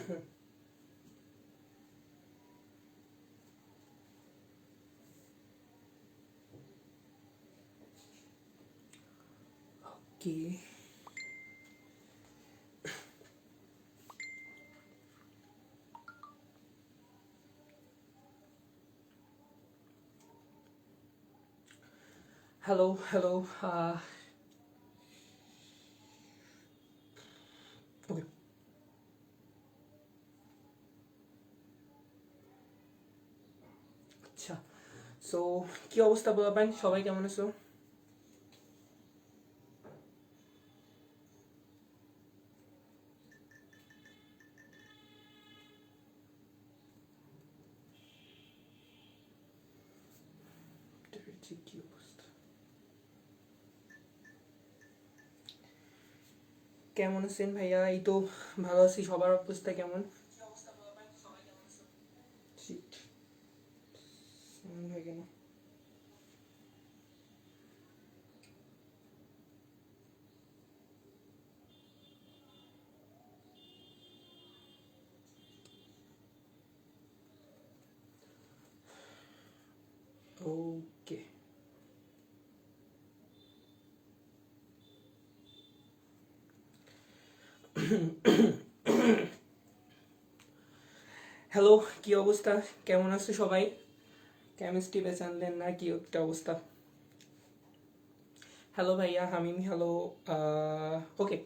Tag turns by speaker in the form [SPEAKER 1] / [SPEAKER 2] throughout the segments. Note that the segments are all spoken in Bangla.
[SPEAKER 1] Okay. Hello. Okay. আচ্ছা, সো কি অবস্থা বলবেন, সবাই কেমন আছো? কি অবস্থা, কেমন আছেন ভাইয়া? এই তো ভালো আছি, সবার অবস্থা কেমন? Shit, হয়ে গেল। ওকে। হ্যালো, কি অবস্থা, কেমন আছো সবাই? কেমিস্ট্রি বেচানলেন না, কি একটা অবস্থা? হ্যালো ভাইয়া হামিম, হ্যালো। ওকে,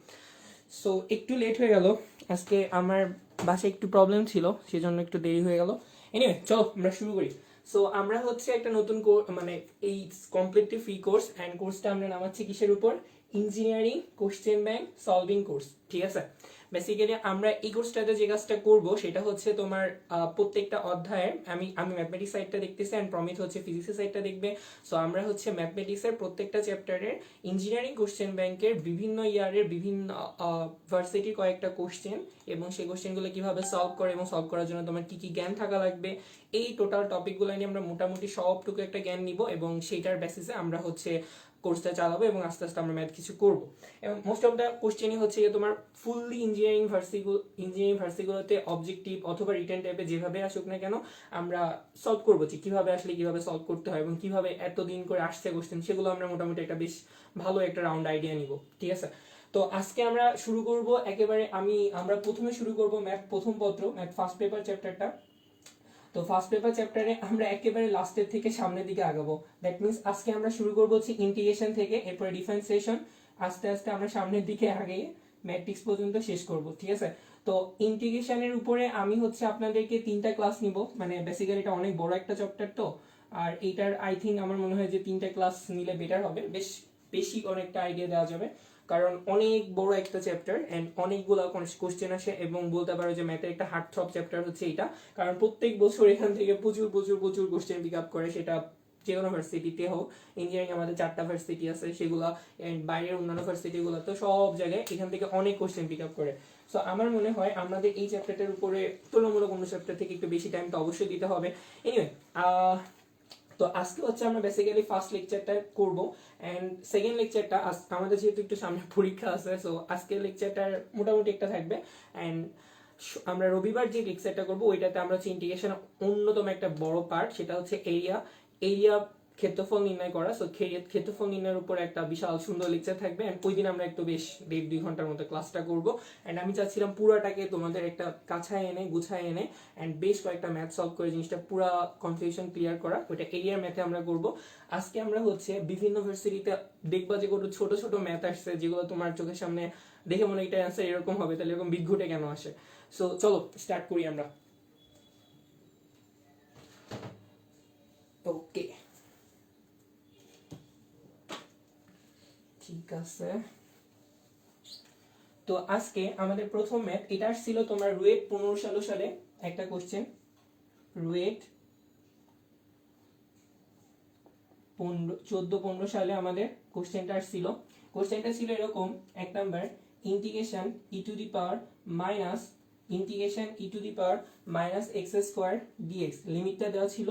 [SPEAKER 1] সো একটু লেট হয়ে গেল, আজকে আমার বাসায় একটু প্রবলেম ছিল, সেজন্য একটু দেরি হয়ে গেল। এনিওয়ে চলো আমরা শুরু করি। সো আমরা হচ্ছে একটা নতুন মানে এই কমপ্লিটলি ফ্রি কোর্স, অ্যান্ড কোর্সটা আমরা নামাচ্ছি কিসের উপর? Engineering question bank solving course, ঠিক আছে? বেসিক্যালি আমরা এই কোর্সটাতে যে কাজটা করব সেটা হচ্ছে তোমার প্রত্যেকটা অধ্যায়ের, আমি ম্যাথমেটিক্স সাইডটা দেখতেছি অ্যান্ড প্রমিত হচ্ছে ফিজিক্সের সাইডটা দেখবে। সো আমরা হচ্ছে ম্যাথমেটিক্সের প্রত্যেকটা চ্যাপ্টারের ইঞ্জিনিয়ারিং কোশ্চেন ব্যাংকের বিভিন্ন ইয়ারের বিভিন্ন ভার্সিটির কয়েকটা কোশ্চেন, এবং সেই কোশ্চেনগুলো কিভাবে সলভ করে এবং সলভ করার জন্য তোমার কি কি জ্ঞান থাকা লাগবে, এই টোটাল টপিকগুলো নিয়ে আমরা মোটামুটি সবটুকু একটা জ্ঞান নিব, এবং সেইটার বেসিসে আমরা হচ্ছে কোর্সটা চালাবো, এবং আস্তে আস্তে আমরা ম্যাথ কিছু করবো। এবং মোস্ট অফ দ্য কোশ্চেনই হচ্ছে তোমার ফুললি ইঞ্জিনিয়ারিং ভার্সিগুলোতে অবজেক্টিভ অথবা রিটেন টাইপে যেভাবে আসুক না কেন, আমরা সলভ করবো যে কিভাবে আসলে কিভাবে সলভ করতে হয় এবং কিভাবে এতদিন করে আসছে কোশ্চেন, সেগুলো আমরা মোটামুটি একটা বেশ ভালো একটা রাউন্ড আইডিয়া নিব, ঠিক আছে? তো আজকে আমরা শুরু করব একেবারে, আমরা প্রথমে শুরু করব ম্যাথ প্রথম পত্র, ম্যাথ ফার্স্ট পেপার চ্যাপ্টারটা। তো ফার্স্ট পেপার চ্যাপ্টারে আমরা একেবারে লাস্টের থেকে সামনের দিকে আগাবো। দ্যাট মিনস আজকে আমরা শুরু করবো হচ্ছে ইন্টিগ্রেশন থেকে, এরপরে ডিফারেন্সিয়েশন, আস্তে আস্তে আমরা সামনের দিকে আগিয়ে ম্যাট্রিক্স পর্যন্ত শেষ করব, ঠিক আছে? তো ইন্টিগ্রেশনের উপরে আমি হচ্ছে আপনাদেরকে 3টা ক্লাস নিব, মানে বেসিক্যালি এটা অনেক বড় একটা চ্যাপ্টার তো, আর এইটার আই থিঙ্ক আমার মনে হয় যে 3টা ক্লাস নিলে বেটার হবে, বেশ বেশি অনেকটা আইডিয়া দেওয়া যাবে, কারণ অনেক বড় একটা চ্যাপ্টার এন্ড অনেকগুলো কোশ্চেন আসে, এবং বলতে পারো যে ম্যাথের একটা হার্ড থ্রব চ্যাপ্টার হচ্ছে এটা, কারণ প্রত্যেক বছর এখান থেকে প্রচুর প্রচুর প্রচুর কোশ্চেন পিক আপ করে, সেটা যে কোনো ভার্সিটিতে হোক। ইঞ্জিনিয়ারিং আমাদের 4টা ভার্সিটি আছে, সেগুলো বাইরের অন্যান্য ভার্সিটিগুলো তো সব জায়গায় এখান থেকে অনেক কোশ্চেন পিক আপ করে। সো আমার মনে হয় আমাদের এই চ্যাপ্টারটার উপরে তুলনামূলক অন্য চ্যাপ্টার থেকে একটু বেশি টাইম তো অবশ্যই দিতে হবে। এনিওয়ে, তো আজকে হচ্ছে আমরা বেসিক্যালি ফার্স্ট লেকচারটা করব, এন্ড সেকেন্ড লেকচারটা আমাদের যেহেতু একটু সামনে পরীক্ষা আছে, সো আজকের লেকচারটা মোটামুটি একটা থাকবে। এন্ড আমরা রবিবার যে লেকচারটা করব ওইটাতে আমরা হচ্ছে ইন্টিগ্রেশন অন্যতম একটা বড় পার্ট, সেটা হচ্ছে এরিয়া এরিয়া ক্ষেত্রফল নির্ণয় করা। সো ক্ষেত্রফল নির্ণয়ের উপর একটা বিশাল সুন্দর লেকচার থাকবে, এন্ড ওই দিন আমরা একটু বেশ 1.5-2 ঘন্টার মতো ক্লাসটা করব। এন্ড আমি চাচ্ছিলাম পুরাটাকে তোমাদের একটা কাছায় এনে গুছায় এনে এন্ড বেশ কয়েকটা ম্যাথ সলভ করে জিনিসটা পুরা কনফিউশন ক্লিয়ার করা, ওইটা এরিয়ার ম্যাথে আমরা করব। আজকে আমরা হচ্ছে বিভিন্ন ভার্সিটিতে দেখবা যে কোনো ছোট ছোট ম্যাথ আসছে, যেগুলো তোমার চোখের সামনে দেখে মনে একটা অ্যান্সার এরকম হবে, তাহলে এরকম বিঘুটে কেন আসে? সো চলো স্টার্ট করি আমরা। ওকে, ঠিক আছে। তো আজকে আমাদের প্রথম ম্যাথ এটা ছিল তোমার রুয়েট 15 সালে একটা কোশ্চেন। রুয়েট 14-15 সালে আমাদের কোশ্চেনটা আসছিল। কোশ্চেনটা ছিল এরকম: 1 number, integration E to the power minus integration E to the power minus x square dx, লিমিটটা দেওয়া ছিল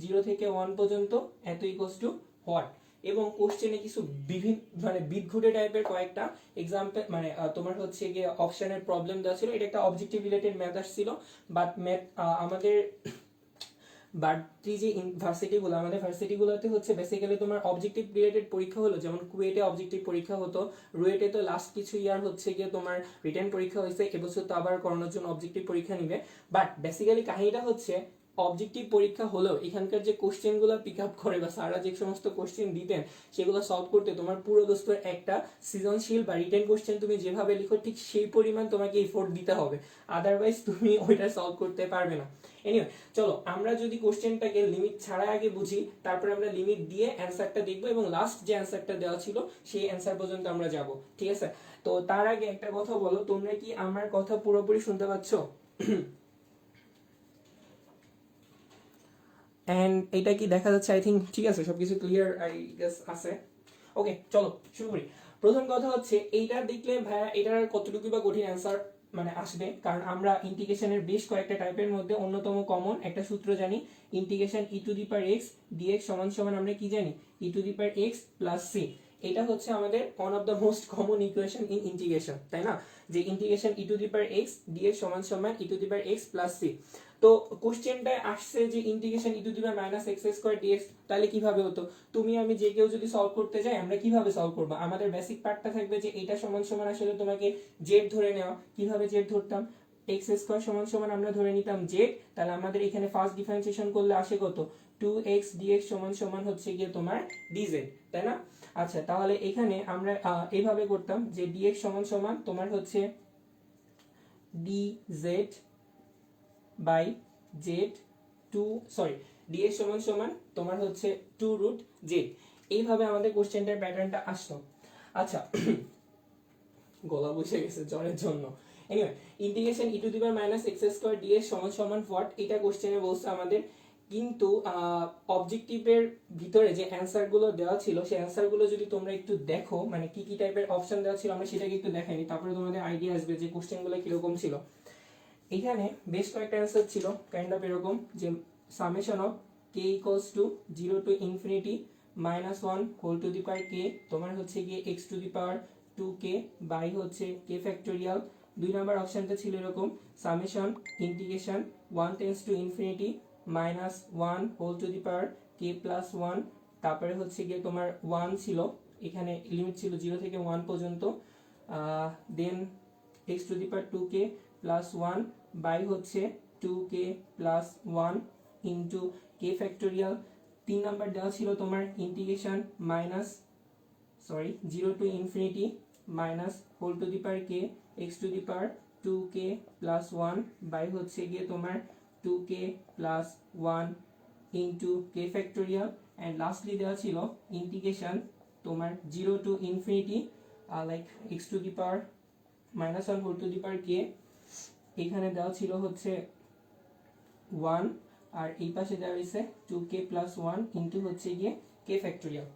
[SPEAKER 1] 0 থেকে 1 পর্যন্ত, এত ইকুয়ালস টু হোয়াট? এবং কোশ্চেনে কিছু বিভিন্ন মানে বিদঘুটে টাইপের কয়েকটা এক্সাম্পল মানে তোমার হচ্ছে গিয়ে অপশনের প্রবলেম দেওয়া ছিল। এটা একটা অবজেক্টিভ রিলেটেড ম্যাথ আসছিল, বাট ম্যাথ আমাদের বাড়তি যে ভার্সিটিগুলো আমাদের ভার্সিটিগুলোতে হচ্ছে বেসিক্যালি তোমার অবজেক্টিভ রিলেটেড পরীক্ষা হলো, যেমন কুয়েটে অবজেক্টিভ পরীক্ষা হতো, রুয়েটে তো লাস্ট কিছু ইয়ার হচ্ছে গিয়ে তোমার রিটেন পরীক্ষা হয়েছে, এবছর তো আবার করানোর জন্য অবজেক্টিভ পরীক্ষা নিবে। বাট বেসিক্যালি কাহিনীটা হচ্ছে অবজেক্টিভ পরীক্ষা হলেও এখানকার যে কোশ্চেনগুলো পিক আপ করে বা স্যাররা যে সমস্ত কোশ্চেন দিতেন সেগুলো সলভ করতে তোমার পুরো দোস্তর একটা সৃজনশীল বা রিটেন কোশ্চেন তুমি যেভাবে লিখো ঠিক সেই পরিমাণ তোমাকে এফোর্ট দিতে হবে, আদারওয়াইজ তুমি ওইটা সলভ করতে পারবে না। এনিওয়ে চলো আমরা যদি কোশ্চেনটাকে লিমিট ছাড়া আগে বুঝি, তারপরে আমরা লিমিট দিয়ে অ্যান্সারটা দেখবো এবং লাস্ট যে অ্যান্সারটা দেওয়া ছিল সেই অ্যান্সার পর্যন্ত আমরা যাব, ঠিক আছে? তো তার আগে একটা কথা বলো, তোমরা কি আমার কথা পুরোপুরি শুনতে পাচ্ছ? এন্ড এটা কি দেখা যাচ্ছে? আই থিঙ্ক ঠিক আছে, সবকিছু ক্লিয়ার আই গেস আছে। ওকে চলো শুরু করি। প্রথম কথা হচ্ছে এইটা দেখলে ভাইয়া এটার কতটুকু বা কঠিন অ্যান্সার মানে আসবে, কারণ আমরা ইন্টিগ্রেশনের বেশ কয়েকটা টাইপের মধ্যে অন্যতম কমন একটা সূত্র জানি, integration E to the power x dx সমান সমান আমরা কি জানি, e to the power x plus c. এটা হচ্ছে আমাদের one of the most common equation in integration, তাই না? যে integration E to the power x dx সমান সমান e to the power x plus c. তো কোশ্চেনটায় আসছে যে integration E to the power minus x square dx, তাহলে কিভাবে হতো? তুমি আমি যে কেউ যদি সলভ করতে যাই আমরা কিভাবে সলভ করব? আমাদের বেসিক পার্টটা থাকবে যে এটা সমান সমান আসলে তোমাকে জেড ধরে নেওয়া। কিভাবে জেড ধরতাম? এক্স স্কয়ার সমান সমান আমরা ধরে নিতাম জেড, তাহলে আমাদের এখানে ফার্স্ট ডিফারেন্সিয়েশন করলে আসে কত, 2x dx সমান সমান হচ্ছে গিয়ে তোমার dz, তাই না? আচ্ছা তাহলে এখানে আমরা এইভাবে করতাম যে dx সমান সমান তোমার হচ্ছে dz বাই জেড dx সমান সমান তোমার হচ্ছে 2 রুট জেড। এইভাবে আমাদের কোশ্চেনটার প্যাটার্নটা আসতো। আচ্ছা গলা বসে গেছে জ্বরের জন্য। Anyway integration E to the power minus x square dx সমান সমান হোয়াট, এটা কোশ্চেনে বলছে আমাদের। কিন্তু অবজেক্টিভের ভিতরে যে অ্যান্সারগুলো দেওয়া ছিল সেই অ্যান্সারগুলো যদি তোমরা একটু দেখো, মানে কি কি টাইপের অপশন দেওয়া ছিল আমরা সেটাকে একটু দেখাইনি, তারপরে তোমাদের আইডিয়া আসবে যে কোশ্চেনগুলো কিরকম ছিল। এখানে বেশ কয়েকটা অ্যান্সার ছিল কাইন্ড অফ এরকম যে summation of k equals to 0 to infinity minus 1 whole to the power k তোমার হচ্ছে গিয়ে x to the power 2k by হচ্ছে কে ফ্যাক্টোরিয়াল। 2 নাম্বার অপশনটা ছিল এরকম summation integration 1 tends to infinity minus 1 whole to the power k plus 1, তারপরে হচ্ছে গিয়ে তোমার 1 ছিল, এখানে লিমিট ছিল 0 থেকে 1 পর্যন্ত, then x to the power 2k plus 1 by হচ্ছে 2k plus 1 into k factorial. 3 number দেওয়া ছিল তোমার integration minus 0 to infinity minus whole to the power k x to the power 2k plus 1 by হচ্ছে গিয়ে তোমার 2k plus 1 into k factorial. And lastly দেওয়া ছিল ইন্টিগ্রেশন তোমার 0 to infinity like x to the power minus 1 whole to the power কে, এখানে দেওয়া ছিল হচ্ছে 1 আর এই পাশে দেওয়া হয়েছে 2k প্লাস 1 ইন্টু হচ্ছে গিয়ে কে ফ্যাক্টোরিয়াল।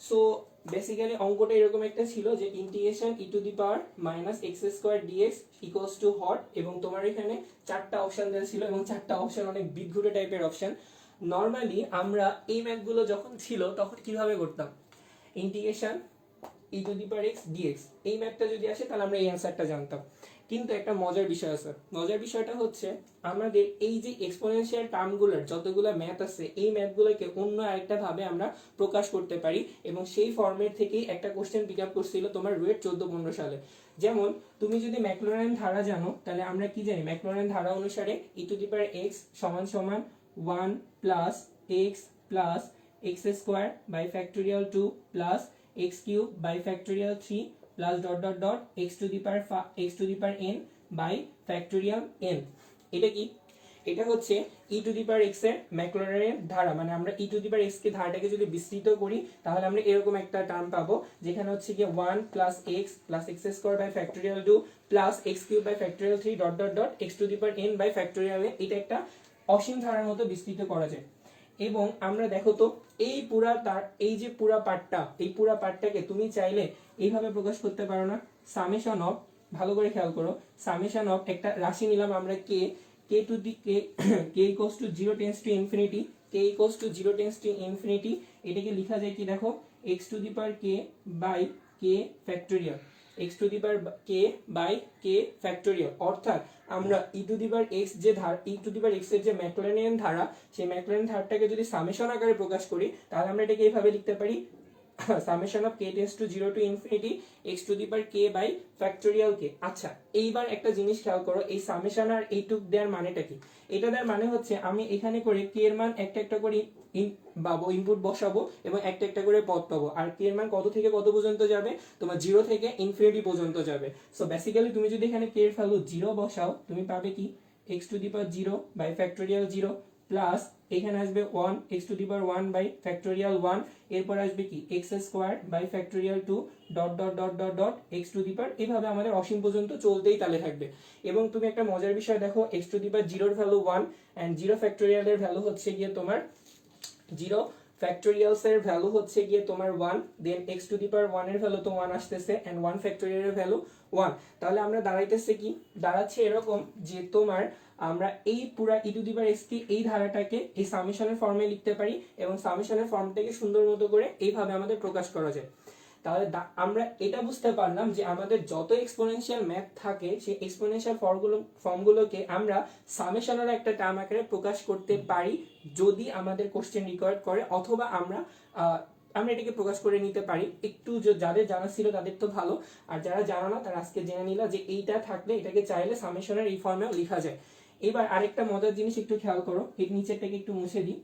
[SPEAKER 1] সো বেসিক্যালি অঙ্কটা এরকম একটা ছিল যে integration E to the power minus x square dx equals to what, এবং তোমার এখানে 4টা অপশন দেওয়া ছিল এবং 4টা অপশন অনেক বিদঘুটে টাইপের অপশন। নর্মালি আমরা এই ম্যাথগুলো যখন ছিল তখন কিভাবে করতাম, integration E to the power x dx এই ম্যাথটা যদি আসে তাহলে আমরা এই অ্যান্সারটা জানতাম। কিন্তু একটা মজার বিষয় আছে, মজার বিষয়টা হচ্ছে আমাদের এই যে এক্সপোনেনশিয়াল টার্মগুলোর যতগুলো ম্যাথ আছে এই ম্যাথগুলোকে অন্য আরেকটা ভাবে আমরা প্রকাশ করতে পারি, এবং সেই ফর্মেট থেকেই একটা কোশ্চেন পিক আপ করছিল তোমার রুয়েট 14-15 সালে। যেমন তুমি যদি ম্যাকলরেন ধারা জানো তাহলে আমরা কি জানি, ম্যাকলরেন ধারা অনুসারে ই টু দি পাওয়ার এক্স সমান সমান 1 plus x plus x square by factorial 2 plus x cube by factorial 3 plus dot dot dot x to the power n by factorial n। এটা কি? এটা হচ্ছে e to the power x এর ম্যাকলরেনের ধারা, মানে আমরা e to the power x কে ধারাটাকে যদি বিস্তৃত করি তাহলে আমরা এরকম একটা টার্ম পাবো যেখানে হচ্ছে কি 1 plus x plus x square by factorial 2 plus x cube by factorial 3 dot dot dot x to the power n by factorial n। এটা একটা অসীম ধারার মতো বিস্তৃত করা যায়। এবং আমরা দেখো তো এই যে পুরা পার্টটা, এই পুরা পার্টটাকে তুমি চাইলে এইভাবে প্রকাশ করতে পারো না, সামেশন অফ, ভালো করে খেয়াল করো, সামেশন অফ একটা রাশি নিলাম আমরা k to the k equals to 0 tends to infinity, k equals to 0 tends to infinity, এটাকে লেখা যায় কি দেখো x to the power k by k factorial, x to the power k by k factorial. অর্থাৎ আমরা e to the power x যে e to the power x এর যে ম্যাকল্যাউরিয়ান ধারা, সেই ম্যাকল্যাউরিয়ান ধারাটাকে যদি সামেশন আকারে প্রকাশ করি তাহলে আমরা এটাকে এইভাবে লিখতে পারি summation of k tends to 0 to infinity x to the power k by factorial k। আচ্ছা এইবার একটা জিনিস খেয়াল করো, এই সামেশন আর এইটুক দেওয়ার মানেটা কি? এটা দেওয়ার মানে হচ্ছে আমি এখানে করে k এর মান একটা একটা করে ইনপুট বসাবো এবং একটা একটা করে পদ পাবো। আর k এর মান কত থেকে কত পর্যন্ত যাবে? তোমার 0 থেকে ইনফিনিটি পর্যন্ত যাবে। সো বেসিক্যালি তুমি যদি এখানে k এর ভ্যালু 0 বসাও তুমি পাবে কি x to the power 0 by factorial 0 plus এখানে আসবে 1 x to the power 1 by factorial 1, এরপর আসবে কি x square by factorial 2 dot dot dot dot dot x to the power, এইভাবে আমাদের অসীম পর্যন্ত চলতেই তালে থাকবে। এবং তুমি একটা মজার বিষয় দেখো, x টু দি পাওয়ার 0 এর ভ্যালু 1 এন্ড 0 ফ্যাক্টোরিয়াল এর ভ্যালু হচ্ছে গিয়ে তোমার 0 ফ্যাক্টোরিয়ালস এর ভ্যালু হচ্ছে গিয়ে তোমার 1, দেন x টু দি পাওয়ার 1 এর ভ্যালু তো 1 আসতেছে এন্ড 1 ফ্যাক্টোরিয়াল এর ভ্যালু 1। তাহলে আমরা দাঁড়াইতেছে কি, দাঁড়াচ্ছে এরকম যে তোমার আমরা এই পুরা e to the power x এই ধারাটাকে এই সামেশনের ফর্মে লিখতে পারি এবং সামেশনের ফর্মটাকে সুন্দর মতো করে এইভাবে আমাদের প্রকাশ করা যায়। তাহলে আমরা এটা বুঝতে পারলাম যে আমাদের যত এক্সপোনেনশিয়াল ম্যাথ থাকে সেই এক্সপোনেনশিয়াল ফর্মগুলোকে আমরা সামেশনের একটা টার্ম আকারে প্রকাশ করতে পারি যদি আমাদের কোশ্চেন রিকোয়ার্ড করে, অথবা আমরা এটাকে প্রকাশ করে নিতে পারি। একটু যাদের জানা ছিল তাদের তো ভালো, আর যারা জানা না তারা আজকে জেনে নিলা যে এইটা থাকলে এটাকে চাইলে সামেশনের এই ফর্মেও লেখা যায়। এবার আরেকটা মজার জিনিস একটু খেয়াল করো, এর নিচেরটাকে একটু মুছে দিই।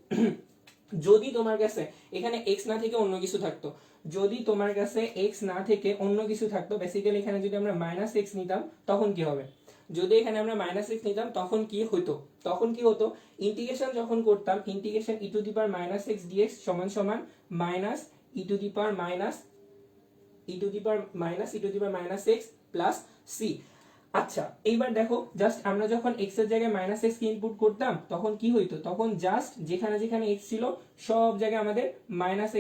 [SPEAKER 1] যদি তোমার কাছে এখানে x না থেকে অন্য কিছু থাকতো, যদি তোমার কাছে x না থেকে অন্য কিছু থাকতো, বেসিক্যালি এখানে যদি আমরা -x নিতাম তখন কি হবে? যদি এখানে আমরা -x নিতাম তখন কি হতো? তখন কি হতো, ইন্টিগ্রেশন যখন করতাম integration e to the power -x dx সমান সমান minus e to the power -x plus c। আচ্ছা এইবার দেখো, জাস্ট আমরা যখন x এর জায়গায় -x কে ইনপুট করতাম তখন কি হইতো? তখন জাস্ট যেখানে যেখানে x ছিল সব জায়গায় আমাদের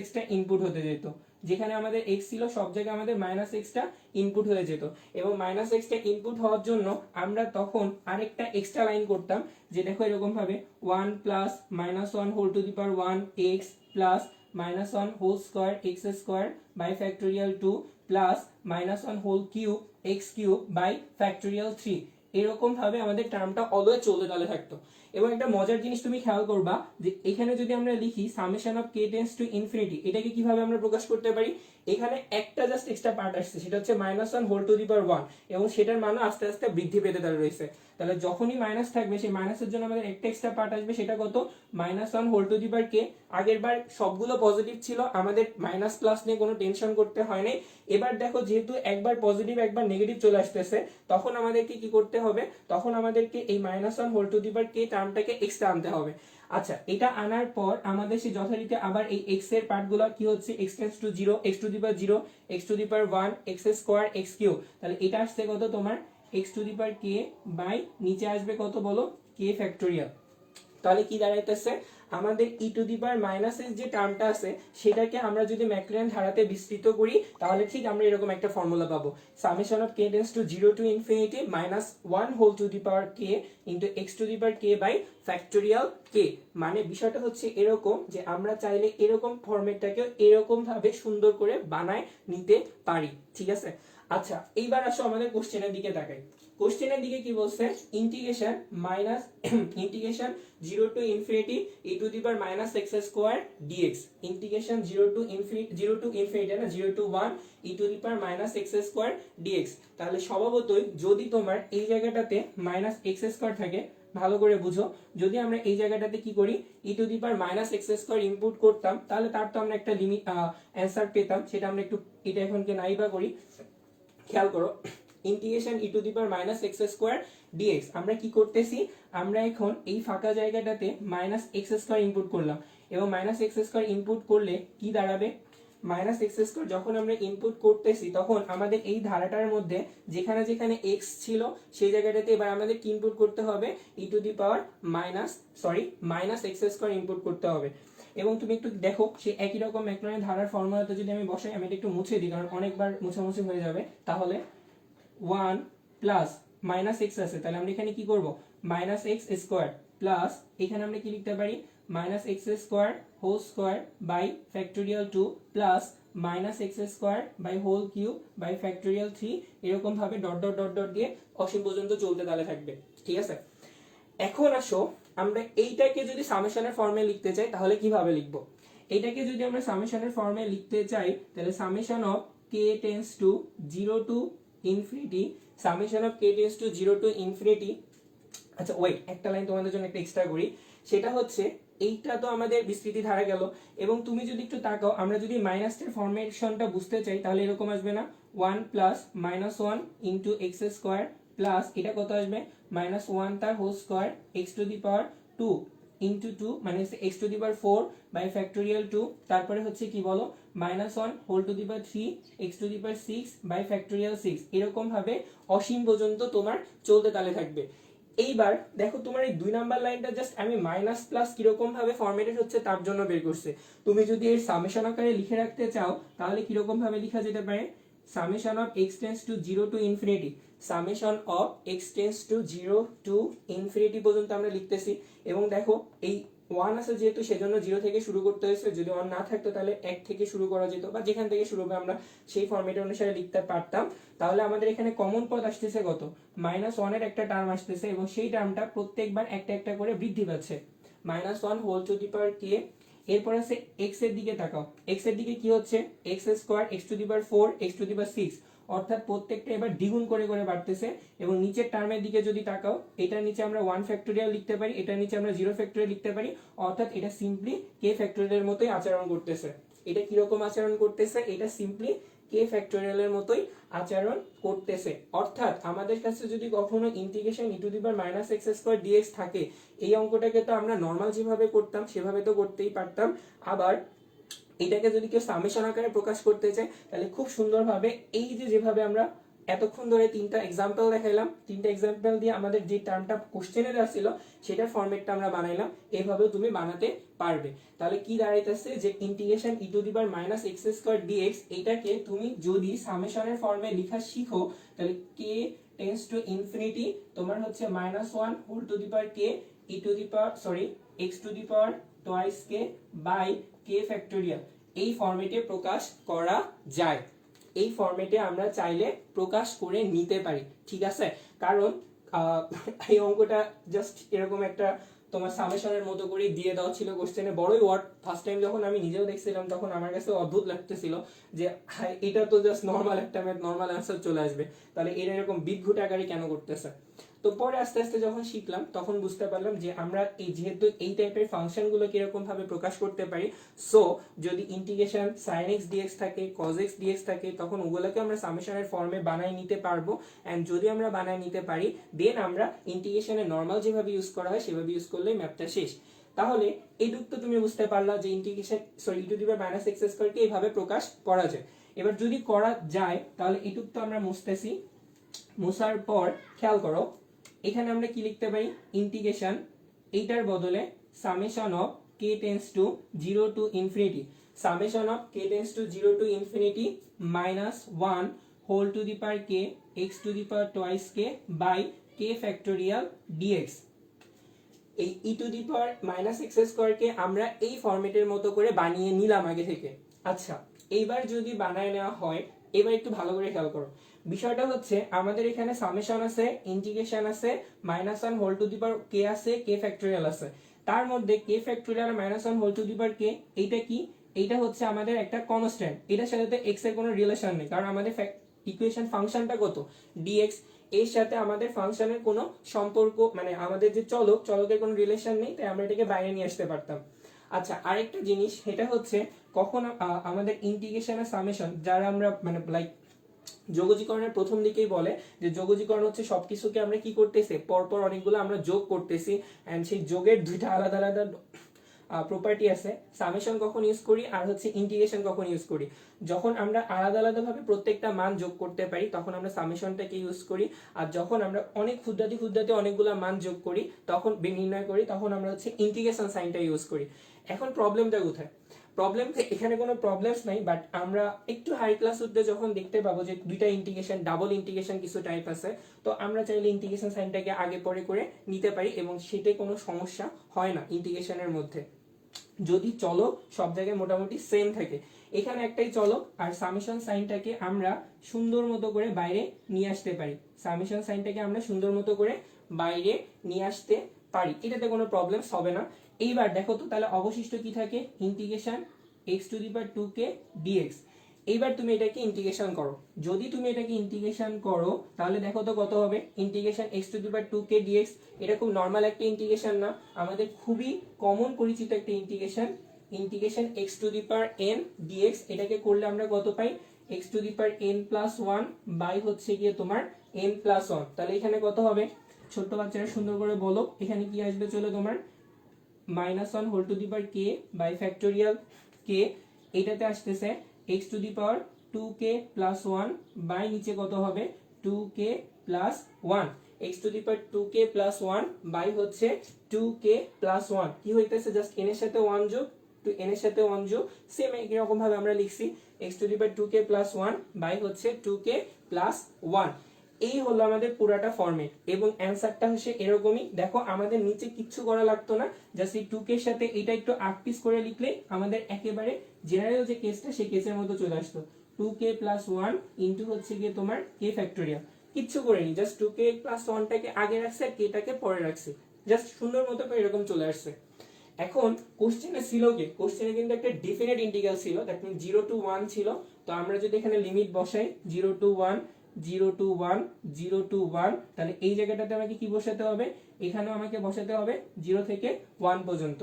[SPEAKER 1] -x টা ইনপুট হতে যেত, যেখানে আমাদের x ছিল সব জায়গায় আমাদের -x টা ইনপুট হয়ে যেত। এবং -x টা ইনপুট হওয়ার জন্য আমরা তখন আরেকটা এক্সট্রা লাইন করতাম, যে দেখো এরকম ভাবে 1 plus -1 whole to the power 1 x plus -1 whole square x square by factorial 2 plus -1 whole cube x cube by factorial 3। এরকম ভাবে আমাদের টার্মটা অলওয়েজ চলতে চলে থাকতো। এবং একটা মজার জিনিস তুমি খেয়াল করবা যে এখানে যদি আমরা লিখি summation of k tends to infinity, এটাকে কিভাবে আমরা প্রকাশ করতে পারি? এখানে একটা জাস্ট এক্সট্রা পার্ট আসছে, সেটা হচ্ছে -1 হোল টু দি পাওয়ার 1, এবং সেটার মানও আস্তে আস্তে বৃদ্ধি পেতে রয়েছে। তাহলে যখনই মাইনাস থাকবে সেই মাইনাসের জন্য আমাদের একটা এক্সট্রা পার্ট আসবে, সেটা কত? -1 whole to the power k। আগের বার সবগুলো পজিটিভ ছিল, আমাদের মাইনাস প্লাস নিয়ে কোনো টেনশন করতে হয় নাই। এবার দেখো যেহেতু একবার পজিটিভ একবার নেগেটিভ চলে আসতেছে, তখন আমাদেরকে কি করতে হবে? তখন আমাদেরকে এই -1 whole to the power k টার্মটাকে এক্সট্রা আনতে হবে। আচ্ছা এটা আনার পর আমাদের সেই যথারীতি আবার এই x এর পার্টগুলো কি হচ্ছে? x tends to 0, x to the power 0, x to the power 1, x square x cube. তাহলে এটা আসছে কত তোমার? x to the power k by নিচে আসবে কত বলো? k factorial. তাহলে কি দাঁড়াইতেছে? আমাদের e to the power -x যে টার্মটা আছে সেটাকে আমরা যদি ম্যাকল্যাউরিয়ান ধারাতে বিস্তৃত করি তাহলে ঠিক আমরা এরকম একটা ফর্মুলা পাবো, summation of k tends to 0 to infinity -1 whole to the power k into x to the power k by factorial k। মানে বিষয়টা হচ্ছে এরকম যে আমরা চাইলে এরকম ফরম্যাটটাকে এরকম ভাবে সুন্দর করে বানায় নিতে পারি, ঠিক আছে? আচ্ছা এইবার আসো আমাদের কোশ্চেনের দিকে তাকাই। কোশ্চেনের দিকে কি বলছে? Integration 0 to infinity e to the power -x square dx, integration 0 to infinity না 0 to 1 e to the power -x square dx। তাহলে স্বভাবতই যদি তোমার এই জায়গাটাতে -x স্কয়ার থাকে, ভালো করে বুঝো, যদি আমরা এই জায়গাটাতে কি করি e to the power -x square input করতাম তাহলে তার তো আমরা একটা লিমিট অ্যানসার পেতাম, সেটা আমরা একটু এটা এখনকে নাইবা করি। খেয়াল করো, integration e to the power -x square dx, আমরা কি করতেছি? আমরা এখন এই ফাঁকা জায়গাটাতে -x স্কয়ার ইনপুট করলাম, এবং -x স্কয়ার ইনপুট করলে কি দাঁড়াবে? -x স্কয়ার যখন আমরা ইনপুট করতেছি তখন আমাদের এই ধারাটার মধ্যে যেখানে যেখানে x ছিল সেই জায়গাটাতে এবার আমাদের কি ইনপুট করতে হবে? e to the power -x square input করতে হবে। এবং তুমি একটু দেখো সেই একই রকম ম্যাকল্যাউরিয়ান ধারার ফর্মুলাতে যদি আমি বসাই, আমি এটা একটু মুছে দিই কারণ অনেকবার মুছামুছি হয়ে যাবে। তাহলে 1 প্লাস -x আছে, তাহলে আমরা এখানে কি করব? -x স্কয়ার প্লাস এখানে আমরা কি লিখতে পারি? -x square whole square by factorial 2 plus minus x square by whole cube by factorial 3 এরকম ভাবে ডট ডট ডট ডট দিয়ে অসীম পর্যন্ত চলতে তাহলে থাকবে। ঠিক আছে, এখন আসো আমরা এইটাকে যদি সামেশনের ফর্মে লিখতে চাই তাহলে কিভাবে লিখবো। এইটাকে যদি আমরা সামেশনের ফর্মে লিখতে চাই তাহলে summation of K tense to 0 to infinity, summation of K tense to 0 to infinity. আচ্ছা ওয়েট, একটা লাইন তোমাদের জন্য একটা এক্সট্রা করি, সেটা হচ্ছে এইটা তো আমাদের বিস্তৃতি ধারা গেল, এবং তুমি যদি একটু তাকাও আমরা যদি মাইনাসের ফরমেশনটা বুঝতে চাই তাহলে এরকম আসবে না, 1 plus minus 1 into x square plus এটা কত আসবে মাইনাস 1 তার whole square x to the power 2 into 2 মানে x to the power 4 by factorial 2, তারপরে হচ্ছে কি বলো minus 1 whole to the power 3 x to the power 6 by factorial 6, এরকম ভাবে অসীম পর্যন্ত তোমার চলতে তালে থাকবে। এইবার দেখো তোমার এই 2 নাম্বার লাইনটা জাস্ট আমি মাইনাস প্লাস কিরকম ভাবে ফরম্যাটেড হচ্ছে তার জন্য বের করছে। তুমি যদি এর সামেশন আকারে লিখে রাখতে চাও তাহলে কিরকম ভাবে লেখা যেতে পারে, summation of x tense to 0 to infinity, summation of x tense to 0 to infinity পর্যন্ত আমরা লিখতেছি। এবং দেখো এই 1 আছে যেহেতু সেজন্য 0 থেকে শুরু করতে হয়েছে, যদি 1 না থাকতো তাহলে 1 থেকে শুরু করা যেত বা যেখান থেকে শুরু হবে আমরা সেই ফরম্যাট অনুসারে লিখতে পারতাম। তাহলে আমাদের এখানে কমন পদ আসতেছে কত, -1 এর একটা টার্ম আসতেছে এবং সেই টার্মটা প্রত্যেকবার একটা একটা করে বৃদ্ধি পাচ্ছে, -1 whole to the power k। এরপর আছে x এর দিকে তাকাও, x এর দিকে কি হচ্ছে x square x to the power 4 x to the power 6, অর্থাৎ প্রত্যেকটা এবার দ্বিগুণ করে করে বাড়তেছে। এবং নিচের টার্মের দিকে যদি তাকাও এটার নিচে আমরা 1 ফ্যাক্টোরিয়াল লিখতে পারি, এটার নিচে আমরা 0 ফ্যাক্টোরিয়াল লিখতে পারি, অর্থাৎ এটা সিম্পলি k ফ্যাক্টোরিয়ালের মতোই আচরণ করতেছে। এটা কি রকম আচরণ করতেছে, এটা সিম্পলি k ফ্যাক্টোরিয়ালের মতোই আচরণ করতেছে। অর্থাৎ আমাদের কাছে যদি কখনো integration e to the power minus x square dx থাকে, এই অঙ্কটাকে তো আমরা নরমাল যেভাবে করতাম সেভাবে তো করতেই পারতাম, আবার এটাকে যদি কেউ সামেশন আকারে প্রকাশ করতে চায় তাহলে খুব সুন্দরভাবে এই যে যেভাবে আমরা এতক্ষণ ধরে তিনটা এক্সাম্পল দেখাইলাম, তিনটা এক্সাম্পল দিয়ে আমাদের যে টার্মটা কোশ্চেনে আসছিল সেটার ফরম্যাটটা আমরা বানাইলাম, এইভাবেও তুমি বানাতে পারবে। তাহলে কি দাঁড়াইতেছে যে integration e to the power minus x square dx এইটাকে তুমি যদি সামেশনের ফর্মে লেখা শিখো তাহলে k টেন্স টু ইনফিনিটি তোমার হচ্ছে -1 whole to the power k e to the power x to the power twice k by k factorial, এই ফরম্যাটে প্রকাশ করা যায়। এই ফরম্যাটে আমরা চাইলে প্রকাশ করে নিতে পারি, ঠিক আছে। কারণ এই অঙ্কটা জাস্ট এরকম একটা তোমার সামেশনের মতো করে দিয়ে দেওয়া ছিল কোশ্চেনে, বড়ই ওয়ার্ড। ফার্স্ট টাইম যখন আমি নিজেও দেখছিলাম তখন আমার কাছে অদ্ভুত লাগতেছিল যে এটা তো জাস্ট নর্মাল একটা ম্যাথ, নর্মাল অ্যান্সার চলে আসবে, তাহলে এর এরকম বিদঘুট আকারে কেন করতেছে। তো পরে আস্তে আস্তে যখন শিখলাম তখন বুঝতে পারলাম যে আমরা এই যেহেতু এই টাইপের ফাংশনগুলো কিরকম ভাবে প্রকাশ করতে পারি, সো যদি ইন্টিগ্রেশন sin x dx থাকে cos x dx থাকে তখন ওগুলোকে আমরা সামেশনের ফর্মে বানাই নিতে পারবো। এন্ড যদি আমরা বানাই নিতে পারি দেন আমরা ইন্টিগ্রেশনে নরমাল যেভাবে ইউজ করা হয় সেভাবে ইউজ করলেই ম্যাথটা শেষ। তাহলে এইটুক তো তুমি বুঝতে পারলা যে integration e to the power minus x স্কয়ারকে এইভাবে প্রকাশ করা যায়। এবার যদি করা যায় তাহলে এইটুক তো আমরা মুছতেছি, মুছার পর খেয়াল করো এখানে আমরা কি লিখতে পারি, ইন্টিগ্রেশন এইটার বদলে summation of k tends to 0 to infinity, summation of k tends to 0 to infinity -1 whole to the power k x to the power twice k by k factorial dx। এই e to the power minus x square কে আমরা এই ফরম্যাটের মতো করে বানিয়ে নিলাম আগে থেকে। আচ্ছা এইবার যদি বানায় নেওয়া হয়, এবার একটু ভালো করে খেয়াল করো, বিষয়টা হচ্ছে আমাদের এখানে সামেশন আছে, ইন্টিগ্রেশন আছে, -1 whole to the power k আছে, k ফ্যাক্টোরিয়াল আছে, তার মধ্যে k ফ্যাক্টোরিয়াল আর -1 whole to the power k এইটা কি, এইটা হচ্ছে আমাদের একটা কনস্ট্যান্ট, এটার সাথে তো x এর কোনো রিলেশন নেই কারণ আমাদের ইকুয়েশন ফাংশনটা কত dx, এর সাথে আমাদের ফাংশনের কোনো সম্পর্ক মানে আমাদের যে চলক, চলকের কোনো রিলেশন নেই, তাই আমরা এটাকে বাইরে নিয়ে আসতে পারতাম। আচ্ছা আরেকটা জিনিস সেটা হচ্ছে কখন আমাদের ইন্টিগ্রেশন আর সামেশন যারা আমরা মানে লাইক যোগজীকরণের প্রথম দিকেই বলে যে যোগজীকরণ হচ্ছে সবকিছুকে আমরা কি করতেছি পরপর অনেকগুলো আমরা যোগ করতেছি, এন্ড সেই যোগের দুইটা আলাদা আলাদা প্রপার্টি আছে, সামেশন কখন ইউজ করি আর হচ্ছে ইন্টিগ্রেশন কখন ইউজ করি। যখন আমরা আলাদা আলাদা ভাবে প্রত্যেকটা মান যোগ করতে পারি তখন আমরা সামেশনটাকে ইউজ করি, আর যখন আমরা অনেক ক্ষুদ্রাতি ক্ষুদ্রাতি অনেকগুলো মান যোগ করি তখন নির্ণয় করি তখন আমরা হচ্ছে ইন্টিগ্রেশন সাইনটা ইউজ করি। এখন প্রবলেমটা কোথায়, প্রবলেম এখানে কোনো প্রবলেমস নাই, বাট আমরা একটু হাই ক্লাস উঠতে যখন দেখতে পাবো যে দুইটা ইন্টিগ্রেশন ডাবল ইন্টিগ্রেশন কিছু টাইপ আছে, তো আমরা চাইলে ইন্টিগ্রেশন সাইনটাকে আগে পরে করে নিতে পারি এবং সেটাই কোনো সমস্যা হয় না ইন্টিগ্রেশনের মধ্যে, যদি চলো সব জায়গায় মোটামুটি সেম থাকে। এখানে একটাই চলক আর সামেশন সাইনটাকে আমরা সুন্দর মতো করে বাইরে নিয়ে আসতে পারি, সামেশন সাইনটাকে আমরা সুন্দর মতো করে বাইরে নিয়ে আসতে পারি, এটাতে কোনো প্রবলেমস হবে না। এইবার দেখো তো তাহলে অবশিষ্ট কি থাকে, ইন্টিগ্রেশন x⁴ dx। এইবার তুমি এটাকে ইন্টিগ্রেশন করো, যদি তুমি এটাকে ইন্টিগ্রেশন করো তাহলে দেখো তো কত হবে, ইন্টিগ্রেশন x⁴ dx। এটা খুব নর্মাল একটা ইন্টিগ্রেশন না, আমাদের খুবই কমন পরিচিত একটা ইন্টিগ্রেশন, ইন্টিগ্রেশন x⁴n dx। এটাকে করলে আমরা কত পাই, x⁴n+1 বাই হচ্ছে গিয়ে তোমার n+1। তাহলে এখানে কত হবে, ছোট্ট বাচ্চারা সুন্দর করে বলো, এখানে কি আসবে, চলো তোমার -1 k বাই ফ্যাক্টোরিয়াল k, এইটাতে আসতেছে x⁴2k+1 বাই নিচে কত হবে 2k+1, x⁴2k+1 বাই হচ্ছে 2k+1 কি হইতেছে, জাস্ট n এর সাথে 1 যোগ, টু n এর সাথে 1 যোগ, সেম এরকম ভাবে আমরা লিখছি x⁴2k+1 বাই হচ্ছে 2k+1। এই হলো আমাদের পুরাটা ফরম্যাট এবং অ্যানসারটা হচ্ছে এরকমই। দেখো আমাদের নিচে কিচ্ছু করা লাগতো না, জাস্ট এই 2k এর সাথে এটা একটু আটপিস করে লিখলে আমাদের একেবারে জেনারেল যে কেসটা সেই কেসের মতো চলে আসতো, 2k+1 ইনটু হচ্ছে গিয়ে তোমার k ফ্যাক্টোরিয়াল। কিচ্ছু করিনি, জাস্ট 2k+1টাকে আগে রাখছে আর kটাকে পরে রাখছে, জাস্ট সুন্দর মতো করে এরকম চলে আসছে। এখন কোশ্চেনে ছিল কি, কোশ্চেনে কিন্তু একটা ডেফিনেট ইন্টিগ্রাল ছিল, দ্যাট মিন্স 0 to 1 ছিল। তো আমরা যদি এখানে লিমিট বসাই 0 to 1 0 to 1 0 to 1, তাহলে এই জায়গাটাতে আমাকে কি বসাতে হবে, এখানেও আমাকে বসাতে হবে 0 থেকে 1 পর্যন্ত।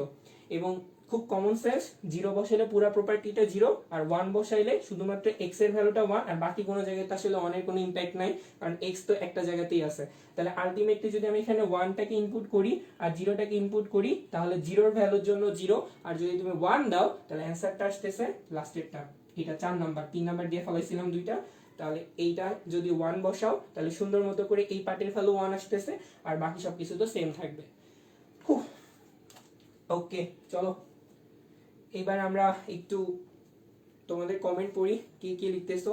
[SPEAKER 1] এবং খুব কমন সেন্স, 0 বসাইলে পুরো প্রপার্টিটা 0 আর 1 বসাইলে শুধুমাত্র x এর ভ্যালুটা 1 আর বাকি কোনো জায়গাতে আসলে 1 এর কোনো ইমপ্যাক্ট নাই, কারণ x তো একটা জায়গাতেই আছে। তাহলে আলটিমেটলি যদি আমি এখানে 1টাকে ইনপুট করি আর 0টাকে ইনপুট করি তাহলে 0 এর ভ্যালুর জন্য 0, আর যদি তুমি 1 দাও তাহলে অ্যানসারটা আসতেছে লাস্টেরটা, এটা 4 নাম্বার, 3 নাম্বার দিয়ে ফলাইছিলাম দুইটা। তাহলে এইটা যদি 1 বসাও তাহলে সুন্দর মতো করে এই পার্টের ভ্যালু 1 আসতেছে আর বাকি সবকিছু তো সেম থাকবে। ওকে চলো এবার আমরা একটু তোমাদের কমেন্ট পড়ি, কে কে লিখতেছো।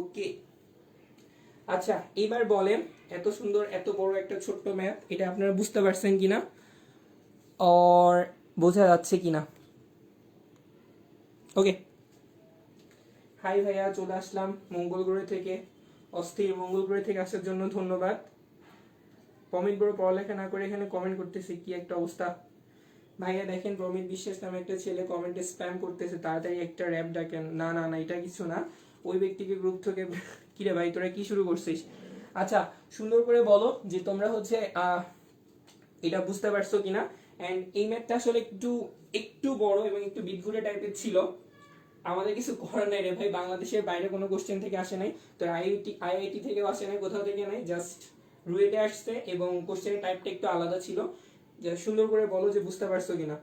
[SPEAKER 1] ওকে আচ্ছা এবার বলেন, এত সুন্দর এত বড় একটা ছোট্ট ম্যাথ, এটা আপনারা বুঝতে পারছেন কিনা আর বোঝা যাচ্ছে কিনা। ওকে হাই ভাইয়া, চলে আসলাম মঙ্গল গ্রহ থেকে, অস্থির মঙ্গল গ্রহ থেকে আসার জন্য ধন্যবাদ। প্রমিত বড় পড়ালেখা না করে এখানে কমেন্ট করতেছে, কি একটা অবস্থা ভাইয়া। দেখেন প্রমিত বিশ্বাস নামে একটা ছেলে কমেন্টে স্প্যাম করতেছে, তাড়াতাড়ি একটা র‍্যাপ ডাকেন। না না না এটা কিছু না, ওই ব্যক্তিকে গ্রুপ থেকে কিরে ভাই তোরা কি শুরু করছিস। আচ্ছা সুন্দর করে বলো যে তোমরা হচ্ছে এটা বুঝতে পারছো কিনা। এন্ড এই ম্যাথটা আসলে একটু একটু বড় এবং একটু বিদঘুটে টাইপের ছিল, আমাদের কিছু করার নাই রে ভাই, বাংলাদেশের বাইরে কোনো কোশ্চেন থেকে আসে নাই, তো আইআইটি থেকেও আসে নাই, কোথাও থেকে নাই, জাস্ট রুয়েটে আসছে এবং কোশ্চেনের টাইপটা একটু আলাদা ছিল। সুন্দর করে বলো যে বুঝতে পারছো কিনা।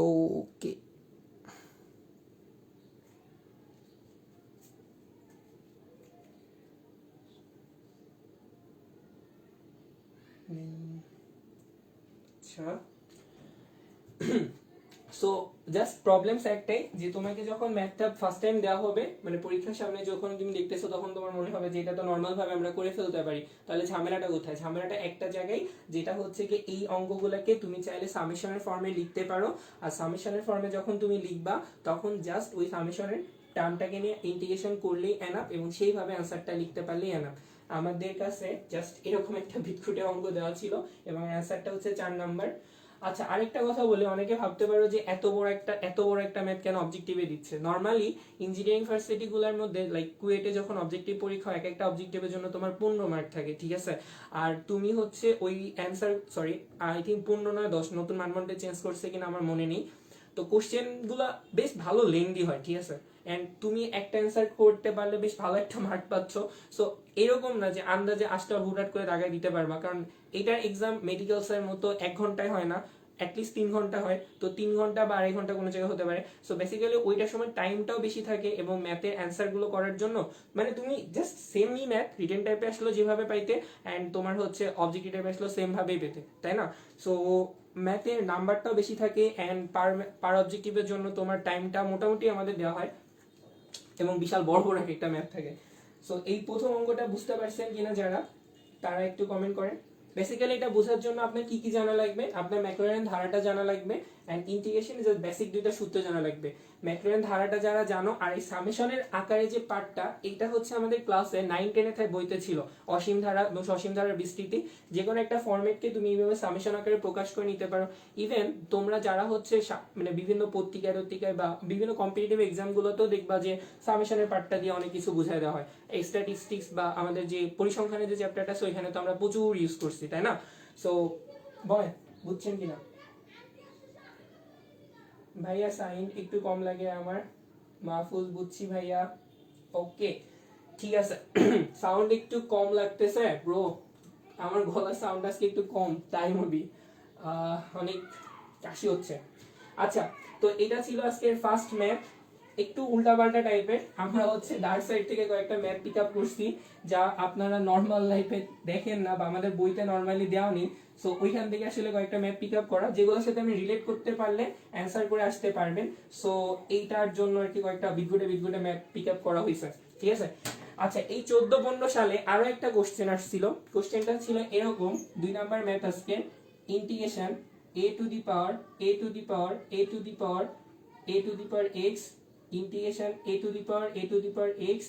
[SPEAKER 1] ওকে আচ্ছা সো জাস্ট প্রবলেমস একটাই যে তোমাকে যখন ম্যাথটা ফার্স্ট টাইম দেওয়া হবে, মানে পরীক্ষার সামনে যখন তুমি দেখতেছো তখন তোমার মনে হবে যে এটা তো নর্মাল ভাবে আমরা করে ফেলতে পারি, তাহলে ঝামেলাটা কোথায়, ঝামেলাটা একটা জায়গায়, যেটা হচ্ছে কি এই অঙ্কগুলোকে তুমি চাইলে সামেশনের ফর্মে লিখতে পারো, আর সামেশনের ফর্মে যখন তুমি লিখবা তখন জাস্ট ওই সামেশনের টার্মটাকে নিয়ে ইন্টিগ্রেশন করলেই এনাফ এবং সেইভাবে অ্যান্সারটা লিখতে পারলেই এনাফ। আমাদের কাছে জাস্ট এরকম একটা বিটকুটে অঙ্ক দেওয়া ছিল এবং অ্যান্সারটা হচ্ছে 4 নাম্বার। আচ্ছা আরেকটা কথা বলে, অনেকে ভাবতে পারো যে এত বড় একটা ম্যাথ কেন অবজেক্টিভে দিচ্ছে। নরমালি ইঞ্জিনিয়ারিং ভার্সিটি গুলোর মধ্যে লাইক কুয়েটে যখন অবজেক্টিভ পরীক্ষা হয়, এক একটা অবজেক্টিভের জন্য তোমার 15 মার্ক থাকে, ঠিক আছে। আর তুমি হচ্ছে ওই অ্যানসার, সরি আই থিঙ্ক 15 নয় 10, নতুন মানদণ্ডে চেঞ্জ করছে কিনা আমার মনে নেই। তো কোশ্চেন গুলা বেশ ভালো লেন্দি হয়, ঠিক আছে, এন্ড তুমি একটা অ্যান্সার করতে পারলে বেশ ভালো একটা মার্ক পাচ্ছ। সো এরকম না যে আন্দাজে আসটা হুটহাট করে দাগায় দিতে পারবা, কারণ এটার এক্সাম মেডিকেলস এর মতো 1 ঘন্টায় হয় না, অ্যাটলিস্ট 3 ঘন্টা হয়, তো 3 ঘন্টা বা 2.5 ঘন্টা কোনো জায়গায় হতে পারে। সো বেসিক্যালি ওইটার সময় টাইমটাও বেশি থাকে এবং ম্যাথের অ্যান্সার গুলো করার জন্য মানে তুমি জাস্ট সেমই ম্যাথ রিটেন টাইপে আসলো যেভাবে পাইতে অ্যান্ড তোমার হচ্ছে অবজেক্টিভ টাইপে আসলো সেম ভাবেই পেতে, তাই না। সো ম্যাথের নাম্বারটাও বেশি থাকে অ্যান্ড পার অবজেক্টিভের জন্য তোমার টাইমটা মোটামুটি আমাদের দেওয়া হয় এবং বিশাল বড় বড় একটা ম্যাপ থাকে। সো এই প্রথম অঙ্কটা বুঝতে পারছেন কিনা যারা, তারা একটু কমেন্ট করেন। বেসিক্যালি এটা বোঝার জন্য আপনার কি কি জানা লাগবে, আপনার ম্যাকলরিন ধারাটা জানা লাগবে এন্ড ইন্টিগ্রেশন ইজ বেসিক দুইটা সূত্র জানা লাগবে। ম্যাকলরিন ধারাটা যারা জানো, আর এই সামেশনের আকারে যে পার্টটা, এটা হচ্ছে আমাদের ক্লাসে 9-10 এ বইতে ছিল, অসীম ধারা এবং সসীম ধারার বিস্তৃতি। যে কোনো একটা ফরম্যাটকে তুমি এইভাবে সামেশন আকারে প্রকাশ করে নিতে পারো। ইভেন তোমরা যারা হচ্ছে মানে বিভিন্ন পত্রিকায় বা বিভিন্ন কম্পিটিটিভ এক্সাম গুলোতেও দেখবা যে সামেশনের পার্টটা দিয়ে অনেক কিছু বুঝাই দেওয়া হয়। স্ট্যাটিস্টিক্স বা আমাদের যে পরিসংখ্যানের যে চ্যাপ্টারটা আছে ওইখানে তো আমরা প্রচুর ইউজ করছি, তাই না? সো বয় বুঝছেন কিনা? ভাইয়া সাইন একটু কম লাগে আমার। মাহফুজ বুঝছি ভাইয়া, ওকে ঠিক আছে। সাউন্ড একটু কম লাগতেছে ব্রো, আমার গলার সাউন্ড আজকে একটু কম, তাই মবি অনেক কাশি হচ্ছে। আচ্ছা, তো এটা ছিল আজকের ফার্স্ট ম্যাপ, একটু উল্টাপাল্টা টাইপের। আমরা হচ্ছে ডার্ক সাইড থেকে কয়েকটা ম্যাপ পিক আপ করছি যা আপনারা নর্মাল লাইফে দেখেন না বা আমাদের বইতে নর্মালি দেওয়া নেই। সো ওইখান থেকে আসলে কয়েকটা ম্যাপ পিক আপ করা, যেগুলোর সাথে আপনি রিলেট করতে পারলে অ্যান্সার করে আসতে পারবেন। সো এইটার জন্য আর কি কয়েকটা বিদ্যুটে ম্যাপ পিক আপ করা হয়েছে, ঠিক আছে? আচ্ছা, এই 14-15 সালে আরো একটা কোশ্চেন আসছিল। কোশ্চেনটা ছিল এরকম, 2 নাম্বার ম্যাথ আজকে, integration a to the power a to the power a to the power a to the power x, integration a to the power a to the power x।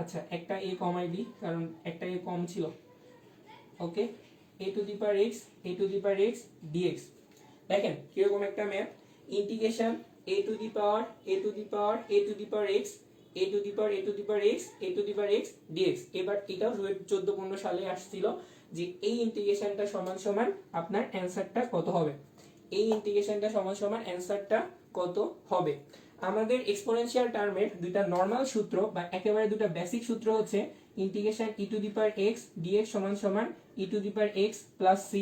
[SPEAKER 1] আচ্ছা, একটা a কমাই দিই কারণ একটা a কম ছিল। ওকে, a to the power x a to the power x dx। দেখেন কিরকম একটা map, integration a to the power a to the power a to the power x a to the power a to the power x a to the power x dx। এবার এটাও 14-15 সালে আসছিল যে এই ইন্টিগ্রেশনটা সমান সমান আপনার অ্যানসারটা কত হবে, এই ইন্টিগ্রেশনটা সমান সমান অ্যানসারটা কত হবে। আমাদের এক্সপোনেনশিয়াল টার্মের দুইটা নরমাল সূত্র বা একেবারে দুটো বেসিক সূত্র হচ্ছে integration e to the power x dx সমান সমান e to the power x plus c।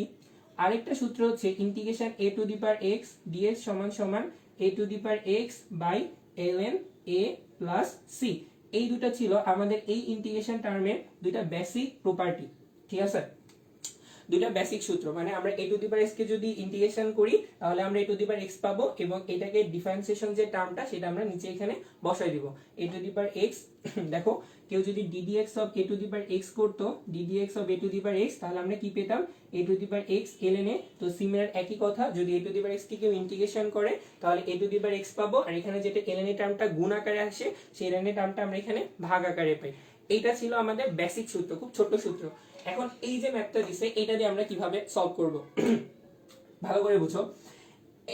[SPEAKER 1] আরেকটা সূত্র হচ্ছে integration a to the power x dx সমান সমান a to the power x by ln a plus c। এই দুটো ছিল আমাদের এই ইন্টিগ্রেশন টার্মের দুইটা বেসিক প্রপার্টি, ঠিক আছে? দুইটা বেসিক সূত্র, মানে আমরা a to the power x কে যদি ইন্টিগ্রেশন করি তাহলে আমরা a to the power x পাবো এবং এটাকে ডিফারেন্সিয়েশন যে টার্মটা সেটা আমরা নিচে এখানে বসাই দিব a to the power x। দেখো, কেউ যদি ddx of a to the power x করতো, ddx of a to the power x, তাহলে আমরা কি পেতাম, a to the power x ln a। তো সিমিলার একই কথা, যদি a to the power x কে কেউ ইন্টিগ্রেশন করে তাহলে a to the power x পাবো, আর এখানে যেটা ln a টার্মটা গুণ আকারে আসে সেই ln a টার্মটা আমরা এখানে ভাগ আকারে পাই। এইটা ছিল আমাদের বেসিক সূত্র, খুব ছোট সূত্র। এখন এই যে ম্যাপটা দিছে এটা দিয়ে আমরা কিভাবে সলভ করব ভালো করে বুঝো।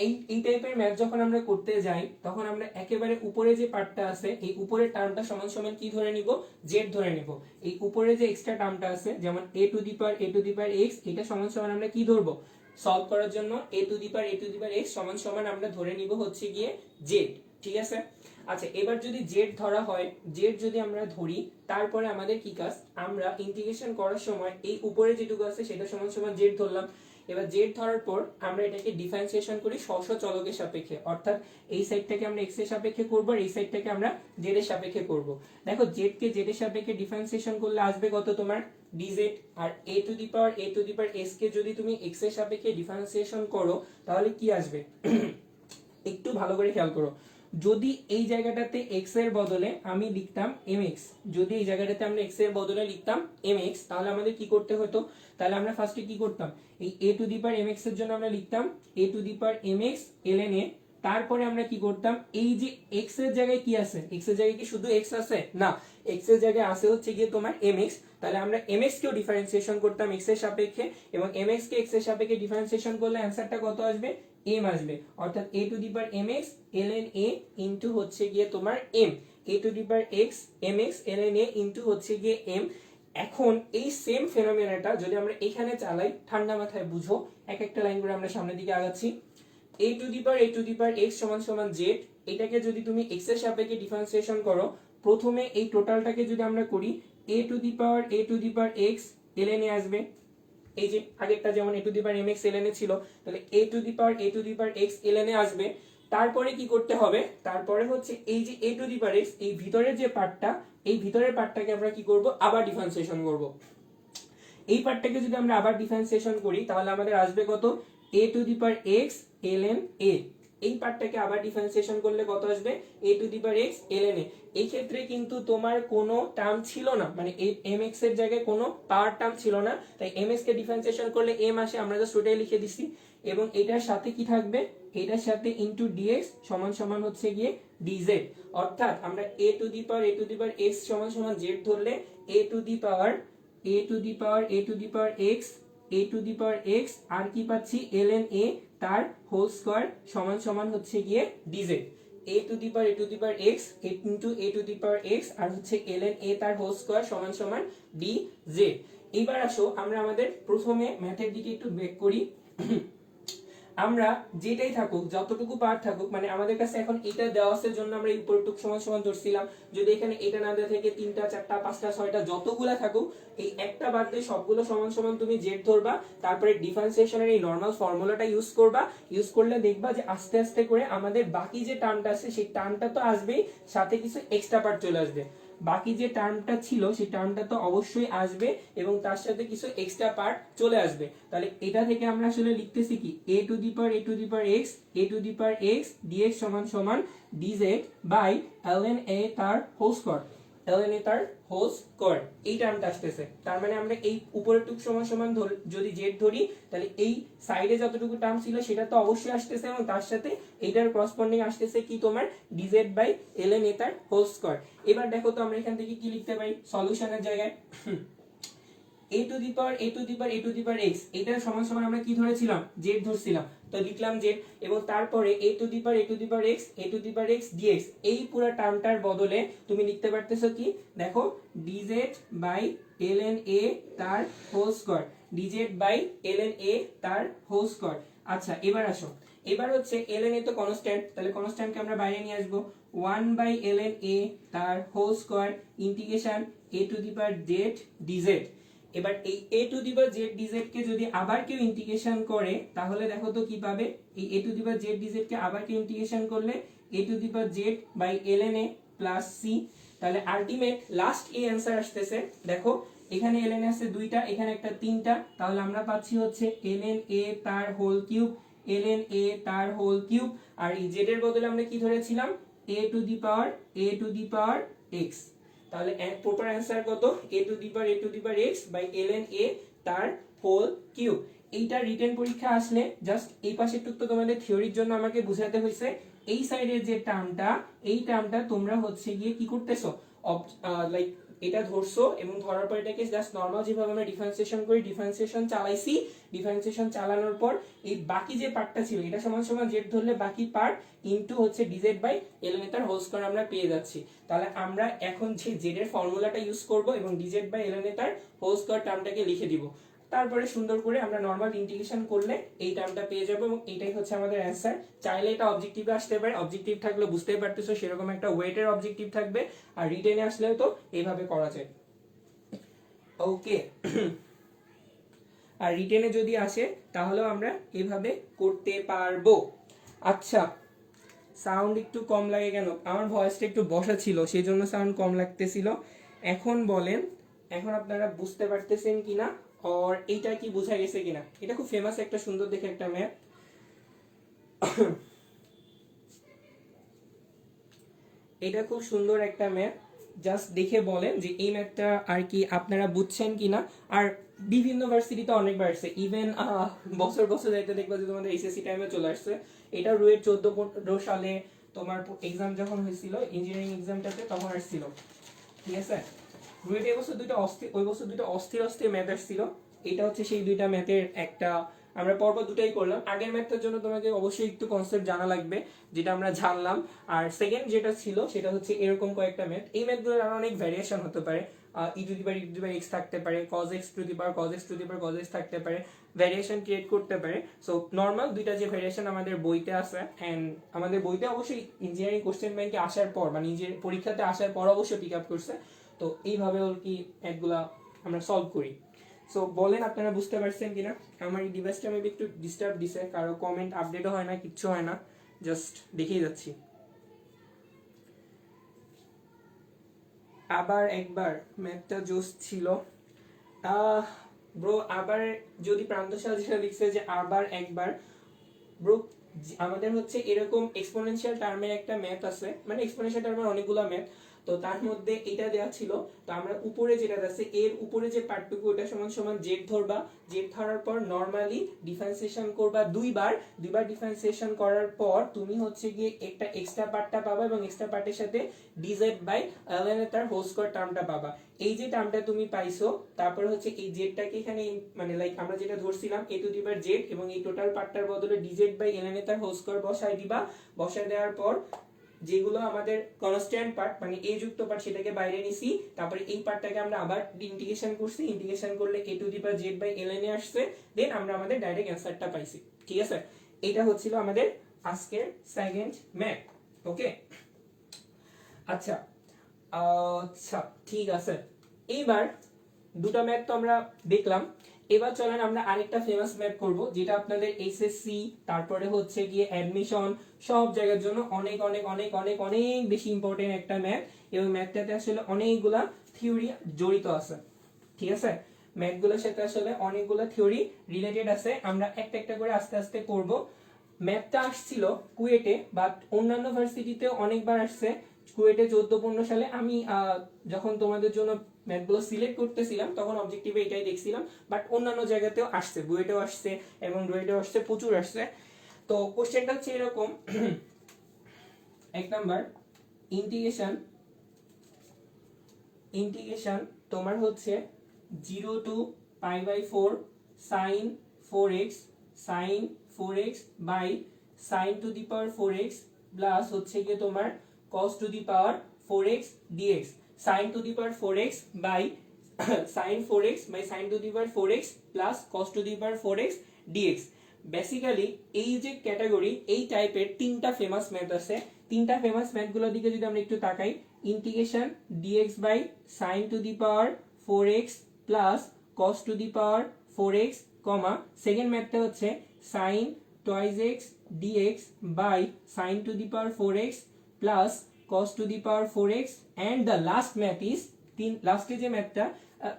[SPEAKER 1] এই টাইপের ম্যাথ যখন আমরা করতে যাই তখন আমরা একেবারে উপরে যে পার্টটা আছে এই উপরের টার্মটা সমান সমান কি ধরে নিব, z ধরে নিব। এই উপরে যে এক্সট্রা টার্মটা আছে যেমন a to the power x, এটা সমান সমান আমরা কি ধরবো সলভ করার জন্য, a to the power x সমান সমান আমরা ধরে নিব হচ্ছে গিয়ে z, ঠিক আছে? আচ্ছা, এবার যদি z ধরা হয়, z যদি আমরা ধরি, তারপরে আমাদের কি কাজ, আমরা ইন্টিগ্রেশন করার সময় এই উপরে যেটুকু আছে সেটা সমান সমান z ধরলাম। এবার z ধরার পর আমরা এটাকে ডিফারেন্সিয়েশন করি স্ব চলকের সাপেক্ষে, অর্থাৎ এই সাইডটাকে আমরা x এর সাপেক্ষে করব আর এই সাইডটাকে আমরা z এর সাপেক্ষে করব। দেখো, z কে z এর সাপেক্ষে ডিফারেন্সিয়েশন করলে আসবে কত তোমার dz, আর a to the power s কে যদি তুমি x এর সাপেক্ষে ডিফারেন্সিয়েশন করো তাহলে কি আসবে একটু ভালো করে খেয়াল করো। যদি এই জায়গাটাতে x এর বদলে আমি লিখতাম mx, যদি এই জায়গাটাতে আমরা x এর বদলে লিখতাম mx, তাহলে আমাদের কি করতে হতো, তাহলে আমরা ফার্স্টে কি করতাম, এই a to the power mx এর জন্য আমরা লিখতাম a to the power mx ln a। তারপরে আমরা কি করতাম, এই যে x এর জায়গায় কি আছে, x এর জায়গায় কি শুধু x আছে না, x এর জায়গায় আছে হচ্ছে গিয়ে তোমার mx, তাহলে আমরা mx কেও ডিফারেন্সিয়েশন করতাম x এর সাপেক্ষে এবং mx কে x এর সাপেক্ষে ডিফারেন্সিয়েশন করলে অ্যানসারটা কত আসবে, m আসবে। অর্থাৎ a to the power mx ln a into হচ্ছে গিয়ে তোমার m, a to the power x mx ln a into হচ্ছে গিয়ে m। এখন এই সেম ফেনোমেনাটা যদি আমরা এখানে চালাই, ঠান্ডা মাথায় বুঝো, এক একটা লাইন করে আমরা সামনের দিকে আগাচ্ছি। a to the power x সমান সমান z, এটাকে যদি তুমি x এর সাপেক্ষে ডিফারেন্সিয়েশন করো, প্রথমে এই টোটালটাকে যদি আমরা করি a to the power x ln a আসবে। এই যে আগেরটা যেমন a to the power mx ln a ছিল, তাহলে a to the power x ln a আসবে। তারপরে কি করতে হবে, তারপরে হচ্ছে এই যে a to the power x, এই ভিতরের যে পার্টটা, এই ভিতরের পার্টটাকে আমরা কি করব, আবার ডিফারেন্সিয়েশন করব। এই পার্টটাকে যদি আমরা আবার ডিফারেন্সিয়েশন করি তাহলে আমাদের আসবে কত, a to the power x ln a, এই পার্টটাকে আবার ডিফারেন্সিয়েশন করলে কত আসবে a to the power x ln a। এই ক্ষেত্রে কিন্তু তোমার কোনো টার্ম ছিল না, মানে mx এর জায়গায় কোনো পাওয়ার টার্ম ছিল না, তাই mx কে ডিফারেন্সিয়েশন করলে m আসে, আমরা জাস্ট ওটাই লিখে দিছি। এবং এটার সাথে কি থাকবে, এটার সাথে ইনটু dx সমান সমান হচ্ছে গিয়ে dz। অর্থাৎ আমরা a to the power x সমান সমান z ধরলে a to the power x আর কি পাচ্ছি ln a তার হোল স্কয়ার সমান সমান হচ্ছে গিয়ে dz। a to the power x into a to the power x আর হচ্ছে ln a তার হোল স্কয়ার সমান সমান dz। এবার আসো আমরা আমাদের প্রথমে ম্যাথের দিকে একটু ব্যাক করি। আমরা যেটাই থাকুক, যতটুকু পার্ট থাকুক, মানে আমাদের কাছে এখন এটা দেওয়া আছে জন্য আমরা এই উপরটুক সমান সমান ধরছিলাম। যদি এখানে এটা না দেওয়া থেকে 3টা 4টা 5টা 6টা যতগুলা থাকুক, এই একটা বাদ দিয়ে সবগুলো সমান সমান তুমি জেড ধরবা, তারপরে ডিফারেন্সিয়েশনের এই নরমাল ফর্মুলাটা ইউজ করবা। ইউজ করলে দেখবা যে আস্তে আস্তে করে আমাদের বাকি যে টার্মটা আছে সেই টার্মটা তো আসবেই, সাথে কিছু এক্সট্রা পার্ট চলে আসবে। বাকি যে টার্মটা ছিল সেই টার্মটা তো অবশ্যই আসবে এবং তার সাথে কিছু এক্সট্রা পার্ট চলে আসবে। তাহলে এটা থেকে আমরা আসলে লিখতেছি কি a to the power x dx সমান সমান dz বাই ln a তার হোল স্কয়ার, এই টার্মটা আসতেছে। তার মানে আমরা এই উপরেরটুকু সমান সমান যদি z ধরি, তাহলে এই সাইডে যতটুকু টার্ম ছিল সেটা তো অবশ্যই আসতেছে এবং তার সাথে এইটার করসপন্ডিং আসতেছে কি তোমার dz বাই ln a তার হোল স্কয়ার। এবার দেখো তো আমরা এখান থেকে কি লিখতে পারি সলিউশনের জায়গায় a to the power x, এটা সমান সমান আমরা কি ধরেছিলাম z ধরছিলাম, তো লিখলাম z। এবং তারপরে a to the power x dx, এই পুরো টার্মটার বদলে তুমি লিখতে পারতেছো কি দেখো dz বাই ln a তার হোল স্কয়ার, তার হোল স্কয়ার। আচ্ছা এবার আসো, এবার হচ্ছে ln a তো কনস্ট্যান্ট, তাহলে কনস্ট্যান্টকে আমরা বাইরে নিয়ে আসবো 1 বাই ln a তার whole square integration a to the power z dz। এবার এই a to the power z dz কে যদি আবার কেউ ইন্টিগ্রেশন করে তাহলে দেখো তো কি পাবে, এই a to the power z dz কে আবার কেউ ইন্টিগ্রেশন করলে a to the power z by ln a plus c। তাহলে আলটিমেট লাস্ট এই অ্যানসার আসতেছে, দেখো এখানে ln আছে দুইটা, এখানে একটা তিনটা, তাহলে আমরা পাচ্ছি হচ্ছে ln a তার হোল কিউব, আর এই z এর বদলে আমরা কি ধরেছিলাম a to the power x। তাহলে প্রপার অ্যানসার কত a to the power x by ln a তার হোল কিউব। এইটা রিটেন পরীক্ষা আসলে জাস্ট এই পাশেরটুকু তো তোমাদের থিওরির জন্য আমাকে বুঝাতে হইছে, এই সাইডের যে টার্মটা, এই টার্মটা তোমরা হচ্ছে গিয়ে কি করতেছো লাইক এটা ধরছো এবং ধরার পর এটাকে জাস্ট নরমাল যেভাবে আমরা ডিফারেন্সিয়েশন করি ডিফারেন্সিয়েশন চালাইছি, ডিফারেন্সিয়েশন চালানোর পর এই বাকি যে পার্টটা ছিল এটা সমান সমান z ধরলে বাকি পার্ট ইনটু হচ্ছে dz বাই ln তার হোল স্কয়ার আমরা পেয়ে যাচ্ছি। তাহলে আমরা এখন যে z এর ফর্মুলাটা ইউজ করব এবং dz বাই ln তার হোল স্কয়ার টার্মটাকে লিখে দিব, তারপরে সুন্দর করে আমরা নরমাল ইন্টিগ্রেশন করলে এই টার্মটা পেয়ে যাব এবং এটাই হচ্ছে আমাদের অ্যানসার। চাইলে এটা অবজেক্টিভে আসতে পারে, অবজেক্টিভ থাকলে বুঝতেই পারতেছো সেরকম একটা ওয়েটের অবজেক্টিভ থাকবে, আর রিটেনে আসলেও তো এইভাবে করা যায়। ওকে আর রিটেনে যদি আসে তাহলেও আমরা এভাবে করতে পারবো। আচ্ছা সাউন্ড একটু কম লাগে কেন, আমার ভয়েসটা একটু বসা ছিল সেই জন্য সাউন্ড কম লাগতেছিল। এখন বলেন এখন আপনারা বুঝতে পারতেছেন কিনা, আর এইটা কি বোঝা গেছে কিনা। এটা খুব ফেমাস একটা সুন্দর দেখে একটা ম্যাপ, এটা খুব সুন্দর একটা ম্যাপ, জাস্ট দেখে বলেন যে এই ম্যাপটা আর কি আপনারা বুঝছেন কিনা। আর বিভিন্ন ভার্সিটিতে অনেকবার আসছে, ইভেন বছর বছর যাইতে দেখবা যে তোমাদের এইচএসসি টাইমে চলে আসছে। এটা রুয়েট 14-15 সালে তোমার এক্সাম যখন হয়েছিল ইঞ্জিনিয়ারিং এক্সামটাতে তখন আসছিল, ঠিক আছে। রুয়েট এই বছর দুইটা অস্থির, ওই বছর দুইটা অস্থির অস্থির ম্যাথ আসছিল। এটা হচ্ছে সেই দুইটা ম্যাথের একটা, আমরা পর্ব দুটাই করলাম। আগের ম্যাথটার জন্য তোমাকে অবশ্যই একটু কনসেপ্ট জানা লাগবে, যেটা আমরা জানলাম। আর সেকেন্ড যেটা ছিল সেটা হচ্ছে এরকম কয়েকটা ম্যাথ, এই ম্যাথগুলোর আরো অনেক ভ্যারিয়েশন হতে পারে, e to the power x থাকতে পারে, cos x to the power cos x থাকতে পারে, ভ্যারিয়েশন ক্রিয়েট করতে পারে। সো নরমাল দুইটা যে ভ্যারিয়েশন আমাদের বইতে আছে, এন্ড আমাদের বইতে অবশ্যই ইঞ্জিনিয়ারিং কোশ্চেন ব্যাংকে আসার পর বা নিজের পরীক্ষাতে আসার পর অবশ্যই পিক আপ করছে। তো এইভাবে আর কি ম্যাথগুলা আমরা সলভ করি। সো বলেন আপনারা বুঝতে পারছেন কিনা। আমার এই ডিভাইসটা মেবি একটু ডিস্টার্ব দিছে, কারো কমেন্ট আপডেটও হয় না, কিচ্ছু হয় না, জাস্ট দেখেই যাচ্ছি। আবার একবার ম্যাথটা জোস ছিল ব্রো। আবার যদি প্রান্তশাল যেটা লিখছে যে আবার একবার, ব্রো আমাদের হচ্ছে এরকম এক্সপোনেনশিয়াল টার্মের একটা ম্যাথ আছে, মানে এক্সপোনেনশিয়াল টার্মের অনেকগুলো ম্যাথ, তো তার মধ্যে এটা দেওয়া ছিল। তো আমরা উপরে যেটা আছে এর উপরে যে পার্টটুকু ওটা সমান সমান জেড ধরবা, জেড ধরার পর নরমালি ডিফারেন্সিয়েশন করবা দুইবার ডিফারেন্সিয়েশন করার পর তুমি হচ্ছে গিয়ে একটা এক্সট্রা পার্টটা পাবা এবং এক্সট্রা পার্টের সাথে ডিজেড বাই ln তার হোল স্কয়ার টার্মটা পাবা। এই যে টার্মটা তুমি পাইছো, তারপর হচ্ছে এই জেডটাকে এখানে মানে লাইক আমরা যেটা ধরছিলাম a to the power Z, এবং এই টোটাল পার্টটার বদলে ডিজেড বাই ln তার হোল স্কয়ার বসায় দিবা। বসায় দেওয়ার পর যেগুলো আমাদের কনস্ট্যান্ট পার্ট মানে a যুক্ত পার্ট সেটাকে বাইরে নিছি, তারপরে এই পার্টটাকে আমরা আবার ইন্টিগ্রেশন করছি, ইন্টিগ্রেশন করলে a to the power z by ln a আসছে, দেন আমরা আমাদের ডাইরেক্ট অ্যানসারটা পাইছি। ঠিক আছে, এটা হচ্ছিল আমাদের আজকের সেকেন্ড ম্যাথ। ওকে, আচ্ছা আচ্ছা ঠিক আছে, এইবার দুটো ম্যাথ তো আমরা দেখলাম, এবার চলেন আমরা আরেকটা ফেমাস ম্যাথ করব, যেটা আপনাদের এসএসসি তারপরে হচ্ছে গিয়ে অ্যাডমিশন সব জায়গার জন্য অনেক অনেক অনেক অনেক অনেক বেশি ইম্পর্টেন্ট একটা ম্যাথ, এবং ম্যাথটাতে আসলে অনেকগুলা থিওরি জড়িত আছে। ঠিক আছে, ম্যাথগুলোর সাথে আসলে অনেকগুলো থিওরি রিলেটেড আছে, আমরা একটা একটা করে আস্তে আস্তে করব। ম্যাথটা আসছিল কুয়েটে, বাট অন্যান্য ভার্সিটিতে অনেকবার আসছে। কুয়েটে 14-15 সালে আমি যখন তোমাদের জন্য ম্যাথগুলো সিলেক্ট করতেছিলাম তখন অবজেক্টিভে এটাই দেখছিলাম, বাট অন্যান্য জায়গাতেও আসছে, বুয়েটেও আসছে এবং রুয়েটেও আসছে, প্রচুর আসছে। তো কোশ্চেনটা হচ্ছে এরকম, এক নাম্বার ইন্টিগ্রেশন তোমার হচ্ছে 0 to π/4 sin 4x by sin to the power 4x plus হচ্ছে গিয়ে তোমার cos to the power 4x dx, sin to the power 4x by sin 4x by sin to the power 4x plus cos to the power 4x dx। Basically এই যে ক্যাটাগরি এই টাইপের তিনটা ফেমাস ম্যাথ আছে, তিনটা ফেমাস ম্যাথগুলোর দিকে যদি আমরা একটু তাকাই, integration dx by sin to the power 4x plus cos to the power 4x, second ম্যাথটা হচ্ছে sin twice x dx by sin to the power 4x plus cos to the power 4x, and the last math is লাস্টে যে ম্যাথটা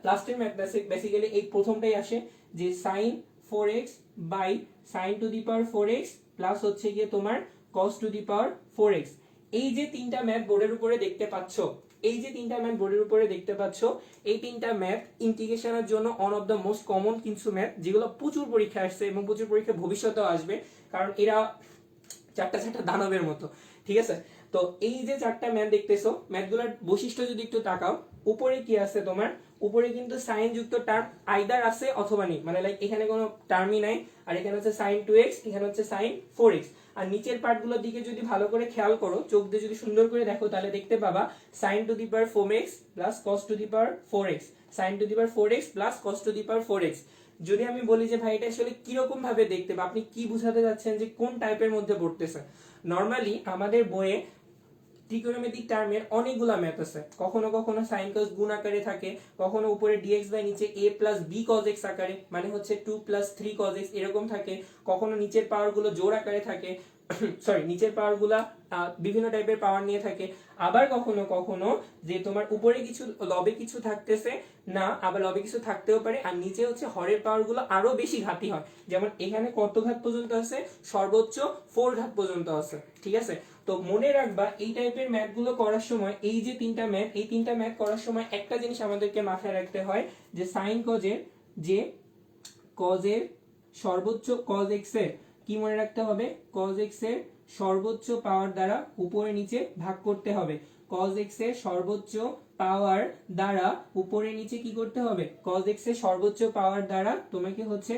[SPEAKER 1] লাস্টের ম্যাথটা বেসিক্যালি এই প্রথমটাই আসে যে sin 4x by sin to the power 4x plus হচ্ছে গিয়ে তোমার cos to the power 4x। এই যে তিনটা ম্যাথ বোর্ডের উপরে দেখতে পাচ্ছো, এই তিনটা ম্যাথ ইন্টিগ্রেশনের জন্য one of the most common কিছু ম্যাথ, যেগুলো প্রচুর পরীক্ষা আসছে এবং প্রচুর পরীক্ষা ভবিষ্যতেও আসবে, কারণ এরা চারটা দানবের মতো। ঠিক আছে, তো এই যে চারটা ম্যাথ দেখতেছো, ম্যাথগুলোর বৈশিষ্ট্য যদি একটু তাকাও, উপরে কি আছে তোমার, উপরে কিন্তু সাইন যুক্ত টার্ম আইদার আছে অথবা নেই, মানে লাইক এখানে কোনো টার্মই নাই, আর এখানে হচ্ছে sin 2x, এখানে হচ্ছে sin 4x। আর নিচের পার্টগুলোর দিকে যদি ভালো করে খেয়াল করো, চোখ দিয়ে যদি সুন্দর করে দেখো, তাহলে দেখতে পাবা sin to the power 4x plus cos to the power 4x, sin to the power 4x plus cos to the power 4x। যদি আমি বলি যে ভাই এটা আসলে কিরকম ভাবে দেখতে বা আপনি কি বুঝাতে যাচ্ছেন যে কোন টাইপের মধ্যে পড়তেছে, নরমালি আমাদের বইয়ে ট্রিগোনোমেট্রিক টার্মের অনেকগুলা ম্যাথ আছে, কখনো কখনো sin cos গুণ আকারে থাকে, কখনো উপরে dx বাই নিচে a plus b cos x আকারে, মানে হচ্ছে 2 প্লাস 3 cos x এরকম থাকে, কখনো নিচের পাওয়ার গুলো জোড় আকারে থাকে, সরি নিচের পাওয়ার গুলা বিভিন্ন টাইপের পাওয়ার নিয়ে থাকে, আবার কখনো কখনো যে তোমার উপরে কিছু লবে কিছু থাকতেছে না, আবার লবে কিছু থাকতেও পারে, আর নিচে হচ্ছে হরের পাওয়ার গুলো আরো বেশি ঘাতি হয়, যেমন এখানে কত ঘাত পর্যন্ত আছে, সর্বোচ্চ 4 ঘাত পর্যন্ত আছে। ঠিক আছে, তো মনে রাখবা এই টাইপের ম্যাথ গুলো করার সময় এই যে তিনটা ম্যাথ, এই তিনটা ম্যাথ করার সময় একটা জিনিস আমাদেরকে মাথায় রাখতে হয় যে সাইন কজের যে কজের সর্বোচ্চ cos x এর কি মনে রাখতে হবে, cos x এর সর্বোচ্চ পাওয়ার দ্বারা উপরে নিচে ভাগ করতে হবে, cos x এর সর্বোচ্চ পাওয়ার দ্বারা উপরে নিচে কি করতে হবে, cos x এর সর্বোচ্চ পাওয়ার দ্বারা তোমাকে হচ্ছে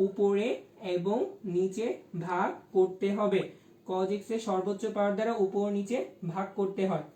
[SPEAKER 1] উপরে এবং নিচে ভাগ করতে হবে, cos x এর সর্বোচ্চ পাওয়ার দ্বারা উপর নিচে ভাগ করতে হয়।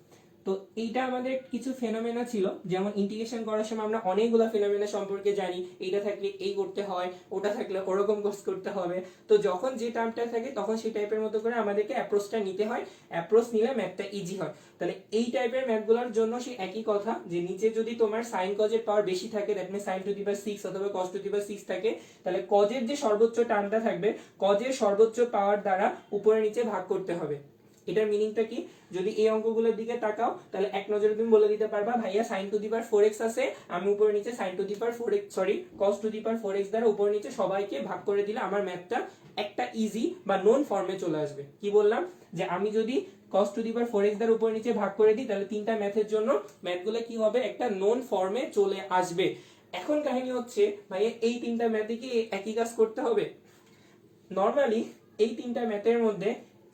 [SPEAKER 1] তো এইটা আমাদের কিছু ফেনোমেনা ছিল, যেমন ইন্টিগ্রেশন করার সময় আমরা অনেকগুলো ফেনোমেনা সম্পর্কে জানি, এইটা থাকলে এই করতে হয়, ওটা থাকলে ওরকম কোর্স করতে হবে, তো যখন যে টার্মটা থাকে তখন সেই টাইপের মতো করে আমাদেরকে অ্যাপ্রোচটা নিতে হয়, অ্যাপ্রোচ নিলে ম্যাথটা ইজি হয়। তাহলে এই টাইপের ম্যাথগুলোর জন্য সেই একই কথা যে নিচে যদি তোমার সাইন কজের পাওয়ার বেশি থাকে, that means sin to the power 6 অথবা cos টু দি পাওয়ার 6 থাকে, তাহলে কজের যে সর্বোচ্চ টার্মটা থাকবে, কজের সর্বোচ্চ পাওয়ার দ্বারা উপরে নিচে ভাগ করতে হবে। এটার মিনিংটা কি, যদি এই অঙ্কগুলোর দিকে তাকাও তাহলে এক নজরে তুমি বলে দিতে পারবা ভাইয়া sin to the power 4x আছে, আমি উপরে নিচে sin to the power 4x cos to the power 4x দ্বারা উপরে নিচে সবাইকে ভাগ করে দিলে আমার ম্যাথটা একটা ইজি বা নোন ফর্মে চলে আসবে। কি বললাম, যে আমি যদি cos to the power 4x দ্বারা উপর নিচে ভাগ করে দিই, তাহলে তিনটা ম্যাথের জন্য ম্যাথগুলো কি হবে, একটা নোন ফর্মে চলে আসবে। এখন কাহিনী হচ্ছে ভাই, এই তিনটা ম্যাথে কি একই কাজ করতে হবে? নর্মালি এই তিনটা ম্যাথের মধ্যে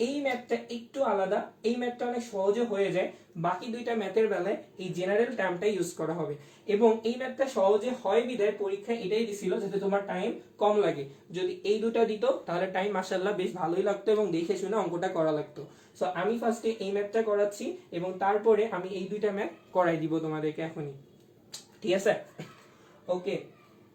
[SPEAKER 1] এই ম্যাথটা একটু আলাদা, এই ম্যাথটা অনেক সহজে হয়ে যায়। বাকি দুইটা ম্যাথের বেলায় এই জেনারেল টার্মটা ইউজ করা হবে, এবং এই ম্যাথটা সহজে হয় বিধায় পরীক্ষায় এটাই দিছিল যাতে তোমার টাইম কম লাগে। যদি এই দুটো দিত তাহলে টাইম মাশাআল্লাহ বেশ ভালোই লাগতো এবং দেখে শুনে অঙ্কটা করা লাগতো। সো আমি ফার্স্টে এই ম্যাথটা করাচ্ছি এবং তারপরে আমি এই দুইটা ম্যাথ করাই দিব তোমাদেরকে এখনই, ঠিক আছে? ওকে,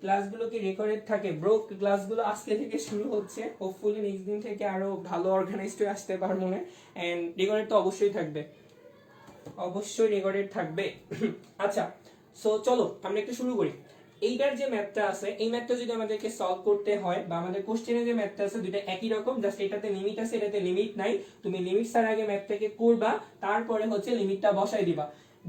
[SPEAKER 1] ক্লাসগুলো কি রেকর্ডেড থাকে? ব্রো, ক্লাসগুলো আজকে থেকে শুরু হচ্ছে, হোপফুলি নেক্সট দিন থেকে আরো ভালো অর্গানাইজড হয়ে আসতে পারবো না। এন্ড রেকর্ডেড তো অবশ্যই থাকবে, অবশ্যই রেকর্ডেড থাকবে। আচ্ছা, সো চলো আমরা একটু শুরু করি। এইটার যে ম্যাথটা আছে, এই ম্যাথটা যদি আমাদেরকে সলভ করতে হয়, বা আমাদের কোশ্চেনে যে ম্যাথটা আছে দুইটা একই রকম, জাস্ট এটাতে লিমিট আছে এটাতে লিমিট নাই। তুমি লিমিট ছাড়া আগে ম্যাথটাকে করবা, তারপরে হচ্ছে লিমিটটা বসাই দিবা।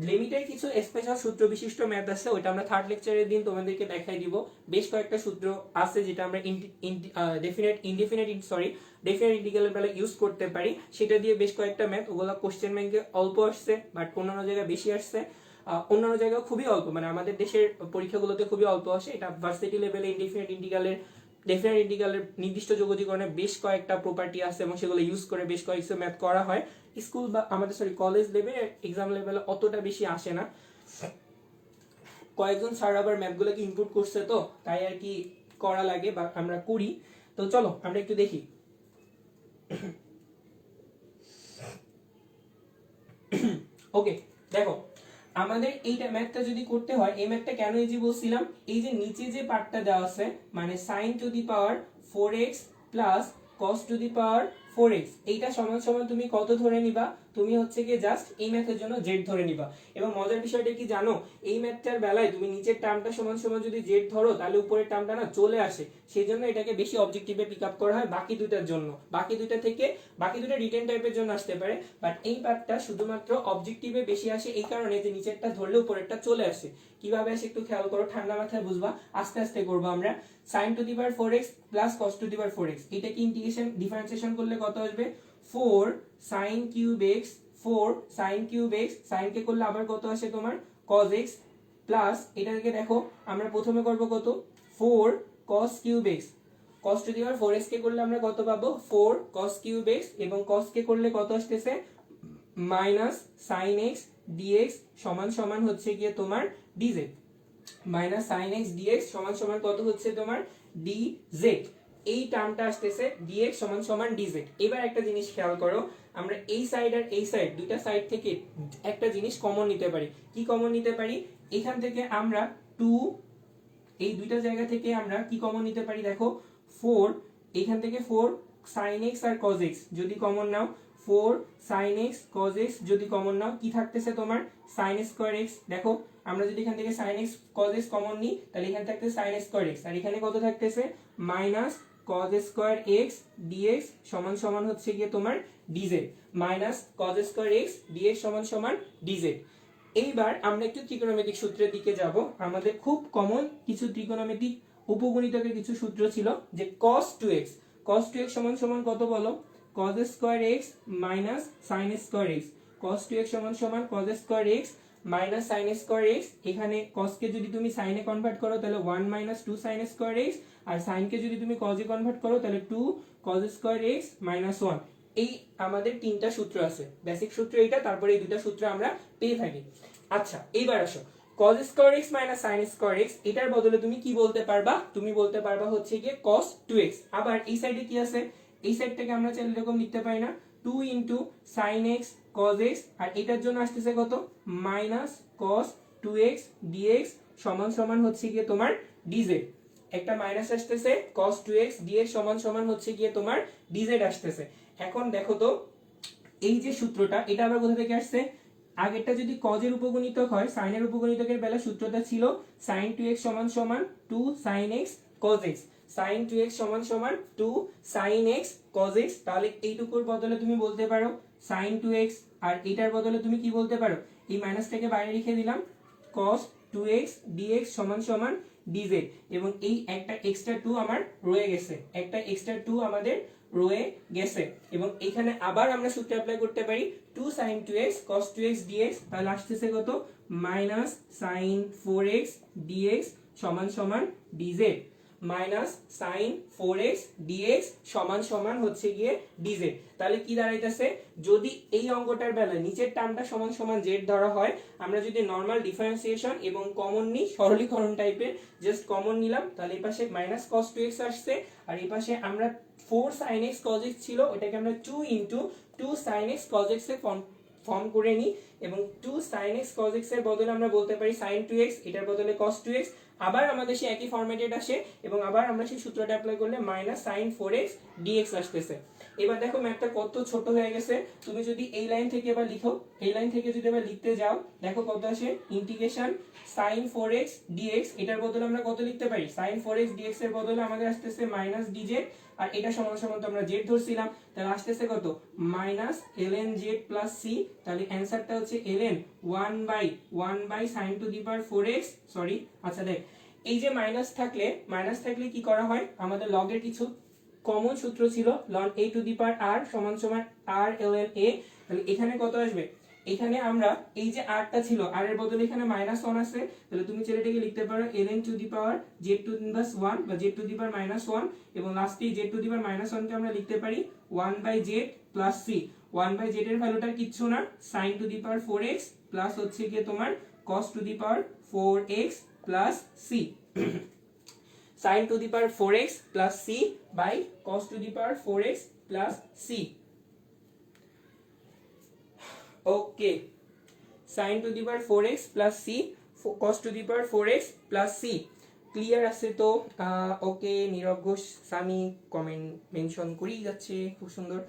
[SPEAKER 1] লিমিটের কিছু স্পেশাল সূত্র বিশিষ্ট ম্যাথ আছে, ওটা আমরা থার্ড লেকচারের দিন তোমাদেরকে দেখাই দিব। বেশ কয়েকটা সূত্র আছে যেটা আমরা ডেফিনেট ইন্টিগ্রালের বেলা ইউজ করতে পারি, সেটা দিয়ে বেশ কয়েকটা ম্যাথ, ওগুলো কোশ্চেন ব্যাংকে অল্প আসছে, বাট অন্যান্য জায়গায় বেশি আসছে। অন্যান্য জায়গায় খুবই অল্প, মানে আমাদের দেশের পরীক্ষাগুলোতে খুবই অল্প আসে। এটা ভার্সিটি লেভেলে ডেফিনেট ইন্টিগ্রালের নির্দিষ্ট যোগজীকরণের বেশ কয়েকটা প্রপার্টি আছে এবং সেগুলো ইউজ করে বেশ কয়েকটা ম্যাথ করা হয়। স্কুল বা আমাদের কলেজ লেভেলে, এক্সাম লেভেলে অতটা বেশি আসে না। কয়েকজন স্যার আবার ম্যাথগুলোকে ইনপুট করছে, তো তাই আর কি করা লাগে বা আমরা করি। তো চলো আমরা একটু দেখি। ওকে, দেখো আমাদের এইটা ম্যাথটা যদি করতে হয়, এই ম্যাথটা কেন ইজি বলছিলাম, এই যে নিচে যে পার্টটা দেওয়া আছে, মানে sin to the power 4x plus cos to the power 4x, এইটা সমান সমান তুমি কত ধরে নিবা? তুমি হচ্ছে কি জাস্ট এই ম্যাথের জন্য z ধরে নিবা। এবং মজার বিষয়টা কি জানো, এই ম্যাথটার বেলায় তুমি নিচের টার্মটা সমান সমান যদি z ধরো, তাহলে উপরের টার্মটা না চলে আসে। সেই জন্য এটাকে বেশি অবজেক্টিভে পিক আপ করা হয় বাকি দুইটার জন্য। বাকি দুইটা রিটেন টাইপের জন্য আসতে পারে, বাট এই পার্টটা শুধুমাত্র অবজেক্টিভে বেশি আসে, এই কারণে যে নিচেরটা ধরলে উপরেরটা চলে আসে। কিভাবে আসে একটু খেয়াল করো, ঠান্ডা মাথায় বুঝবা, আস্তে আস্তে করবো আমরা। sin to the power 4x plus cos to the power 4x, এটা কি ইন্টিগ্রেশন ডিফারেন্সিয়েশন করলে কত আসবে? 4 sin cube x, 4 sin cube x, sin কে করলে আবার কত আসে তোমার? cos x, প্লাস এটাকে দেখো আমরা প্রথমে করব কত? 4 cos cube x, cos to the power 4x কে করলে আমরা কত পাবো? 4 cos কিউব x, এবং cos কে করলে কত আসতেছে? মাইনাস sin x dx সমান সমান হচ্ছে গিয়ে তোমার dz, minus sin x dx সমান সমান কত হচ্ছে তোমার? dz। এই টার্মটা আসতেছে dx সমান সমান dz। এবার একটা জিনিস খেয়াল করো, আমরা এই সাইড আর এই সাইড, দুইটা সাইড থেকে একটা জিনিস কমন নিতে পারি। কি কমন নিতে পারি? এখান থেকে আমরা 2, এই দুইটা জায়গা থেকে আমরা কি কমন নিতে পারি? দেখো 4, এখান থেকে 4 sin x আর cos x যদি কমন নাও, 4 sin x cos x যদি কমন নাও, কি থাকতেছে তোমার? sin square x। দেখো আমরা যদি এখান থেকে sin x cos x common নিই, তাহলে এখানে থাকতেছে sin স্কয়ার x, আর এখানে কত থাকতেছে? Minus cos square x dx সমান সমান হচ্ছে গিয়ে তোমার dz, minus cos square x dx সমান সমান dz। এইবার আমরা একটু ত্রিকোণমিতিক সূত্রের দিকে যাব। আমাদের খুব কমন কিছু ত্রিকোণমিতিক উপগণিতকের কিছু সূত্র ছিল, যে cos 2x, cos 2x সমান সমান কত বলো? cos square x minus sin square x, cos 2x সমান সমান cos square x minus sin square x। এখানে cos কে যদি তুমি sin এ কনভার্ট করো তাহলে 1 মাইনাস 2 sin স্কয়ার x, আর sin কে যদি তুমি cos এ কনভার্ট করো তাহলে 2 cos স্কয়ার x মাইনাস 1। এই আমাদের তিনটা সূত্র আছে, বেসিক সূত্র এইটা, তারপরে এই দুটো সূত্র আমরা পেয়ে থাকি। আচ্ছা এইবার আসো, cos square x minus sin square x, এটার বদলে তুমি কি বলতে পারবা? তুমি বলতে পারবা হচ্ছে গিয়ে cos 2x। আবার এই সাইডে কি আছে? এই সাইডটাকে আমরা চাইলে এরকম লিখতে পারি না, 2 into sin x cos x, আর এটার জন্য আসতেছে কত? মাইনাস cos 2x dx সমান সমান হচ্ছে গিয়ে তোমার dz। একটা মাইনাস আসতেছে, cos 2x dx সমান সমান হচ্ছে গিয়ে তোমার dz আসতেছে। এখন দেখো তো এই যে সূত্রটা, এটা আবার কোথা থেকে আসছে? আগেরটা যদি cos এর উপগুণিতক হয়, sin এর উপগুণিতকের বেলা সূত্রটা ছিল sin 2x সমান সমান 2 sin x cos x, sin 2x সমান সমান 2 sin x cos x। তাহলে এইটুকুর বদলে তুমি বলতে পারো sin 2x, আর এটার বদলে তুমি কি বলতে পারো? এই মাইনাসটাকে বাইরে রেখে দিলাম, cos 2x dx সমান সমান ডিজেড, এবং এই একটা এক্সট্রা 2 আমার রয়ে গেছে, একটা এক্সট্রা 2 আমাদের রয়ে গেছে, এবং এখানে আবার আমরা সূত্র অ্যাপ্লাই করতে পারি 2 sin 2x cos 2x dx, তাহলে আসতেছে কত মাইনাস sin 4x dx সমান সমান dz, minus sin 4x dx সমান সমান হচ্ছে গিয়ে dz। তাহলে কি দাঁড়াইতেছে, যদি এই অঙ্কটার বেলায় নিচের টার্মটা সমান সমান z ধরা হয়, আমরা যদি নরমাল ডিফারেন্সিয়েশন এবং কমন নিই, সরলীকরণ টাইপের জাস্ট কমন নিলাম, তাহলে এই পাশে মাইনাস cos 2x আসছে, আর এই পাশে আমরা 4 sin x cos x ছিল ওটাকে আমরা 2 into 2 sin x cos x এ ফর্ম করে নিই, এবং 2 sin x cos x এর বদলে আমরা বলতে পারি sin 2x, এটার বদলে cos 2x, আবার আমাদের সেই একই ফরম্যাটেড আসে, এবং আবার আমরা সেই সূত্রটা অ্যাপ্লাই করলে মাইনাস sin 4x dx আসতেছে। এবার দেখো ম্যাথটা কত ছোট হয়ে গেছে, তুমি যদি এই লাইন থেকে এবার লিখো, এই লাইন থেকে যদি এবার লিখতে যাও, দেখো কত আসে ইন্টিগ্রেশন sin 4x dx, এটার বদলে আমরা কত লিখতে পারি, sin 4x dx এর বদলে আমাদের আসতেছে মাইনাস dz, আর এটা সমান সমান তো আমরা z ধরছিলাম, তাহলে আসতেছে কত minus ln z plus c, তাহলে অ্যানসারটা হচ্ছে ln 1 by sin to the power 4x, sorry আচ্ছা দেখ, এই যে মাইনাস থাকলে কি করা হয়, আমাদের লগের কিছু কমন সূত্র ছিল, ln a to the power r সমান সমান r ln a, তাহলে এখানে কত আসবে, এখানে আমরা এই যে r টা ছিল, r এর বদলে এখানে মাইনাস 1 আছে, তাহলে তুমি ছেলেটাকে লিখতে পারো ln to the power z to the inverse 1 বা z to the power minus 1, এবং লাস্টে z to the power minus 1 কে আমরা লিখতে পারি 1 by z plus c, 1 by z এর ভ্যালুটা কিচ্ছু না, sin to the power 4x plus হচ্ছে কি তোমার cos to the power 4x plus c, sin to the power 4x plus c by cos to the power 4x plus c. Okay, sin to the power 4x plus c cos to the power 4x plus c clear আছে তো? ওকে, নীরব ঘোষ সামি কমেন্ট মেনশন করেই যাচ্ছে, খুব সুন্দর।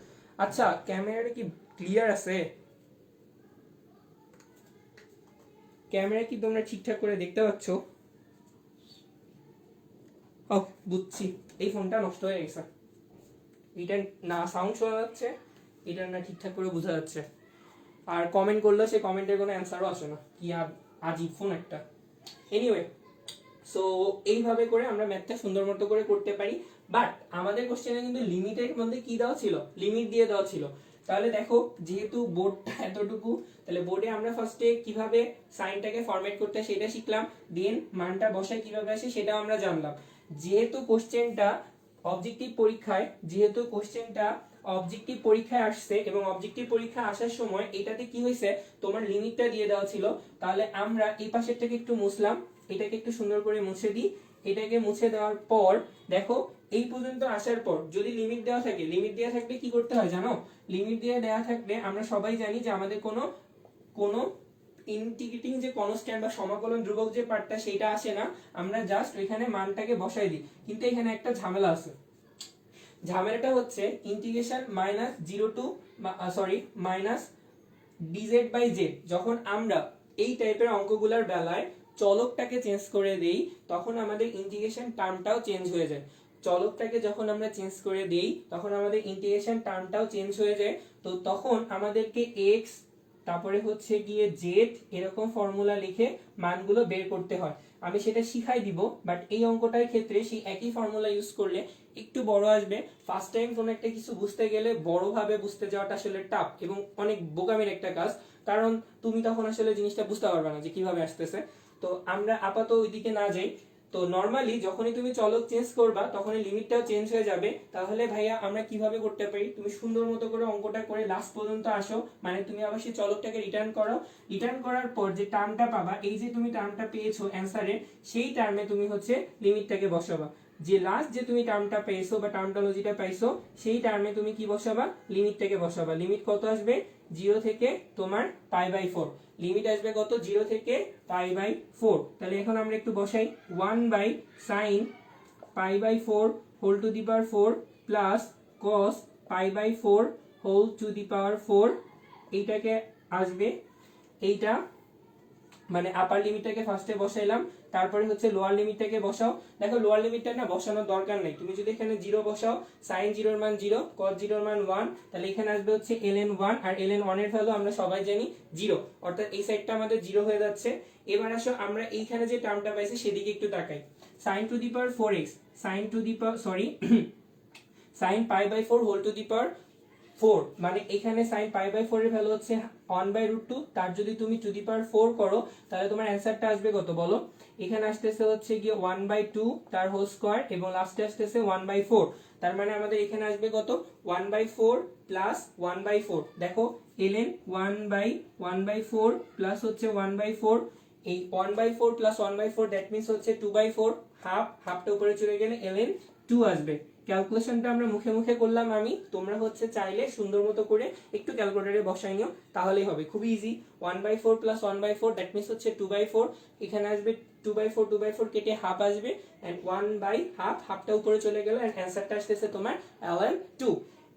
[SPEAKER 1] আচ্ছা, ক্যামেরাটা কি ক্লিয়ার আছে? ক্যামেরা কি তোমরা ঠিকঠাক করে দেখতে পাচ্ছ? ও বুঝছি, এই ফোনটা নষ্ট হয়ে গেছে, এটা না সাউন্ড শোনা যাচ্ছে, এটা না ঠিকঠাক করে বোঝা যাচ্ছে, আর কমেন্ট করলে সে কমেন্টের কোনো অ্যান্সারও আসে না, কি আজীব ফোন একটা। এনিওয়ে, সো এইভাবে করে আমরা ম্যাথটা সুন্দর মতো করে করতে পারি, বাট আমাদের কোশ্চেনে কিন্তু লিমিটের মধ্যে কি দেওয়া ছিল, লিমিট দিয়ে দেওয়া ছিল। তাহলে দেখো, যেহেতু বোর্ডটা এতটুকু, তাহলে বোর্ডে আমরা ফার্স্টে কিভাবে সাইনটাকে ফরম্যাট করতে সেটা শিখলাম, দেন মানটা বসায় কিভাবে আসে সেটাও আমরা জানলাম। যেহেতু কোশ্চেনটা অবজেক্টিভ পরীক্ষায় আসছে, এবং অবজেক্টিভ পরীক্ষা আসার সময় এটাতে কি হয়েছে, তোমার লিমিটটা দিয়ে দেওয়া ছিল, তাহলে আমরা এই পাশেরটাকে একটু মুছলাম, এটাকে একটু সুন্দর করে মুছে দিই, এটাকে মুছে দেওয়ার পর দেখো এই পর্যন্ত আসার পর যদি লিমিট দেওয়া থাকে, লিমিট দেওয়া থাকলে কি করতে হয় জানো, লিমিট দিয়ে দেওয়া থাকলে আমরা সবাই জানি যে আমাদের কোনো ইন্টিগ্রেটিং যে কনস্ট্যান্ট বা সমাকলন ধ্রুবক যে পার্টটা সেটা আসে না, আমরা জাস্ট ওইখানে মানটাকে বসাই দিই। কিন্তু এখানে একটা ঝামেলা আছে, ঝামেলাটা হচ্ছে integration minus dz by z, যখন আমরা এই টাইপের অঙ্কগুলোর বেলায় চলকটাকে চেঞ্জ করে দেই, তখন আমাদের ইন্টিগ্রেশন টার্মটাও চেঞ্জ হয়ে যায়। চলকটাকে যখন আমরা চেঞ্জ করে দেই, তখন আমাদের ইন্টিগ্রেশন টার্মটাও চেঞ্জ হয়ে যায়। তো তখন আমাদেরকে x তারপরে হচ্ছে গিয়ে z এরকম ফর্মুলা লিখে মানগুলো বের করতে হয়। আমি সেটা শিখাই দিব, বাট এই অঙ্কটার ক্ষেত্রে সেই একই ফর্মুলা ইউজ করলে একটু বড় আসবে। ফার্স্ট টাইম কোনো একটা কিছু বুঝতে গেলে বড়ভাবে বুঝতে যাওয়াটা আসলে টাফ এবং অনেক বোকামির একটা কাজ, কারণ তুমি তখন আসলে জিনিসটা বুঝতে পারবে না যে কিভাবে আসতেছে। তো আমরা আপাতত ওইদিকে না যাই। তো নরমালি যখনই তুমি চলক চেঞ্জ করবা, তখনই লিমিটটাও চেঞ্জ হয়ে যাবে। তাহলে ভাইয়া আমরা কিভাবে করতে পারি, তুমি সুন্দর মতো করে অঙ্কটা করে লাস্ট পর্যন্ত আসো, মানে তুমি আবার সেই চলকটাকে রিটার্ন করো। রিটার্ন করার পর যে টার্মটা পাবা, এই যে তুমি টার্মটা পেয়েছো অ্যান্সারে, সেই টার্মে তুমি হচ্ছে লিমিটটাকে বসাবা। যে লাস্ট যে তুমি টার্মটা পেয়েছো বা টার্মটোলজিটা পাইছো, সেই টার্মে তুমি কি বসাবা, লিমিটটাকে বসাবা। লিমিট কত আসবে, 0 থেকে তোমার π/4। লিমিট আসবে কত, 0 থেকে π/4। তাহলে এখন আমরা একটু বসাই, 1 by sin π/4 whole to the power 4 plus cos π/4 whole to the power 4, এইটাকে আসবে, এইটা মানে আপার লিমিটটাকে ফার্স্টে বসাইলাম, তারপরে হচ্ছে লোয়ার লিমিটটাকে বসাও। দেখো লোয়ার লিমিটটা না বসানোর দরকার নেই, তুমি যদি এখানে 0 বসাও, sin 0 এর মান 0, cos 0 এর মান 1, তাহলে এখানে আসবে হচ্ছে ln 1, আর ln 1 এর ভ্যালু আমরা সবাই জানি 0, অর্থাৎ এই সাইডটা আমাদের 0 হয়ে যাচ্ছে। এবার আসো আমরা এইখানে যে টার্মটা পাইছি সেদিকে একটু তাকাই। sin to the power 4x sin to the power sin pi by 4 whole to the power 4 মানে এখানে sin pi by 4 এর ভ্যালু হচ্ছে 1/√2 তার যদি তুমি to the power 4 করো তাহলে তোমার অ্যানসারটা আসবে কত বলো এখানে আসতেছে হচ্ছে গিয়ে 1/2 তার হোল স্কয়ার এবং লাস্টে আসতেছে 1/4 তার মানে আমাদের এখানে আসবে কত 1/4 প্লাস 1/4 দেখো ln 1/4 প্লাস হচ্ছে 1/4 এই 1/4 প্লাস 1/4 দ্যাট মিন্স হচ্ছে 2/4 হাফটা উপরে চলে গেলে ln 2 আসবে ক্যালকুলেশনটা আমরা মুখে মুখে করলাম আমি তোমরা হচ্ছে চাইলে সুন্দর মতো করে একটু ক্যালকুলেটরে বসাই নিও তাহলেই হবে খুব ইজি 1/4 প্লাস 1/4 দ্যাট মিন্স হচ্ছে 2/4 এখানে আসবে 2/4 কেটে হাফ আসবে এন্ড 1/2 হাফটা উপরে চলে গেল এন্ড অ্যানসারটা আসছে তোমার ln 2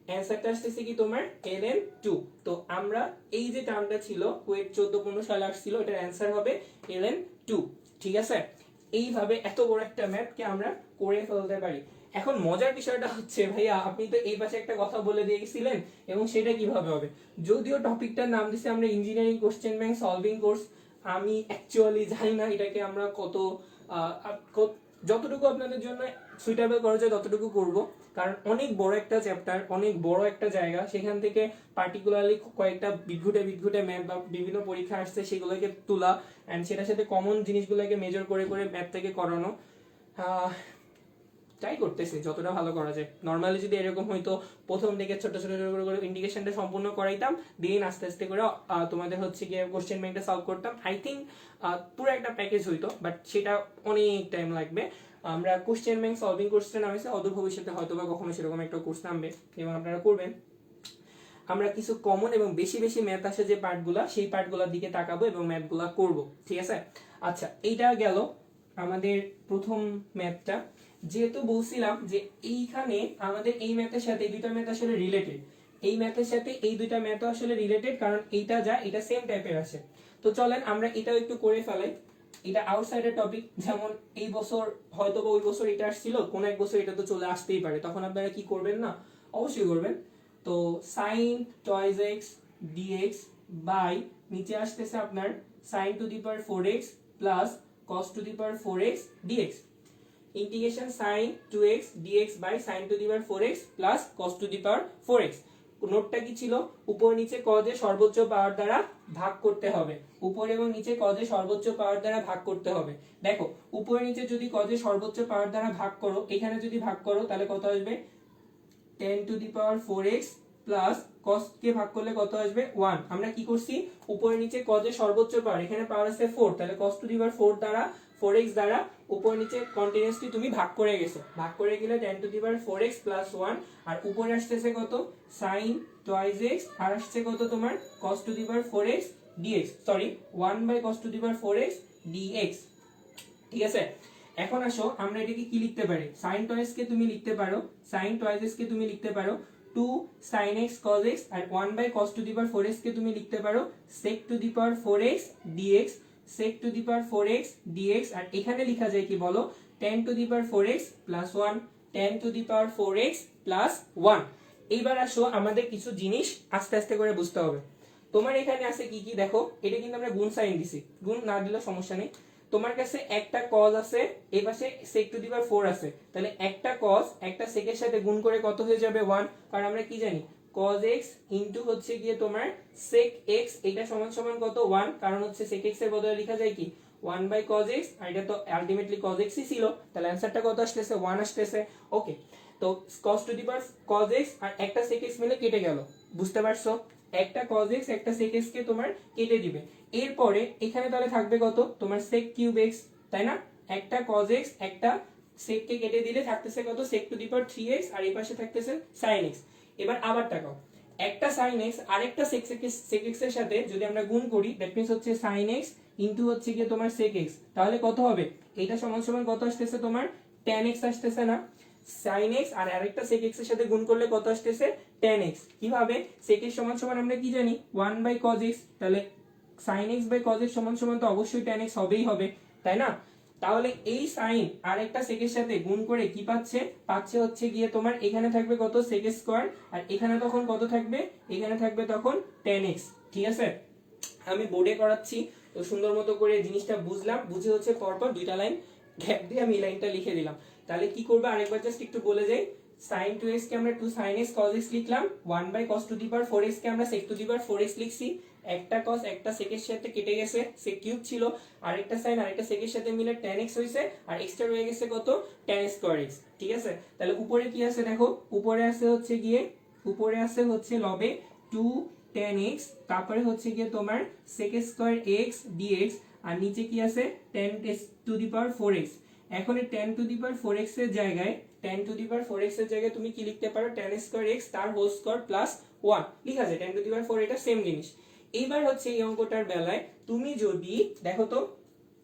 [SPEAKER 1] অ্যানসারটা আসছে কি তোমার ln 2 তো আমরা এই যে টার্মটা ছিল কোয়েট 14-15 সালে আসছিল এটার অ্যানসার হবে ln 2 ঠিক আছে এইভাবে এত বড় একটা ম্যাথকে আমরা করে ফেলতে পারি এখন মজার বিষয়টা হচ্ছে ভাইয়া আপনি তো এই পাশে একটা কথা বলে দিয়েছিলেন এবং সেটা কিভাবে হবে যদিও টপিকটার নাম দিছি আমরা engineering question bank solving course আমি অ্যাকচুয়ালি জানি না এটাকে আমরা কত যতটুকু আপনাদের জন্য সুইটেবল করা যায় ততটুকু করব কারণ অনেক বড় একটা চ্যাপ্টার অনেক বড় একটা জায়গা সেখান থেকে পার্টিকুলারলি কয়েকটা বিদ্ঘুটে ম্যাথ বা বিভিন্ন পরীক্ষা আসছে সেগুলোকে তোলা এন্ড সেটার সাথে কমন জিনিসগুলোকে মেজর করে করে ম্যাথ থেকে করানো ট্রাই করতেছি যতটা ভালো করা যায় নরমালি যদি এরকম হয়তো প্রথম থেকে ছোট ছোট করে ইন্ডিকেশনটা সম্পূর্ণ করাইতাম দেন আস্তে আস্তে করে তোমাদের হচ্ছে গিয়ে কোশ্চেন ব্যাংকটা সলভ করতাম আই থিংক পুরো একটা প্যাকেজ হইতো বাট সেটা অনেক টাইম লাগবে আমরা কোশ্চেন ব্যাংক সলভিং কোর্সটা নামেছে অদূর ভবিষ্যতে হয়তো বা কখনো সেরকম একটা কোর্স নামবে এবং আপনারা করবেন আমরা কিছু কমন এবং বেশি বেশি ম্যাথ আসে যে পার্টগুলা সেই পার্টগুলোর দিকে তাকাবো এবং ম্যাথগুলা করব ঠিক আছে আচ্ছা এইটা গেল আমাদের প্রথম ম্যাথটা যেহেতু বলছিলাম যে এইখানে আমাদের এই ম্যাথের সাথে এই দুইটা ম্যাথ আসলে রিলেটেড এই ম্যাথের সাথে এই দুইটা ম্যাথও আসলে রিলেটেড কারণ এইটা যা এটা সেম টাইপের আছে তো চলেন আমরা এটাও একটু করে ফেলাই এটা আউটসাইডের টপিক যেমন এই বছর হয়তো বা ওই বছর এটা আসছিল কোন এক বছর এটা তো চলে আসতেই পারে তখন আপনারা কি করবেন না অবশ্যই করবেন তো sin twice x dx by নিচে আসতেছে আপনার sin to the power 4x plus cos to the power 4x dx integration sin 2x dx by sin to the power 4x plus cos to the power 4x নোটটা কি ছিল উপর নিচে cos এর সর্বোচ্চ পাওয়ার দ্বারা ভাগ করতে হবে উপর এবং নিচে cos এর সর্বোচ্চ পাওয়ার দ্বারা ভাগ করতে হবে দেখো উপর নিচে যদি cos এর সর্বোচ্চ পাওয়ার দ্বারা ভাগ করো এখানে যদি ভাগ করো তাহলে কত আসবে 10 to the power 4x plus cos কে ভাগ করলে কত আসবে 1 আমরা কি করছি উপরে নিচে cos এর সর্বোচ্চ পাওয়ার এখানে পাওয়ার আছে 4 তাহলে cos to the power 4 দ্বারা 4x দ্বারা উপর নিচে কন্টিনিউয়াসলি তুমি ভাগ করে গেছো ভাগ করে গেলে 10 to the power 4x 1 আর উপরে আসছে কত sin twice x আর আসছে কত তোমার cos to the power 4x dx sorry 1 by cos to the power 4x dx ঠিক আছে এখন আসো আমরা এটাকে কি লিখতে পারি sin twice কে তুমি লিখতে পারো sin twice x কে তুমি লিখতে পারো 2 sin x cos x R 1 by cos to the power 4x কে তুমি লিখতে পারো sec to the power 4x dx sec to the power 4x dx আর এখানে লেখা যায় কি বলো 10 to the power 4x plus 1 10 to the power 4x plus 1 এইবার আসো আমাদের কিছু জিনিস আস্তে আস্তে করে বুঝতে হবে তোমার এখানে আছে কি কি দেখো এটা কিন্তু আমরা গুণ সাইন দিছি গুণ না দিলে সমস্যা নেই তোমার কাছে একটা cos আছে এই পাশে sec to the power 4 আছে তাহলে একটা cos একটা sec এর সাথে গুণ করে কত হয়ে যাবে 1 কারণ আমরা কি জানি cos x ইনটু হচ্ছে গিয়ে তোমার sec x এটা সমান সমান কত 1 কারণ হচ্ছে sec x এর বদলে লেখা যায় কি 1 by cos x আর এটা তো আলটিমেটলি cos x ই ছিল তাহলে অ্যানসারটা কত আসছে 1 আসছে ওকে তো cos to the power cos x আর একটা sec x মিলে কেটে গেল বুঝতে পারছো একটা cos x একটা sec x কে তোমার কেটে দিবে এরপরে এখানে তাহলে থাকবে কত তোমার sec cube x তাই না একটা cos x একটা sec কে কেটে দিলে থাকতেছে কত sec to the power 3x আর এই পাশে থাকতেছে sin x এবার আবার তাকাও একটা sin x আরেকটা sec x এর সাথে যদি আমরা গুণ করি দ্যাট মিন্স হচ্ছে sin x ইনটু হচ্ছে কি তোমার sec x তাহলে কত হবে এটা সমান সমান কত আসছে তোমার tan x আসছে না sin x আর আরেকটা sec x এর সাথে গুণ করলে কত আসছে tan x কিভাবে sec x সমান সমান আমরা কি জানি 1 by cos x তাহলে sin x by cos x সমান সমান তো অবশ্যই tan x হবেই হবে তাই না তাহলে এই sin আরেকটা sec এর সাথে গুণ করে কি পাচ্ছে হচ্ছে গিয়ে তোমার এখানে থাকবে কত sec স্কয়ার আর এখানে তখন কত থাকবে এখানে থাকবে তখন tan x ঠিক আছে আমি বোর্ডে করাচ্ছি তো সুন্দর মতো করে জিনিসটা বুঝলাম বুঝে হচ্ছে পরপর দুইটা লাইন গ্যাপ দিয়ে আমি এই লাইনটা লিখে দিলাম। তাহলে কি করবো আরেকবার জাস্ট একটু বলে যাই, sin 2x কে আমরা 2 sin x cos x লিখলাম, 1 by cos to the power 4x কে আমরা sec two the power 4x লিখছি, একটা cos একটা sec এর সাথে কেটে গেছে, sec কিউব ছিল, আরেকটা sin আরেকটা sec এর সাথে মিলে tan x হইছে, আর এক্সট্রা রয়ে গেছে কত tan স্কয়ার x। ঠিক আছে, তাহলে উপরে কি আছে দেখো, উপরে আছে হচ্ছে গিয়ে, উপরে আছে হচ্ছে লবে 2 tan x, তারপরে হচ্ছে গিয়ে তোমার sec স্কয়ার x dx, আর নিচে কি আছে tan two the power 4x। এখন এই tan two the power 4x এর জায়গায়, tan two the power 4x এর জায়গায় তুমি কি লিখতে পারো, tan স্কয়ার x তার হোল স্কয়ার প্লাস 1 লিখা যায়, tan টু দি পাওয়ার 4 এটা সেম জিনিস। এইবার হচ্ছে এই অঙ্কটার বেলায় তুমি যদি দেখো তো,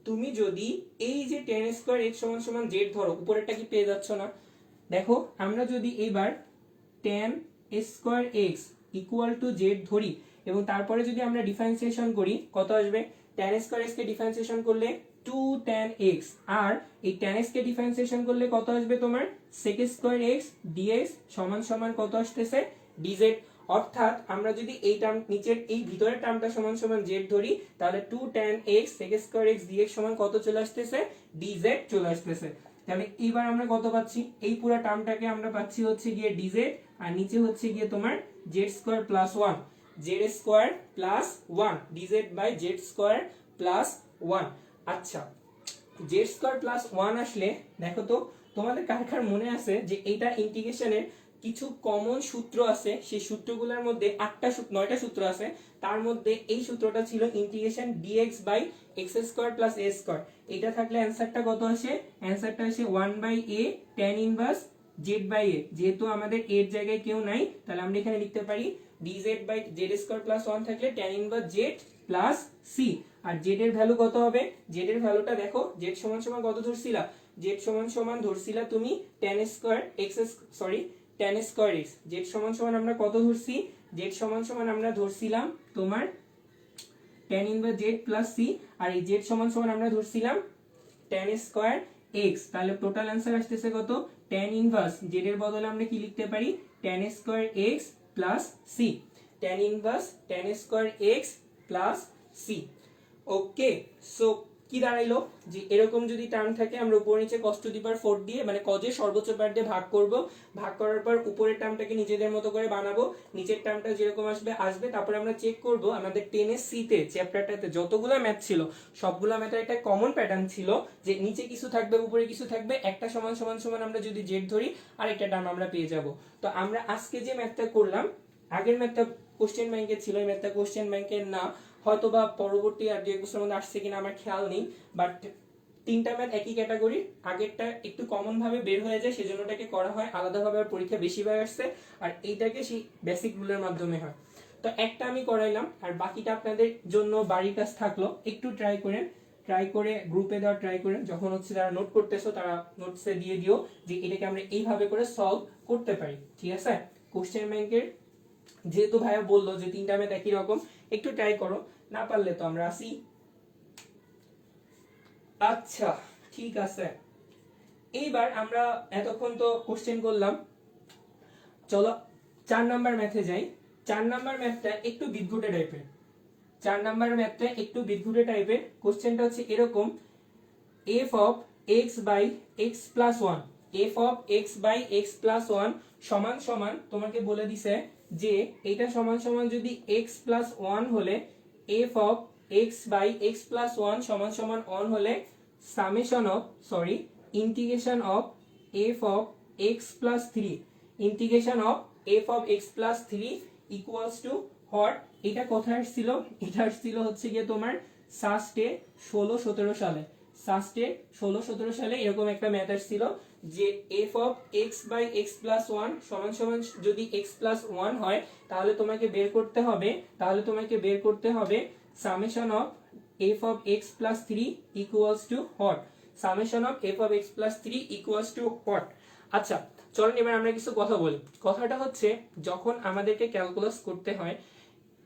[SPEAKER 1] তুমি যদি এই যে tan স্কয়ার x সমান সমান z ধরো, উপরেরটা কি পেয়ে যাচ্ছ না? দেখো আমরা যদি এইবার tan square x equal to z ধরি এবং তারপরে যদি আমরা ডিফারেন্সিয়েশন করি, কত আসবে? tan স্কয়ার x কে ডিফারেন্সিয়েশন করলে 2 tan x, আর এই tan x কে ডিফারেন্সিয়েশন করলে কত আসবে তোমার? sec স্কয়ার x dx সমান সমান কত আসতেছে? dz। অর্থাৎ আমরা যদি এই টার্ম নিচের এই ভিতরের টার্মটা সমান সমান z ধরি, তাহলে 2 tan x sec square x dx সমান কত চলে আসতেছে? dz চলে আসতেছে। তাহলে এবার আমরা কত পাচ্ছি? এই পুরো টার্মটাকে আমরা পাচ্ছি হচ্ছে গিয়ে dz, আর নিচে হচ্ছে গিয়ে তোমার z square plus 1, z square plus 1 dz by z square plus 1। আচ্ছা, z স্কয়ার প্লাস 1 আসলে দেখো তো, তোমাদের কার কার মনে আছে যে এইটা ইন্টিগ্রেশনের কিছু কমন সূত্র আছে, সেই সূত্রগুলোর মধ্যে 9টা সূত্র আছে, তার মধ্যে এই সূত্রটা ছিল integration dx by x square plus a square. এটা থাকলে অ্যানসারটা কত আসে? অ্যানসারটা আসে 1 by a tan inverse z by a। যেহেতু আমাদের a এর জায়গায় কেউ নাই, তাহলে আমরা এখানে লিখতে পারি dz by z square plus 1 থাকলে tan inverse z plus c। আর z এর ভ্যালু কত হবে? z এর ভ্যালুটা দেখো, z সমান সমান কত ধরছিলা? z সমান সমান ধরছিলা তুমি tan square x, sorry tan square x। z সমান সমান আমরা কত ধরছি? z সমান সমান আমরা ধরছিলাম তোমার tan inverse z plus c, আর এই z সমান সমান আমরা ধরছিলাম tan স্কয়ার x। তাহলে টোটাল অ্যানসার আসতেছে কত? tan ইনভার্স z এর বদলে আমরা কি লিখতে পারি? tan square x plus c, tan inverse tan square x plus c। ওকে, সো কি দাঁড়াইলো যে এরকম যদি টার্ম থাকে আমরা উপর নিচে cos টু দি পাওয়ার 4 দিয়ে মানে cos এর সর্বোচ্চ পার্ট দিয়ে ভাগ করব, ভাগ করার পর উপরের টার্মটাকে নিজেদের মতো করে বানাবো, নিচের টার্মটা যেরকম আসবে আসবে, তারপর আমরা চেক করব আমাদের 10 এর সি তে চ্যাপ্টারটাতে যতগুলো ম্যাথ ছিল সবগুলো ম্যাথের একটা কমন প্যাটার্ন ছিল যে নিচে কিছু থাকবে উপরে কিছু থাকবে, একটা সমান সমান সমান আমরা যদি জেড ধরি আরেকটা টার্ম আমরা পেয়ে যাব। তো আমরা আজকে যে ম্যাথটা করলাম, আগের ম্যাথটা কোশ্চেন ব্যাংকে ছিল, এই ম্যাথটা কোশ্চেন ব্যাংকের না, হয়তো বা পরবর্তী আর 2-1 বছরের মধ্যে আসছে কিনা আমার খেয়াল নেই, বাট তিনটা ম্যাথ একই ক্যাটাগরি, আগেরটা একটু কমন ভাবে বের হয়ে যায় সেজন্য এটাকে করা হয় আলাদাভাবে, আর পরীক্ষা বেশিবার আসছে, আর এইটাকে সেই বেসিক রুলের মাধ্যমে হয়। তো একটা আমি করাইলাম, আর বাকিটা আপনাদের জন্য বাড়ির কাজ থাকলো, একটু ট্রাই করে গ্রুপে দেওয়া ট্রাই করেন, যখন হচ্ছে যারা নোট করতেছো তারা নোটসে দিয়ে দিও যে এটাকে আমরা এইভাবে করে সলভ করতে পারি। ঠিক আছে, কোশ্চেন ব্যাংকের যেহেতু ভাইয়া বললো যে তিনটা ম্যাথ একই রকম, একটু ট্রাই করো, না পারলে তো আমরা আসি। আচ্ছা ঠিক আছে, এইবার আমরা এতক্ষণ তো কোশ্চেন করলাম, চলো 4 নাম্বার ম্যাথে যাই। 4 নাম্বার ম্যাথটা একটু বিদঘুটে টাইপের, 4 নাম্বার ম্যাথটা একটু বিদঘুটে টাইপের। কোশ্চেনটা হচ্ছে এরকম, f of x by x plus 1, f of x by x plus 1 সমান সমান তোমাকে বলে দিছে যে এটা সমান সমান যদি x plus 1 হলে f of x by x plus 1 সমান সমান 1 হলে summation of integration of f of x plus 3, integration of f of x plus 3 equals to what? এটা কোথায় আসছিল? এটা আসছিল হচ্ছে গিয়ে তোমার সাস্টে 16-17 সালে, সাস্টে 16-17 সালে এরকম একটা ম্যাথ আসছিল যে f of x by x plus 1 সমান সমান যদি x plus 1 হয় তাহলে তোমাকে বের করতে হবে summation of f of x plus 3 equals to what? summation of f of x plus 3 equals to what? আচ্ছা চলুন এবার আমরা কিছু কথা বলি। কথাটা হচ্ছে যখন আমাদেরকে ক্যালকুলাস করতে হয়,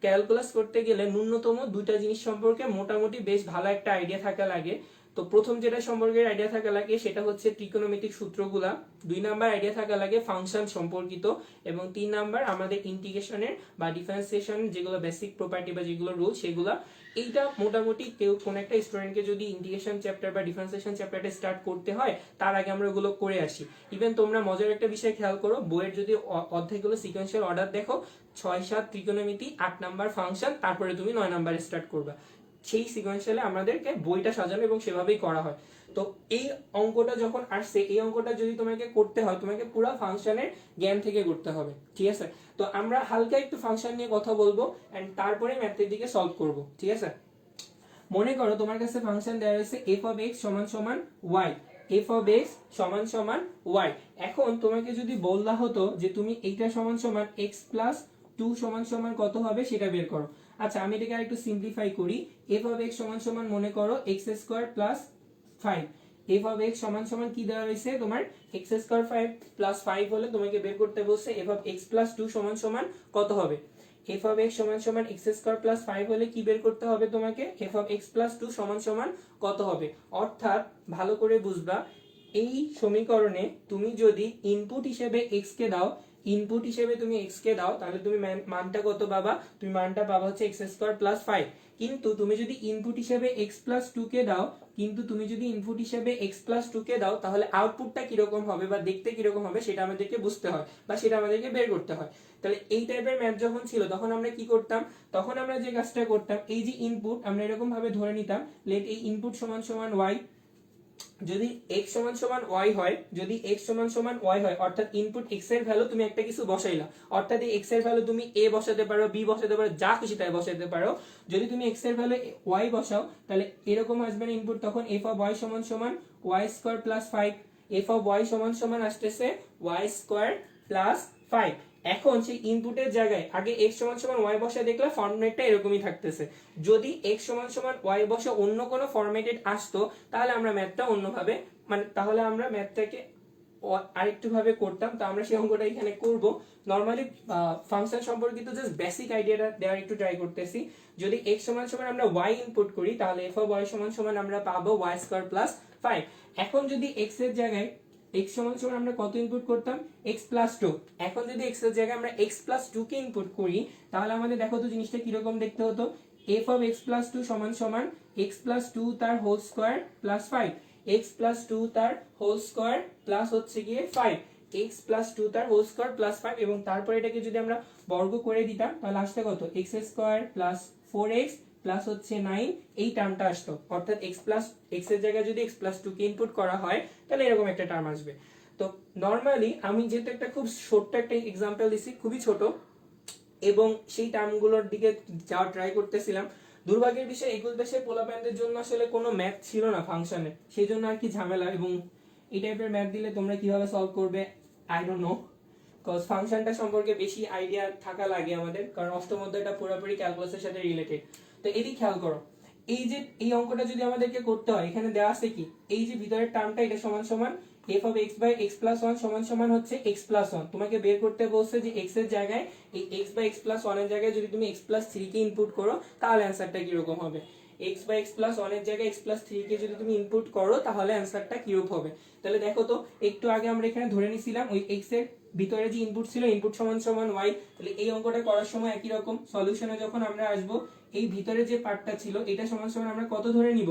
[SPEAKER 1] ক্যালকুলাস করতে গেলে ন্যূনতম দুইটা জিনিস সম্পর্কে মোটামুটি বেশ ভালো একটা আইডিয়া থাকা লাগে। তো প্রথম যেটা সম্পর্কের আইডিয়া থাকা লাগে সেটা হচ্ছে ত্রিকোণমিতিক সূত্রগুলা, 2 নাম্বার আইডিয়া থাকা লাগে ফাংশন সম্পর্কিত, এবং 3 নাম্বার আমাদের ইন্টিগ্রেশনের বা ডিফারেন্সিয়েশন যেগুলো বেসিক প্রপার্টি বা যেগুলো রুল সেগুলা। এইটা মোটামুটি কেউ কোন একটা স্টুডেন্টকে যদি ইন্টিগ্রেশন চ্যাপ্টার বা ডিফারেন্সিয়েশন চ্যাপ্টারটা স্টার্ট করতে হয় তার আগে আমরা ওগুলো করে আসি। ইভেন তোমরা মজার একটা বিষয় খেয়াল করো, বইয়ের যদি অধ্যায়গুলো সিকোয়েন্সিয়াল অর্ডার দেখো, 6-7 ত্রিকোণমিতি, 8 নাম্বার ফাংশন, তারপরে তুমি 9 নাম্বারে স্টার্ট করবা। সেই সিকোয়েন্সিয়ালে আমাদেরকে বইটা সাজানো এবং সেভাবেই করা হয়। তো এই অঙ্কটা যখন আসছে, এই অঙ্কটা যদি তোমাকে করতে হয় তোমাকে পুরো ফাংশনের জ্ঞান থেকে করতে হবে, ঠিক আছে? তো আমরা হালকা একটু ফাংশন নিয়ে কথা বলবো এন্ড তারপরে ম্যাথের দিকে সলভ করব, ঠিক আছে? মনে করো তোমার কাছে ফাংশন দেওয়া হয়েছে f of x সমান সমান y, f of x সমান সমান y। এখন তোমাকে যদি বলা হতো যে তুমি এইটা সমান সমান x প্লাস 2 সমান সমান কত হবে সেটা বের করো। আচ্ছা আমি এটাকে আরেকটু সিম্পলিফাই করি। f of x সমান সমান মনে করো x square plus 5। f of x সমান সমান কি দেওয়া হয়েছে তোমার x স্কয়ার 5 প্লাস 5 হলে তোমাকে বের করতে বলছে f of x প্লাস 2 সমান সমান কত হবে। f of x সমান সমান x স্কয়ার প্লাস 5 হলে কি বের করতে হবে তোমাকে, f of x প্লাস 2 সমান সমান কত হবে। অর্থাৎ ভালো করে বুঝবা, এই সমীকরণে তুমি যদি ইনপুট হিসেবে x কে দাও, ইনপুট হিসেবে তুমি x কে দাও, তাহলে তুমি মানটা কত পাবা, তুমি মানটা পাবা হচ্ছে x স্কয়ার প্লাস 5। কিন্তু তুমি যদি ইনপুট হিসেবে x প্লাস 2 কে দাও, কিন্তু তুমি যদি ইনপুট হিসেবে x প্লাস 2 কে দাও, তাহলে আউটপুটটা কিরকম হবে বা দেখতে কিরকম হবে সেটা আমাদেরকে বুঝতে হয় বা সেটা আমাদেরকে বের করতে হয়। তাহলে এই টাইপের ম্যাথ যখন ছিল তখন আমরা কি করতাম, তখন আমরা যে কাজটা করতাম, এই যে ইনপুট আমরা এরকম ভাবে ধরে নিতাম, লেট এই ইনপুট সমান সমান y, যদি x সমান সমান y হয়, যদি x সমান সমান y হয় অর্থাৎ ইনপুট x এর ভ্যালু তুমি একটা কিছু বসাইলা, অর্থাৎ এই x এর ভ্যালু তুমি a বসাতে পারো, b বসাতে পারো, যা খুশি তাই বসাতে পারো। যদি তুমি x এর ভ্যালু y বসাও তাহলে এরকম আসবে না ইনপুট, তখন f of y সমান সমান y square plus 5, f of y সমান সমান আসতেছে y স্কয়ার প্লাস 5। এখন সেই ইনপুটের জায়গায় আগে x সমান সমান y বসায় দেখলে ফরম্যাটটা এরকমই থাকতেছে। যদি x সমান সমান y বসে অন্য কোনো ফরম্যাটেড আসতো তাহলে আমরা ম্যাথটা অন্যভাবে, মানে তাহলে আমরা ম্যাথটাকে আরেকটু ভাবে করতাম। তো আমরা সেই অঙ্কটা এখানে করব। নরমালি ফাংশন সম্পর্কিত জাস্ট বেসিক আইডিয়াটা দেওয়ার একটু ট্রাই করতেছি। যদি x সমান সমান আমরা y ইনপুট করি তাহলে f of y সমান সমান আমরা পাবো y স্কয়ার প্লাস 5। এখন যদি x এর জায়গায় x সমান সমান আমরা কত ইনপুট করতাম, x প্লাস 2। এখন যদি x এর জায়গায় আমরা x প্লাস 2 কে ইনপুট করি তাহলে আমাদের দেখো তো জিনিসটা কিরকম দেখতে হতো, f of x প্লাস 2 সমান সমান x প্লাস 2 তার whole square plus 5, x plus 2 তার হোল স্কয়ার প্লাস হচ্ছে গিয়ে 5, x প্লাস 2 তার হোল স্কয়ার প্লাস 5, এবং তারপর এটাকে যদি আমরা বর্গ করে দিতাম তাহলে আসতে কত, x square plus 4x plus হচ্ছে 9, এই টার্মটা আসতো। অর্থাৎ x প্লাস x এর জায়গায় যদি x প্লাস 2 কে ইনপুট করা হয় তাহলে এরকম একটা টার্ম আসবে। তো নরমালি আমি যেহেতু একটা খুব ছোট্ট একটা एग्जांपल দিছি, খুবই ছোট, এবং সেই টার্মগুলোর দিকে যাওয়ার ট্রাই করতেছিলাম। দুর্ভাগ্যের বিষয় এগুলো দেশের পোলাপ্যানদের জন্য আসলে কোনো ম্যাথ ছিল না ফাংশনে, সেই জন্য আর কি ঝামেলা। এবং এই টাইপের ম্যাথ দিলে তোমরা কিভাবে সলভ করবে আই ডোন্ট নো, কজ ফাংশনটা সম্পর্কে বেশি আইডিয়া থাকা লাগে আমাদের, কারণ অষ্টম অধ্যায়টা পুরোপুরি ক্যালকুলাসের সাথে রিলেটেড। তো এদিকে খেয়াল করো, এই যে এই অঙ্কটা যদি আমাদেরকে করতে হয়, এখানে দেওয়া আছে কি, এই যে ভিতরের টার্মটা এটা সমান সমান f of x by x plus 1 সমান সমান হচ্ছে x plus 1। তোমাকে বের করতে বলছে যে x এর জায়গায় এই x by x plus 1 এর জায়গায় যদি তুমি x plus 3 কে ইনপুট করো তাহলে অ্যানসারটা কি রকম হবে। x by x plus 1 এর জায়গায় x plus 3 কে যদি তুমি ইনপুট করো তাহলে অ্যানসারটা কি রকম হবে। তাহলে দেখো তো, একটু আগে আমরা এখানে ধরে নিছিলাম ওই x এর ভিতরে যে ইনপুট ছিল ইনপুট সমান সমান y। তাহলে এই অঙ্কটা করার সময় একই রকম সলিউশনে যখন আমরা আসব, এই ভিতরে যে পার্টটা ছিল এটা সমান সমান আমরা কত ধরে নিব,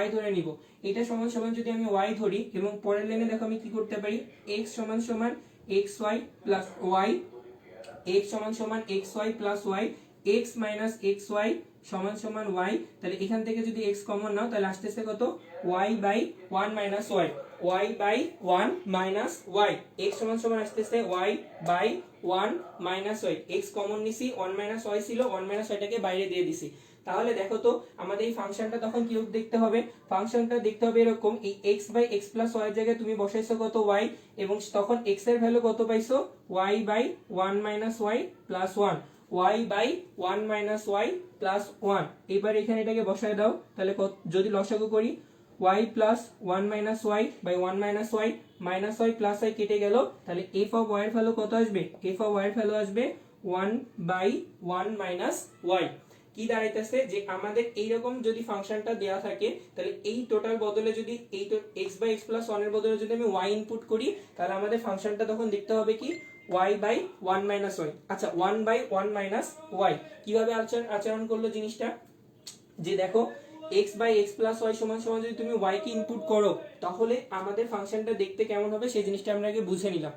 [SPEAKER 1] y ধরে নিব। এটা সমান সমান যদি আমি y ধরি, এবং পরের লাইনে দেখো আমি কি করতে পারি, x সমান সমান xy প্লাস y, x সমান সমান xy plus y, x minus xy সমান সমান y। তাহলে এখান থেকে যদি x কমন নাও তাহলে আসতেছে কত, y by 1 minus y, y by 1 minus y, x সমান সমান আসতেছে y by 1 minus y। x common নিছি, 1 মাইনাস y ছিল, 1 মাইনাস yটাকে বাইরে দিয়ে দিছি। তাহলে দেখো তো আমাদের এই ফাংশনটা তখন কি দেখতে হবে, ফাংশনটা দেখতে হবে এরকম, এই x by x plus y এর জায়গায় তুমি বসাইছো কত, y, এবং তখন x এর ভ্যালু কত পাইছো, y by 1 minus y plus 1, y by 1 minus y plus 1। এবার এখানে এটাকে বসায় দাও, তাহলে যদি লসাগু করি y plus 1 minus y by 1 minus y, minus y plus y কেটে গেল, তাহলে f অফ y এর ভ্যালু কত আসবে, f অফ y এর ভ্যালু আসবে 1 বাই 1 মাইনাস y। কি দাঁড়াইতেছে যে আমাদের এইরকম যদি ফাংশনটা দেওয়া থাকে তাহলে এই টোটাল বদলে যদি এই x by x plus one এর বদলে যদি আমি ওয়াই ইনপুট করি তাহলে আমাদের ফাংশনটা তখন দেখতে হবে কি y by one minus y. আচ্ছা one by one minus y কিভাবে আচরণ করলো জিনিসটা, যে দেখো x by x plus y সমান সমান যদি তুমি y কে ইনপুট করো তাহলে আমাদের ফাংশনটা দেখতে কেমন হবে সেই জিনিসটা আমরা আগে বুঝে নিলাম।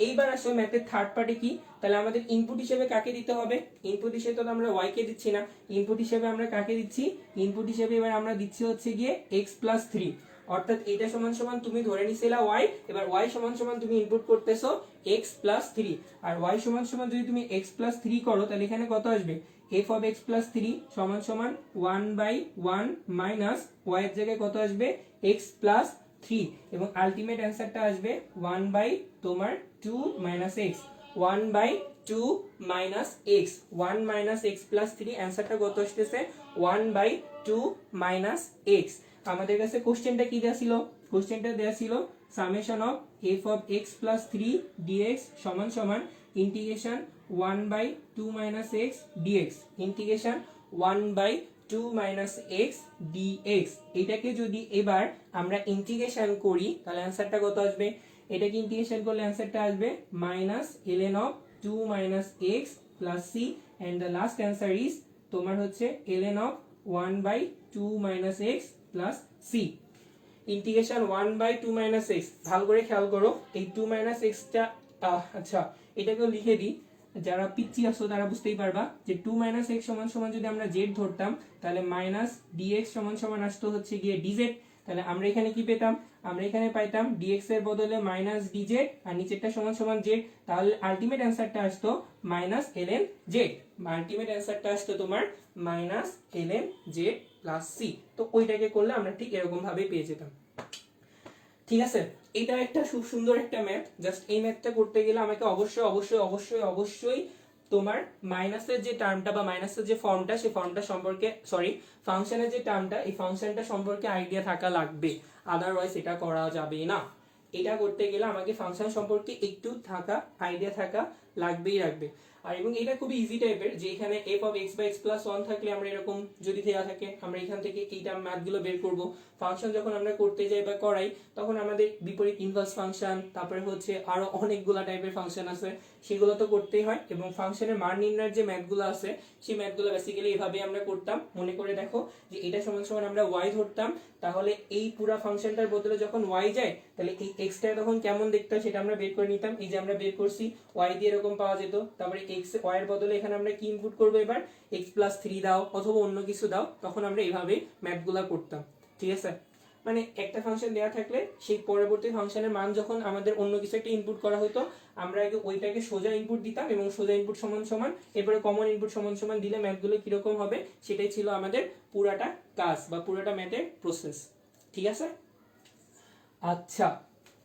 [SPEAKER 1] এইবার আসলে ম্যাথের থার্ড পার্টি কি, তাহলে আমাদের ইনপুট হিসেবে কাকে দিতে হবে, ইনপুট হিসেবে তো আমরা y কে দিচ্ছি না, ইনপুট হিসেবে আমরা কাকে দিচ্ছি, ইনপুট হিসেবে এবার আমরা দিচ্ছি হচ্ছে গিয়ে x প্লাস থ্রি, অর্থাৎ এটা সমান সমান তুমি ধরে নিছিলা y, এবার y সমান সমান তুমি ইনপুট করতেছো x প্লাস থ্রি, আর y সমান সমান যদি তুমি x প্লাস থ্রি করো তাহলে এখানে কত আসবে f of x plus 3 সমান সমান 1 by 1 মাইনাস y এর জায়গায় কত আসবে x plus 3 এবং আলটিমেট অ্যানসারটা আসবে 1 by তোমার 2 minus x, 1 by 2 minus x, 1 minus x plus 3 অ্যানসারটা কত আসতেছে 1 by 2 মাইনাস x। আমাদের কাছে কোশ্চেনটা কি দেয়া ছিল, কোশ্চেনটা দেয়া ছিল summation of f of x plus 3 dx সমান সমান integration 1 by 2 minus x dx, integration 1 by 2 minus x dx। এটাকে যদি এবার আমরা ইন্টিগ্রেশন করি তাহলে অ্যানসারটা কত আসবে, এটাকে ইন্টিগ্রেশন করলে অ্যানসারটা আসবে minus ln of 2 minus x plus c and the last answer is তোমার হচ্ছে ln of 1 by 2 minus x plus c। Integration 1 by 2 minus x, ভালো করে খেয়াল করো এই 2 minus x টা আচ্ছা এটাকেও লিখে দিই, যারা পিচ্ছি আছো তারা বুঝতেই পারবা যে 2 মাইনাস এক্স সমান সমান যদি আমরা জেড ধরতাম তাহলে মাইনাস ডিএক্স সমান সমান আসতো হচ্ছে গিয়ে ডিজেড, তাহলে আমরা এখানে কি পেতাম, আমরা এখানে পাইতাম ডিএক্স এর বদলে মাইনাস ডিজেড আর নিচেরটা সমান সমান জেড, তাহলে আলটিমেট অ্যানসারটা আসতো মাইনাস এলএন জেড, আলটিমেট অ্যানসারটা আসতো তোমার minus ln z plus c. তো ওইটাকে করলে আমরা ঠিক এরকম ভাবে পেয়ে যেতাম। ঠিক আছে, এটা একটা খুব সুন্দর একটা ম্যাথ, জাস্ট এই ম্যাথটা করতে গেলে আমাকে অবশ্যই অবশ্যই অবশ্যই অবশ্যই তোমার মাইনাসের যে টার্মটা বা মাইনাসের যে ফর্মটা সেই ফর্মটা সম্পর্কে সরি ফাংশনের যে টার্মটা এই ফাংশনটা সম্পর্কে আইডিয়া থাকা লাগবে, আদারওয়াইজ এটা করা যাবে না। এটা করতে গেলে আমাকে ফাংশন সম্পর্কে একটু থাকা আইডিয়া থাকা লাগবেই লাগবে। আর এবং এটা খুবই ইজি টাইপের, যে এখানে f of x by x plus 1 থাকলে আমরা এরকম যদি দেয়া থাকে আমরা এখান থেকে এইটা ম্যাথগুলো বের করব। ফাংশন যখন আমরা করতে যাই বা করাই তখন আমাদের বিপরীত ইনভার্স ফাংশন, তারপরে হচ্ছে আরো অনেকগুলা টাইপের ফাংশন আছে সেগুলো তো করতেই হয়, এবং ফাংশনের মান নির্ণয়ের যে ম্যাথগুলো আছে সেই ম্যাথগুলো বেসিক্যালি এইভাবে আমরা করতাম। মনে করে দেখো যে এটা সমান সমান আমরা y ধরতাম, তাহলে এই পুরো ফাংশনটার বদলে যখন y যায় তাহলে এই x টা তখন কেমন দেখতে হয় সেটা আমরা বের করে নিতাম। এই যে আমরা বের করছি y দিয়ে এরকম পাওয়া যেত, তারপরে x y এর বদলে এখানে আমরা কি ইনপুট করব, এবার x plus 3 দাও অথবা অন্য কিছু দাও, তখন আমরা এইভাবে ম্যাথগুলো করতাম। ঠিক আছে, মানে একটা ফাংশন দেওয়া থাকলে সেই পরবর্তী ফাংশনের মান যখন আমাদের অন্য কিছু একটা ইনপুট করা হতো আমরা আগে ওইটাকে সোজা ইনপুট দিতাম এবং সোজা ইনপুট সমান সমান এরপরে কমন ইনপুট সমান সমান দিলে ম্যাথগুলো কিরকম হবে সেটাই ছিল আমাদের পুরাটা কাজ বা পুরাটা ম্যাথের প্রসেস। ঠিক আছে, আচ্ছা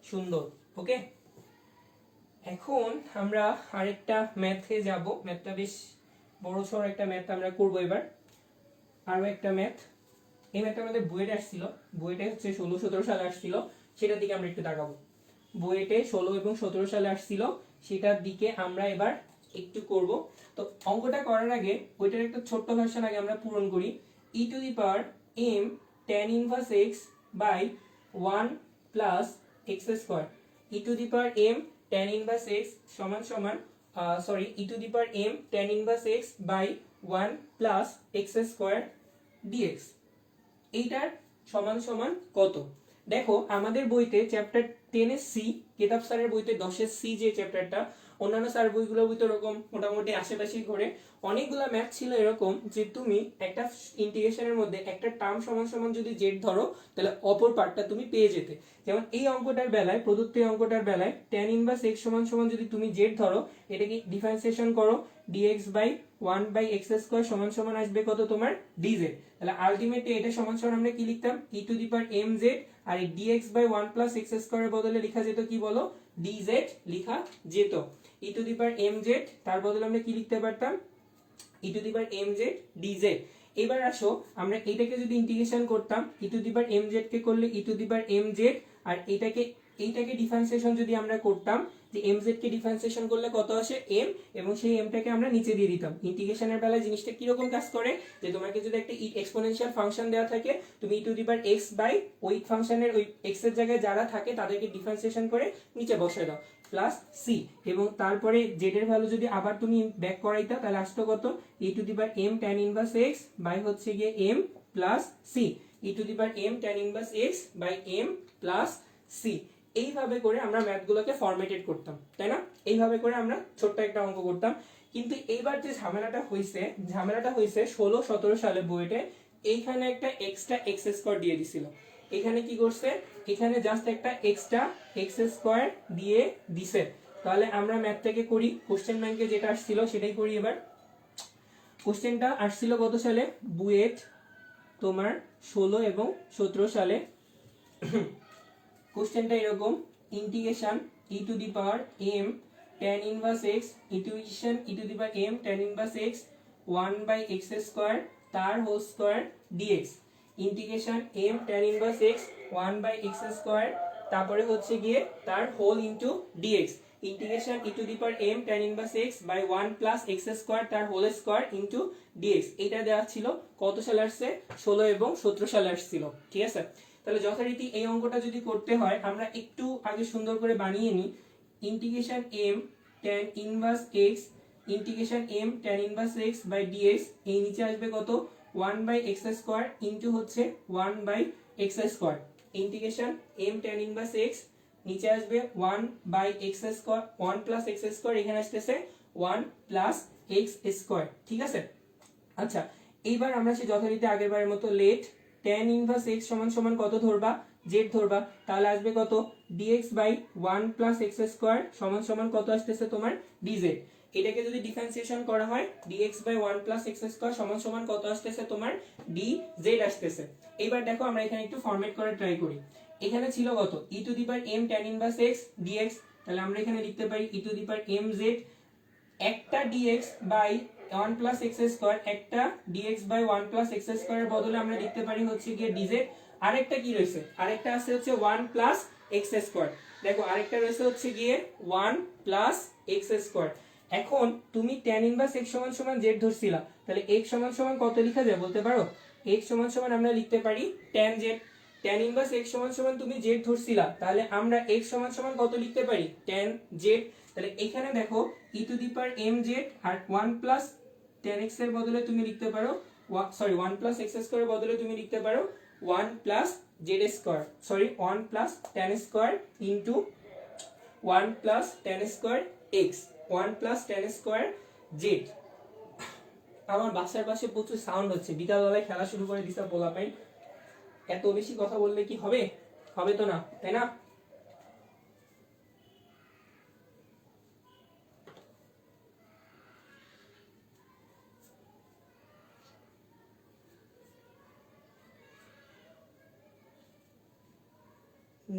[SPEAKER 1] সুন্দর। ওকে, এখন আমরা আরেকটা ম্যাথে যাব, ম্যাথটা বেশ বড়সড় একটা ম্যাথ আমরা করব এবার, আরো একটা ম্যাথ। এই ম্যাথটা আমাদের বুয়েটে আসছিল, বুয়েটে হচ্ছে 16-17 সালে আসছিল, সেটার দিকে আমরা একটু তাকাবো। বুয়েটে 16 এবং 17 সালে আসছিল, সেটার দিকে আমরা এবার একটু করব। তো অঙ্কটা করার আগে ওইটার একটা ছোট্ট ভার্সন আগে আমরা পূরণ করি। e to the power m tan inverse x by 1 plus x square, e to the power m tan inverse x সমান সমান e to the power m tan inverse x by 1 plus x square dx, এইটার সমান সমান কত? দেখো আমাদের বইতে চ্যাপ্টার 10 এর সি, কেতাব স্যারের বইতে 10 এর সি যে চ্যাপ্টারটা, অন্যান্য স্যার বইগুলোর বইতে এরকম মোটামুটি আশেপাশে ঘুরে অনেকগুলা ম্যাথ ছিল এরকম যে তুমি একটা ইন্টিগ্রেশনের মধ্যে একটা টার্ম সমান সমান যদি জেড ধরো তাহলে অপর পার্টটা তুমি পেয়ে যেতে। যেমন এই অঙ্কটার বেলায়, প্রদত্ত এই অঙ্কটার বেলায় tan ইনভার্স x সমান সমান যদি তুমি জেড ধরো, এটাকে ডিফারেন্সিয়েশন করো dx by 1 by x square সমান সমান আসবে কত তোমার dz। তাহলে আলটিমেটলি এটা সমান সমান আমরা কি লিখতাম e to the power mz, আর এই dx বাই 1 প্লাস x স্কয়ারের বদলে লেখা যেত কি বলো dz লেখা যেত। e to the power mz তার বদলে আমরা কি লিখতে পারতাম e to the power mz dz। এবার আসো আমরা এটাকে যদি ইন্টিগ্রেশন করতাম e to the power mz কে করলে e to the power mz, আর এইটাকে ডিফারেন্সিয়েশন যদি আমরা করতাম যে mz কে ডিফারেন্সিয়েশন করলে কত আসে m, এবং সেই mটাকে আমরা নিচে দিয়ে দিতাম। ইন্টিগ্রেশনের বেলায় জিনিসটা কি রকম কাজ করে, যে তোমাকে যদি একটা এক্সপোনেনশিয়াল ফাংশন দেওয়া থাকে, তুমি e to the power x by ওই ফাংশনের ওই x এর জায়গায় যারা থাকে তাদেরকে ডিফারেন্সিয়েশন করে নিচে বসায় দাও প্লাস c, এবং তারপরে z এর ভ্যালু যদি আবার তুমি ব্যাক করাইতা তাহলে আসতো কত e to the power m tan inverse x by হচ্ছে গিয়ে m plus c, e to the power m tan inverse x by m plus c। এইভাবে করে আমরা ম্যাথগুলোকে ফরম্যাটেড করতাম, তাই না? এইভাবে করে আমরা ছোট্ট একটা অঙ্ক করতাম। কিন্তু এইবার যে ঝামেলাটা হয়েছে 16-17 সালে বুয়েটে এইখানে একটা এক্সট্রা এক্স স্কোয়ার দিয়ে দিছিল। এখানে কি করছে, এখানে জাস্ট একটা এক্সট্রা এক্স স্কোয়ার দিয়ে দিছে। তাহলে আমরা ম্যাথ থেকে করি, কোশ্চেন ব্যাংকে যেটা আসছিল সেটাই করি। এবার কোশ্চেনটা আসছিল কত সালে, বুয়েট তোমার 16 এবং 17 সালে। কোশ্চেনটা এরকম, integration e to the power m tan inverse x integration e to the power m tan inverse x 1 by x square তার whole square dx, integration m tan inverse x 1 by x square তারপরে হচ্ছে গিয়ে তার whole into dx, integration e to the power m tan inverse x by 1 plus x square তার হোল স্কয়ার ইনটু dx। এটা দেওয়া ছিল কত সালে আসছে, 16 এবং 17 সালে আসছিল। ঠিক আছে, তাহলে যথারীতি এই অঙ্কটা যদি করতে হয় আমরা একটু আগে সুন্দর করে বানিয়ে নিই। Integration m tan inverse x integration m tan inverse x by dx, এই নিচে আসবে কত 1 বাই x স্কয়ার ইনটু হচ্ছে 1 by x square, integration m tan inverse x নিচে আসবে 1 by x square 1 plus x square, এখানে আসতেছে 1 প্লাস x স্কয়ার। ঠিক আছে, আচ্ছা এইবার আমরা সেই যথারীতি আগের বারের মতো লেট tan ইনভার্স x সমান সমান কত ধরবা, z ধরবা, তাহলে আসবে কত dx by 1 plus x square সমান সমান কত আসতেছে তোমার dz। এটাকে যদি ডিফারেন্সিয়েশন করা হয় dx by 1 plus x square সমান সমান কত আসতেছে তোমার dz আসতেছে। এবার দেখো আমরা এখানে একটু ফরম্যাট করে ট্রাই করি। এখানে ছিল কত e to the power m tan inverse x dx, তাহলে আমরা এখানে লিখতে পারি e to the power mz, একটা dx by 1 plus x square, একটা dx বাই 1 প্লাস x স্কয়ারের বদলে আমরা লিখতে পারি হচ্ছে গিয়ে dz। আরেকটা কি রয়েছে, আরেকটা আছে হচ্ছে 1 প্লাস x স্কয়ার। দেখো আরেকটা রয়েছে হচ্ছে গিয়ে 1 প্লাস x স্কয়ার। এখন তুমি tan ইনভার্স x সমান সমান z ধরছিলা, তাহলে x সমান সমান কত লেখা যায় বলতে পারো? x সমান সমান আমরা লিখতে পারি tan z। tan inverse x সমান সমান তুমি z ধরছিলা, তাহলে আমরা x সমান সমান কত লিখতে পারি tan z। তাহলে এখানে দেখো e to the power mz আর 1 প্লাস tan x এর বদলে তুমি লিখতে পারো 1 প্লাস x স্কয়ারের বদলে তুমি লিখতে পারো 1 plus z square, 1 plus tan square into 1 plus tan square x, 1 plus tan square z। আমার বাসার পাশে প্রচুর সাউন্ড হচ্ছে, বিকালবেলায় খেলা শুরু করে দিছে পোলাপাইন। এত বেশি কথা বললে কি হবে, হবে তো না, তাই না?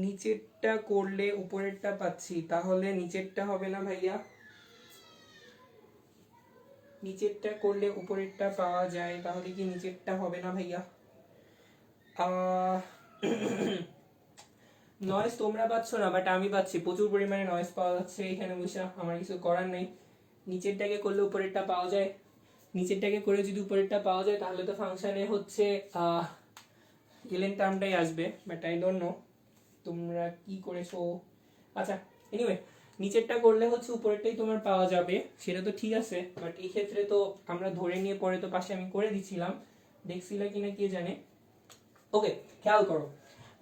[SPEAKER 1] নিচেরটা করলে উপরেরটা পাচ্ছি, তাহলে নিচেরটা হবে না ভাইয়া? নিচেরটা করলে উপরেরটা পাওয়া যায়, তাহলে কি নিচেরটা হবে না ভাইয়া? নয়েজ তোমরা পাচ্ছ না, বাট আমি পাচ্ছি, প্রচুর পরিমাণে নয়েজ পাওয়া যাচ্ছে এখানে বসে, আমার কিছু করার নেই। নিচেরটাকে করলে উপরেরটা পাওয়া যায়, নিচেরটাকে করে যদি উপরেরটা পাওয়া যায় তাহলে তো ফাংশনে হচ্ছে এলএন টার্মটাই আসবে, বাট আই ডোন্ট নো তোমরা কি করেছো। আচ্ছা এনিওয়ে, নিচেরটা করলে হচ্ছে উপরেরটাই তোমার পাওয়া যাবে, সেটা তো ঠিক আছে, বাট এই ক্ষেত্রে তো আমরা ধরে নিয়ে পরে তো পাশে আমি করে দিছিলাম, দেখছিলা কিনা কে জানে। ওকে, খেয়াল করো,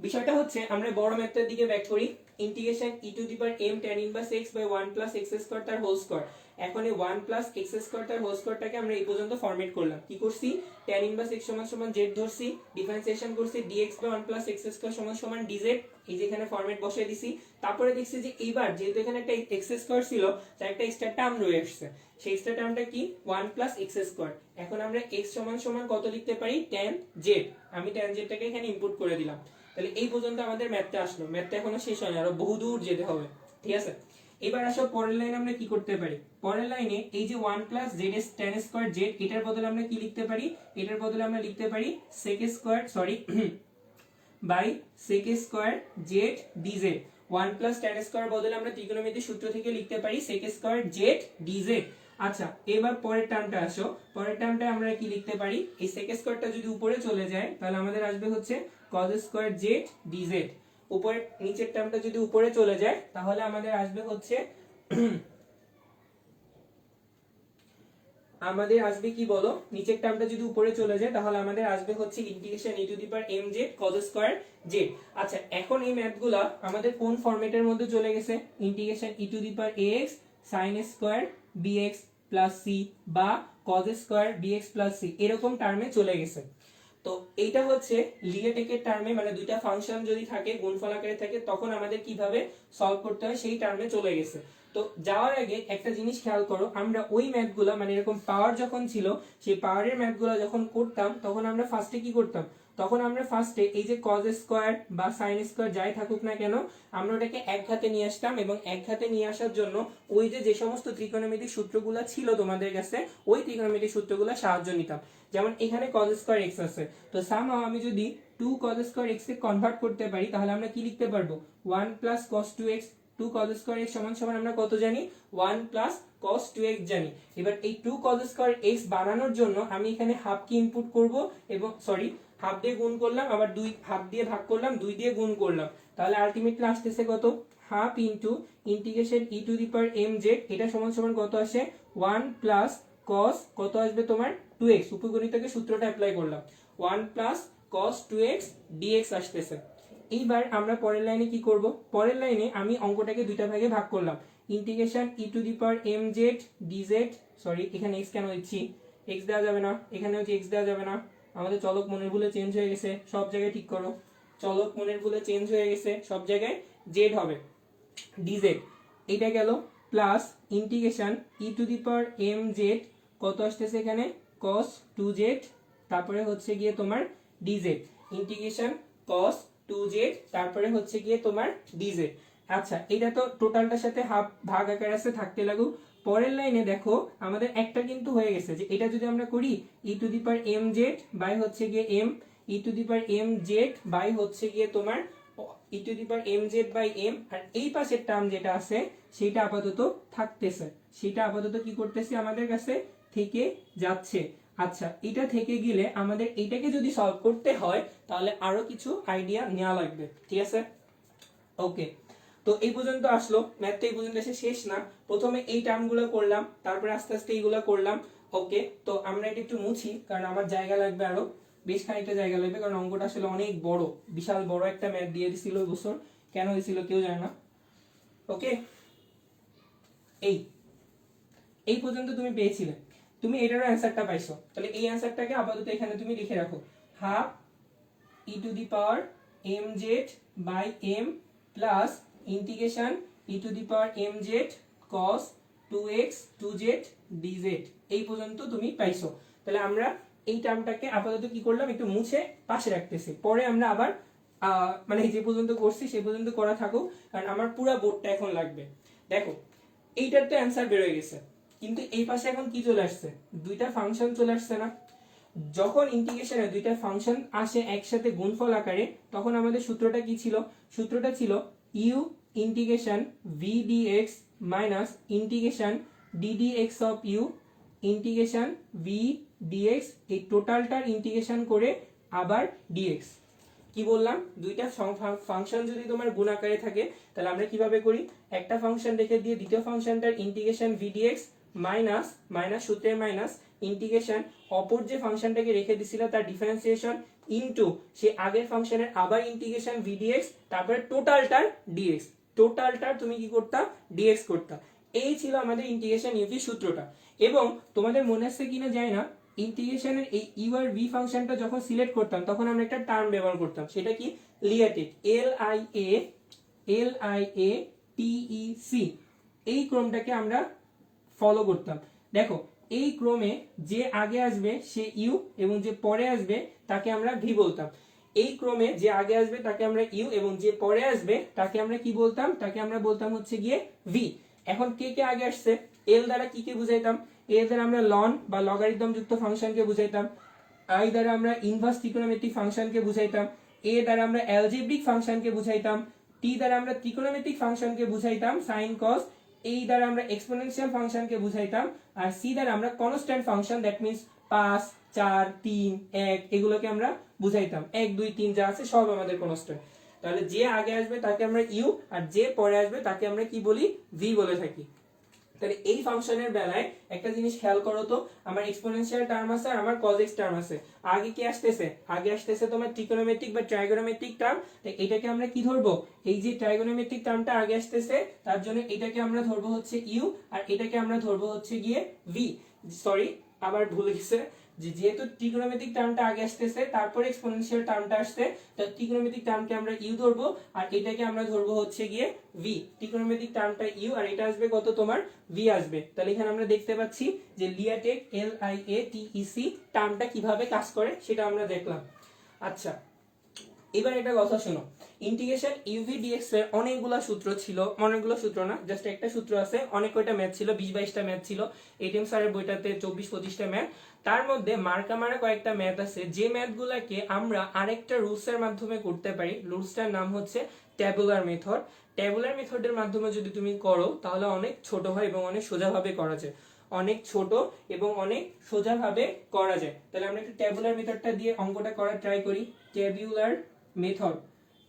[SPEAKER 1] বিষয়টা হচ্ছে আমরা বড় ম্যাথটার দিকে ব্যাক করি। Integration e to the power m tan inverse x by 1 plus x square তার হোল স্কয়ার। এখন এই 1 প্লাস x স্কয়ার তার হোল স্কয়ারটাকে আমরা এই পর্যন্ত ফরম্যাট করলাম। কি করছি, tan ইনভার্স x সমান সমান z ধরছি, ডিফারেন্সিয়েশন করছি dx by 1 plus x square সমান সমান dz, এই যে এখানে ফরম্যাট বসাই দিছি। তারপরে দেখছি যে এইবার যেহেতু এখানে একটা x স্কয়ার ছিল, তার একটা এক্সট্রা টার্ম রয়ে আসছে, সেই এক্সট্রা টার্মটা কি 1 প্লাস x স্কয়ার। এখন আমরা x সমান সমান কত লিখতে পারি, tan z। আমি tan z টাকে এখানে ইনপুট করে দিলাম। তাহলে এই পর্যন্ত আমাদের ম্যাথটা আসলো, ম্যাথটা এখনো শেষ হয়নি, আরো বহুদূর যেতে হবে। ঠিক আছে, এবার আসো পরের লাইনে আমরা কি করতে পারি। পরের লাইনে এই যে 1 plus z tan square z, এটার বদলে আমরা কি লিখতে পারি, এটার বদলে আমরা লিখতে পারি sec square by sec square z dz। 1 plus tan square বদলে আমরা ত্রিকোণমিতির সূত্র থেকে লিখতে পারি sec স্কয়ার z dz। আচ্ছা এবার পরের টার্মটা আসো, পরের টার্মটা আমরা কি লিখতে পারি, এই sec স্কয়ারটা যদি উপরে চলে যায় তাহলে আমাদের আসবে হচ্ছে cos স্কয়ার z dz। উপরে নিচের টার্মটা যদি উপরে চলে যায় তাহলে আমাদের আসবে হচ্ছে আমাদের আসবে কি বলো, নিচের টার্মটা যদি উপরে চলে যায় তাহলে আমাদের আসবে হচ্ছে integration e to the power mz cos square z। আচ্ছা এখন এই ম্যাথগুলা আমাদের কোন ফরম্যাটের মধ্যে চলে গেছে, integration e to the power ax sin square bx plus c বা cos square bx plus c এরকম টার্মে চলে গেছে। তো এইটা হচ্ছে লিয়েটেকের টার্মে, মানে দুইটা ফাংশন যদি থাকে গুণফল আকারে থাকে তখন আমাদের কিভাবে সলভ করতে হয় সেই টার্মে চলে গেছে। তো যাওয়ার আগে একটা জিনিস খেয়াল করো, আমরা ওই ম্যাথগুলো মানে এরকম পাওয়ার যখন ছিল সেই পাওয়ারের ম্যাথগুলো যখন করতাম তখন আমরা ফার্স্টে কি করতাম, তখন আমরা ফার্স্টে এই যে cos স্কয়ার বা sin স্কয়ার যাই থাকুক না কেন আমরা ওটাকে এক ঘাতে নিয়ে আসতাম এবং এক ঘাতে নিয়ে আসার জন্য ওই যে সমস্ত ত্রিকোণমিতিক সূত্রগুলো ছিল তোমাদের কাছে ওই ত্রিকোণমিতিক সূত্রগুলো সাহায্য নিতাম। যেমন এখানে cos স্কয়ার x আছে, তো সামহাও আমি যদি 2 cos স্কয়ার x কে কনভার্ট করতে পারি তাহলে আমরা কি লিখতে পারবো 1 plus cos 2x, 2 cos square x সমান সমান আমরা কত জানি 1 প্লাস cos 2x জানি। এবার এই 2 cos স্কয়ার x বানানোর জন্য আমি এখানে হাফ কি ইনপুট করব এবং সরি হাফ দিয়ে গুণ করলাম, আবার 2 হাফ দিয়ে ভাগ করলাম, 2 দিয়ে গুণ করলাম, তাহলে আলটিমেটলি আসতেছে কত half into integration e to the power mz, এটা সমান সমান কত আসে 1 প্লাস cos কত আসবে তোমার 2x, উপগণিতকে সূত্রটা অ্যাপ্লাই করলাম 1 প্লাস cos 2x dx আসতেছে। এইবার আমরা পরের লাইনে কি করব, পরের লাইনে আমি অঙ্কটাকে দুইটা ভাগে ভাগ করলাম, integration e to the power mz dz, sorry এখানে x কেন দিচ্ছি, x দেওয়া যাবে না, এখানেও যে x দেওয়া যাবে না, আমাদের চলক মনের ভুলে চেঞ্জ হয়ে গেছে, সব জায়গায় ঠিক করো, চলক মনের ভুলে চেঞ্জ হয়ে গেছে, সব জায়গায় z হবে dz। এটা গেল plus integration e to the power mz কত আসতেছে এখানে cos 2z, তারপরে হচ্ছে গিয়ে তোমার dz, ইন্টিগ্রেশন cos 2z তারপরে হচ্ছে গিয়ে তোমার dz। আচ্ছা এটা তো টোটালটার সাথে হাফ ভাগ আকার আছে থাকতে লাগুক। পরের লাইনে দেখো আমাদের একটা কিন্তু হয়ে গেছে যে এটা যদি আমরা করি e to the power mz by হচ্ছে গিয়ে m, e to the power mz by হচ্ছে গিয়ে তোমার e to the power mz by m, আর এই পাশের টার্ম যেটা আছে সেটা আপাতত থাকতেছে, সেটা আপাতত কি করতেছে আমাদের কাছে থেকে যাচ্ছে। আচ্ছা এটা থেকে গেলে আমাদের এটাকে যদি সলভ করতে হয় তাহলে আরো কিছু আইডিয়া নেওয়া লাগবে, ঠিক আছে। ওকে তো এই পর্যন্ত আসলো ম্যাথটা, এই পর্যন্ত এসে শেষ না, প্রথমে এই টার্মগুলো করলাম তারপরে আস্তে আস্তে এইগুলো করলাম। ওকে তো আমরা এটা একটু মুছি কারণ আমার জায়গা লাগবে, আরো বেশ খানিকটা জায়গা লাগবে কারণ অঙ্কটা আসলে অনেক বড়, বিশাল বড় একটা ম্যাথ দিয়ে দিছিল ওই বছর, কেন দিছিল কেউ জানে না। ওকে এই এই পর্যন্ত তুমি পেয়েছিলে, তুমি এটারও অ্যান্সারটা পাইছো, তাহলে এই অ্যান্সারটাকে আপাতত এখানে তুমি লিখে রাখো half e to the power mz by m plus integration e to the power mz cos 2x 2z dz, এই পর্যন্ত তুমি পাইছো। তাহলে আমরা এই টার্মটাকে আপাতত কি করলাম একটু মুছে পাশে রাখতেছি, পরে আমরা আবার মানে যে পর্যন্ত করছি সেই পর্যন্ত করা থাকুক কারণ আমার পুরো বোর্ডটা এখন লাগবে। দেখো এইটার তো অ্যান্সার বের হয়ে গেছে, কিন্তু এই পাশে এখন কি চলে আসছে দুইটা ফাংশন চলে আসছে না, যখন ইন্টিগ্রেশনে দুইটা ফাংশন আসে একসাথে গুণফল আকারে তখন আমাদের সূত্রটা কি ছিল, সূত্রটা ছিল u integration v dx minus integration ddx of u integration v dx, এই টোটালটার ইন্টিগ্রেশন করে আবার dx। কি বললাম দুইটা ফাংশন যদি তোমার গুণ আকারে থাকে তাহলে আমরা কিভাবে করি, একটা ফাংশন রেখে দিয়ে দ্বিতীয় ফাংশনটার integration v dx minus minus সূত্রের মাইনাস ইন্টিগ্রেশন অপর যে ফাংশনটাকে রেখে দিছিল তার ডিফারেন্সিয়েশন ইনটু সে আগের ফাংশনের আবার ইন্টিগ্রেশন v dx তারপরে টোটালটার dx, টোটালটার তুমি কি করতা dx করতা। এই ছিল আমাদের ইন্টিগ্রেশন ইউভি সূত্রটা। এবং তোমাদের মনে আছে কিনা জানি না, ইন্টিগ্রেশনের এই ইউ আর ভি ফাংশনটা যখন সিলেক্ট করতাম তখন আমরা একটা টার্ম ব্যবহার করতাম, সেটা কি লিয়াটেক LIATEC, এই ক্রমটাকে আমরা ফলো করতাম। দেখো এই ক্রমে যে আগে আসবে সে ইউ এবং যে পরে আসবে তাকে আমরা ভি বলতাম, এই ক্রমে যে আগে আসবে তাকে আমরা ইউ এবং যে পরে আসবে তাকে আমরা কি বলতাম, তাকে আমরা বলতাম হচ্ছে গিয়ে ভি। এখন কে কে আগে আসছে, এল দ্বারা কি কে বুঝাইতাম, এল দ্বারা আমরা লন বা লগারিদম যুক্ত ফাংশনকে বুঝাইতাম, আই দ্বারা আমরা ইনভার্স ত্রিকোণমিতিক ফাংশনকে বুঝাইতাম, এ দ্বারা আমরা অ্যালজেব্রিক ফাংশনকে বুঝাইতাম, টি দ্বারা আমরা ত্রিকোণমিতিক ফাংশনকে বুঝাইতাম সাইন কস, এই দ্বারা আমরা এক্সপোনেনশিয়াল ফাংশনকে বুঝাইতাম, আর সি দ্বারা আমরা কনস্ট্যান্ট ফাংশন দ্যাট মিন্স 5 4 3 1 এগুলোকে আমরা বুঝাইতাম। 1 2 3 যা আছে সব আমাদের কনস্ট্যান্ট। তাহলে যে আগে আসবে তাকে আমরা ইউ, আর যে পরে আসবে তাকে আমরা কি বলি, ভি বলে থাকি। তাহলে এই ফাংশনের বেলায় একটা জিনিস খেয়াল করো তো, আমার এক্সপোনেনশিয়াল টার্ম আছে আর আমার cos x টার্ম আছে, আগে কি আসতেছে, আগে আসতেছে তোমার ট্রিগোনোমেট্রিক বা ট্রাইগোনোমেট্রিক টার্ম। এটাকে আমরা কি ধরবো, এই যে ট্রাইগোনোমেট্রিক টার্মটা আগে আসতেছে তার জন্য এটাকে আমরা ধরবো হচ্ছে ইউ, আর এটাকে আমরা ধরবো হচ্ছে গিয়ে ভি। সরি আবার ভুলে গেছে, যেহেতু ট্রিগোনোমেট্রিক টার্মটা আগে আসতেছে তারপরে এক্সপোনেনশিয়াল টার্মটা আসছে, তাই ট্রিগোনোমেট্রিক টার্মকে আমরা ইউ ধরবো আর এটাকে আমরা ধরবো হচ্ছে গিয়ে ভি। ট্রিগোনোমেট্রিক টার্মটা ইউ আর এটা আসবে কত তোমার ভি আসবে। তাহলে এখানে আমরা দেখতে পাচ্ছি যে লিয়াটেক LIATEC টার্মটা কিভাবে কাজ করে সেটা আমরা দেখলাম। আচ্ছা এবার একটা কথা শোনো, ইন্টিগ্রেশন ইউভি ডিএক্স এর অনেকগুলো সূত্র ছিল, অনেকগুলো সূত্র না জাস্ট একটা সূত্র আছে, অনেক কয়টা ম্যাথ ছিল, 20-22টা ম্যাথ ছিল এটিএম স্যারের বইটাতে, 24-25টা ম্যাথ। তার মধ্যে মার্কা মারা কয়েকটা ম্যাথ আছে যে ম্যাথগুলোকে আমরা আরেকটা রুলস এর মাধ্যমে করতে পারি। রুলসটার নাম হচ্ছে ট্যাবুলার মেথড। ট্যাবুলার মেথডের মাধ্যমে যদি তুমি করো তাহলে অনেক ছোট হয় এবং অনেক সোজাভাবে করা যায়, অনেক ছোট এবং অনেক সোজাভাবে করা যায়। তাহলে আমরা একটু ট্যাবুলার মেথডটা দিয়ে অঙ্কটা করার ট্রাই করি। ট্যাবুলার মেথড,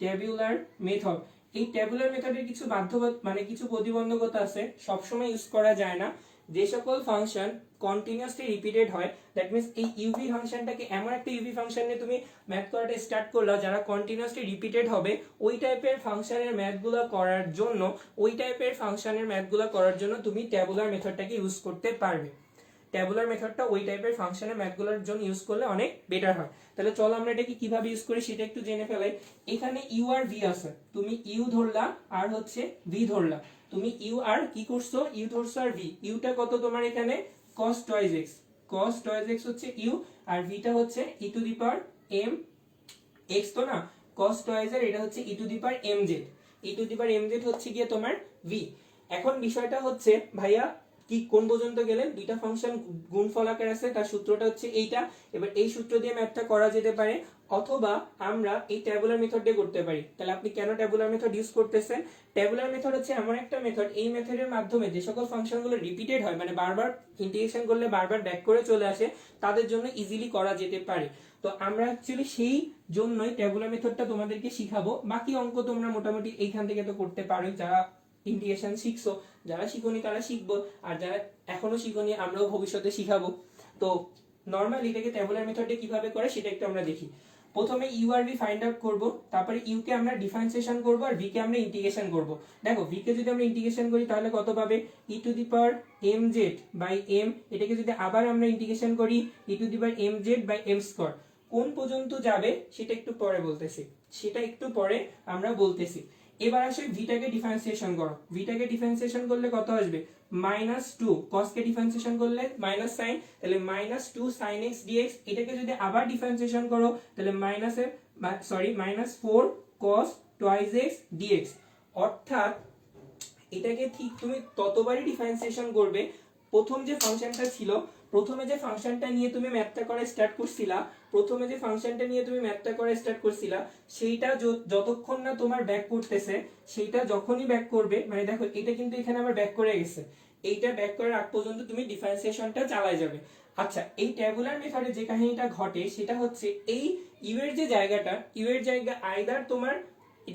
[SPEAKER 1] ট্যাবুলার মেথড, এই ট্যাবুলার মেথডের কিছু বাধ্যবাধকতা মানে কিছু প্রতিবন্ধকতা আছে, সবসময় ইউজ করা যায় না। যে সকল ফাংশন কন্টিনিউয়াসলি রিপিটেড হয়, দ্যাট মিন্স এই ইউভি ফাংশনটাকে এমন একটা ইউভি ফাংশন নিয়ে তুমি ম্যাথ করাটা স্টার্ট করলা যারা কন্টিনিউয়াসলি রিপিটেড হবে, ওই টাইপের ফাংশনের ম্যাথগুলো করার জন্য, ওই টাইপের ফাংশনের ম্যাথগুলো করার জন্য তুমি ট্যাবুলার মেথডটাকে ইউজ করতে পারবে। ট্যাবুলার মেথডটা ওই টাইপের ফাংশনের ম্যাথগুলোর জন্য ইউজ করলে অনেক বেটার হয়। তাহলে চলো আমরা এটাকে কিভাবে ইউজ করি সেটা একটু জেনে ফেলাই। এখানে ইউ আর ভি আছে, তুমি ইউ ধরলা আর হচ্ছে ভি ধরলা, তুমি ইউ আর কি করছো, ইউ ধরছো আর ভি। ইউটা কত তোমার এখানে cos twice x, cos twice x হচ্ছে ইউ, আর ভিটা হচ্ছে e to the power m x, তো না cos টয়েস এর এটা হচ্ছে e to the power M z, E to the power M z হচ্ছে গিয়ে তোমার ভি। এখন বিষয়টা হচ্ছে ভাইয়া কি কোন পর্যন্ত গেলেন, দুইটা ফাংশন গুণফল আকারে আছে, তার সূত্রটা হচ্ছে এইটা। এবার এই সূত্র দিয়ে ম্যাথটা করা যেতে পারে, অথবা আমরা এই ট্যাবুলার মেথড দিয়ে করতে পারি। তাহলে আপনি কেন ট্যাবুলার মেথড ইউজ করতেছেন, ট্যাবুলার মেথড হচ্ছে এমন একটা মেথড, এই মেথডের মাধ্যমে যে সকল ফাংশনগুলো রিপিটেড হয় মানে বারবার ইন্টিগ্রেশন করলে বারবার ব্যাক করে চলে আসে, তাদের জন্য ইজিলি করা যেতে পারে। তো আমরা অ্যাকচুয়ালি সেই জন্যই ট্যাবুলার মেথডটা তোমাদেরকে শিখাবো। বাকি অঙ্ক তোমরা মোটামুটি এইখান থেকে তো করতে পারোই, যারা ইন্টিগ্রেশন শিখছো, যারা শিখোনি তারা শিখবো, আর যারা এখনো শিখোনি আমরাও ভবিষ্যতে শিখাবো। তো নরমালি এটাকে ট্যাবুলার মেথডে কিভাবে করে সেটা একটু আমরা দেখি। প্রথমে ইউ আর ভি ফাইন্ড আউট করব, তারপরে ইউ কে আমরা ডিফারেন্সিয়েশন করব আর ভি কে আমরা ইন্টিগ্রেশন করব। দেখো ভি কে যদি আমরা ইন্টিগ্রেশন করি তাহলে কত পাবে, e to the power M Z by m, এটাকে যদি আবার আমরা ইন্টিগ্রেশন করি e to the power M Z by m square. কোন পর্যন্ত যাবে সেটা একটু পরে বলতেছি, সেটা একটু পরে আমরা বলতেছি। এবার আসে ভিটাকে ডিফারেন্সিয়েশন করো, ভিটাকে ডিফারেন্সিয়েশন করলে কত আসবে -2, cos কে ডিফারেন্সিয়েশন করলে মাইনাস সাইন, তাহলে -2 sin x dx। এটাকে যদি আবার ডিফারেন্সিয়েশন করো তাহলে -4 cos টয়েস x dx। অর্থাৎ এটাকে ঠিক তুমি ততবারই ডিফারেন্সিয়েশন করবে, প্রথম যে ফাংশনটা ছিল, প্রথমে যে ফাংশনটা নিয়ে তুমি ম্যাথটা করা স্টার্ট করছিলা, প্রথমে যে ফাংশনটা নিয়ে তুমি ম্যাথটা করা স্টার্ট করছিলা, সেইটা যতক্ষণ না তোমার ব্যাক করতেছে, সেইটা যখনই ব্যাক করবে, মানে দেখো এটা কিন্তু এখানে আবার ব্যাক করে গেছে, এইটা ব্যাক করার আগ পর্যন্ত তুমি ডিফারেন্সিয়েশনটা চালায় যাবে। আচ্ছা এই ট্যাবুলার মেথডে যে কাহিনীটা ঘটে সেটা হচ্ছে এই ইউ এর যে জায়গাটা, ইউ এর জায়গা আইদার তোমার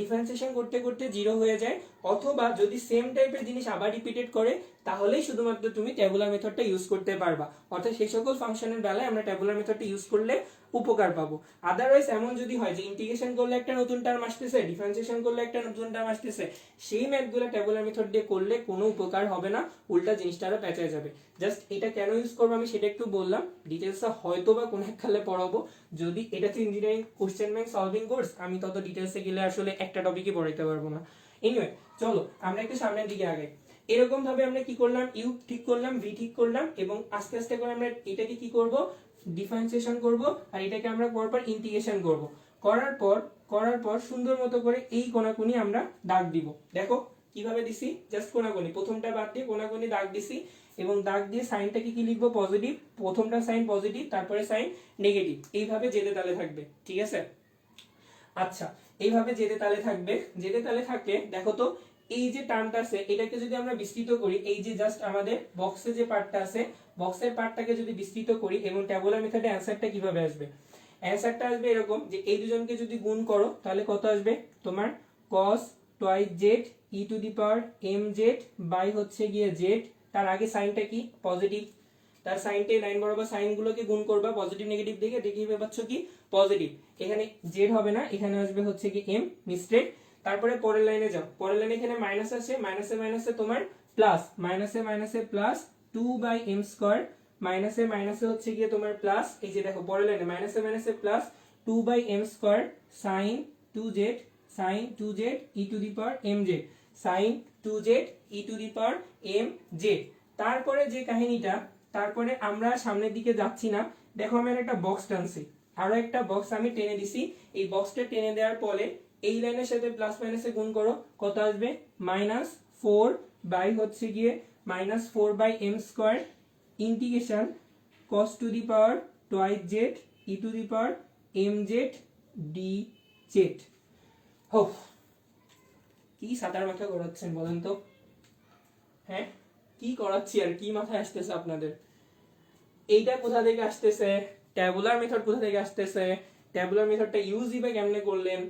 [SPEAKER 1] ডিফারেন্সিয়েশন করতে করতে জিরো হয়ে যায়, অথবা যদি সেম টাইপের জিনিস আবার রিপিটেড করে তাহলেই শুধুমাত্র তুমি ট্যাবুলার মেথডটা ইউজ করতে পারবা। অর্থাৎ সেই সকল ফাংশনের বেলায় আমরা ট্যাবুলার মেথডটা ইউজ করলে উপকার পাবো। আদারওয়াইজ এমন যদি হয় যে ইন্টিগ্রেশন করলে একটা নতুন টার্ম আসতেছে, ডিফারেন্সিয়েশন করলে একটা নতুন টার্ম আসতেছে, সেই ম্যাথগুলো ট্যাবুলার মেথড দিয়ে করলে কোনো উপকার হবে না, উল্টা জিনিসটা আরো পেঁচায় যাবে। জাস্ট এটা কেন ইউজ করবো আমি সেটা একটু বললাম, ডিটেলসটা হয়তো বা কোনো এককালে পড়াবো, যদি এটা তো engineering question bank solving course, আমি তত ডিটেলসে গেলে আসলে একটা টপিকই পড়াইতে পারবো না। এনিওয়ে চলো আমরা একটু সামনের দিকে আগাই। এরকম ভাবে আমরা কি করলাম, ইউ ঠিক করলাম, ভি ঠিক করলাম, এবং আস্তে আস্তে করে আমরা এটাকে কি করব, ডিফারেন্সিয়েশন করব, আর এটাকে আমরা পরপর ইন্টিগ্রেশন করব। করার পর সুন্দর মতো করে এই কোণাকুনি আমরা দাগ দিব। দেখো কিভাবে দিছি, জাস্ট কোণাকুনি, প্রথমটা বাদ দিয়ে কোণাকুনি দাগ দিছি, এবং দাগ দিয়ে সাইনটাকে কি লিখবো, পজিটিভ, প্রথমটা সাইন পজিটিভ, তারপরে সাইন নেগেটিভ, এইভাবে যেতে তালে থাকবে, ঠিক আছে। আচ্ছা, এইভাবে যেতে তালে থাকবে, যেতে তালে থাকলে দেখো তো এই যে টার্মটা আছে এটাকে যদি আমরা বিস্তৃত করি, এই যে জাস্ট আমাদের বক্সে যে পার্টটা আছে বক্সের পার্টটাকে যদি বিস্তৃত করি এবং ট্যাবুলার মেথডে অ্যানসারটা কিভাবে আসবে, অ্যানসারটা আসবে এরকম যে এই দুজনকে যদি গুণ করো তাহলে কত আসবে তোমার cos twice Z E to the power M Z by হচ্ছে গিয়ে জেড, তার আগে সাইনটা কি পজিটিভ, তার সাইনটে লাইন বরাবর সাইন গুলোকে গুণ করবা পজিটিভ নেগেটিভ দেখে দেখে পাচ্ছ কি পজিটিভ, এখানে জেড হবে না এখানে আসবে হচ্ছে কি এম, মিস্টেক। তারপরে পরের লাইনে যাও, পরের লাইনে এখানে মাইনাস আছে, মাইনাসে মাইনাসে তোমার প্লাস, মাইনাসে মাইনাসে প্লাস 2/m স্কয়ার, মাইনাসে মাইনাসে হচ্ছে গিয়ে তোমার প্লাস, এই যে দেখো পরের লাইনে মাইনাসে মাইনাসে plus 2/m square sin 2z sin 2z e to the power mz sin 2z e to the power mz। তারপরে যে কাহিনীটা, তারপরে আমরা সামনের দিকে যাচ্ছি না, দেখো আমি একটা বক্স টানছি, আরো একটা বক্স আমি টেনে দিছি, এই বক্সটা টেনে দেওয়ার পরে এই লাইনের সাথে প্লাস মাইনাসে গুণ করো কত আসবে -4 বাই হচ্ছে গিয়ে -4/m square integration cos to the power twice Z E to the power mz dz। হো, কি সাতার মাথা করাচ্ছেন বলেন তো, হ্যাঁ কি করাচ্ছি আর কি মাথায় আসতেছে আপনাদের? এইটা কোথা থেকে আসতেছে, ট্যাবুলার মেথড কোথা থেকে আসতেছে, ট্যাবুলার মেথডটা ইউজই বা কেমনে করলেন,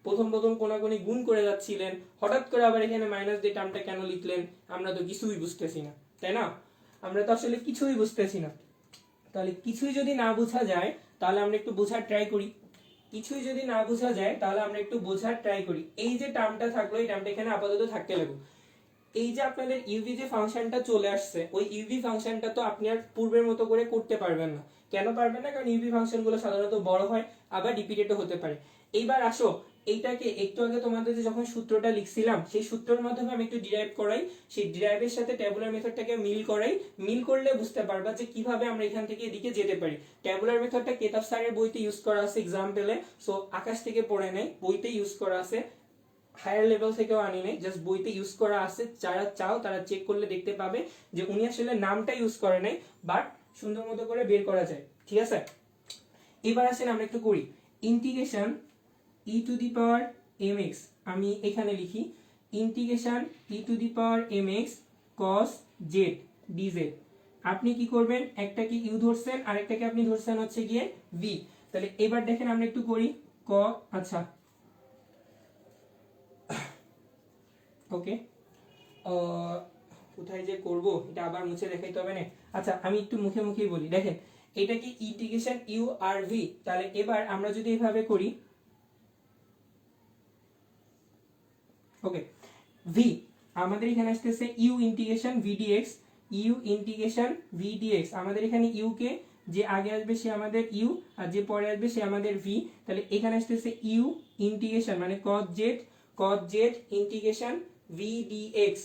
[SPEAKER 1] প্রথম প্রথম কোনাকুনি গুণ করে যাচ্ছিলেন, হঠাৎ করে আবার এখানে মাইনাস দিয়ে টার্মটা কেন লিখলেন, আমরা তো কিছুই বুঝতেছি না, তাই না? আমরা তো আসলে কিছুই বুঝতেছি না। তাহলে কিছুই যদি না বোঝা যায় তাহলে আমরা একটু বোঝার ট্রাই করি, কিছুই যদি না বোঝা যায় তাহলে আমরা একটু বোঝার ট্রাই করি। এই যে টার্মটা থাকলো এই টার্মটা এখানে আপাতত থাকতে লাগবে। এই যে আপনাদের ইউভি যে ফাংশনটা চলে আসছে ওই ইউভি ফাংশনটা তো আপনি আর পূর্বের মতো করে করতে পারবেন না। কেন পারবেন না? কারণ ইউভি ফাংশনগুলো সাধারণত বড় হয় আবার রিপিটেডও হতে পারে। এইবার আসো এইটাকে একটু আগে তোমাদের যে যখন সূত্রটা লিখছিলাম সেই সূত্রের মাধ্যমে আমি একটু ডিরাইভ করাই, সেই ডিরাইভের সাথে ট্যাবুলার মেথডটাকে মিল করাই, মিল করলে বুঝতে পারবা যে কিভাবে আমরা এখান থেকে এদিকে যেতে পারি। ট্যাবুলার মেথডটা কেতাব স্যারের বইতে ইউজ করা আছে এক্সাম্পলে, সো আকাশ থেকে পড়ে নাই, বইতে ইউজ করা আছে, হায়ার লেভেল থেকেও আনি নাই, জাস্ট বইতে ইউজ করা আছে। যারা চাও তারা চেক করলে দেখতে পাবে যে উনি আসলে নামটা ইউজ করে নাই, বাট সুন্দর মতো করে বের করা যায়, ঠিক আছে? এবার আসেন আমরা একটু করি integration E to the power mx, আমি এখানে লিখি integration E to the power mx cos z dz। আপনি কি করবেন, একটাকে ইউ ধরছেন আর একটাকে আপনি ধরছেন হচ্ছে গিয়ে v। তাহলে এবার দেখেন আমরা একটু করি আচ্ছা ওকে, কোথায় যে করব এটা আবার মুছে দেখাইতে হবে না। আচ্ছা আমি একটু মুখে মুখেই বলি, দেখেন এটা কি ইন্টিগ্রেশন ইউ আর ভি, তাহলে এবার আমরা যদি এভাবে করি ওকে, ভি আমাদের এখানে আসতেছে U integration V DX, U integration V DX, আমাদের এখানে ইউ কে যে আগে আসবে সে আমাদের ইউ আর যে পরে আসবে সে আমাদের ভি, তাহলে এখানে আসতেছে ইউ ইন্টিগ্রেশন মানে cos z integration V DX.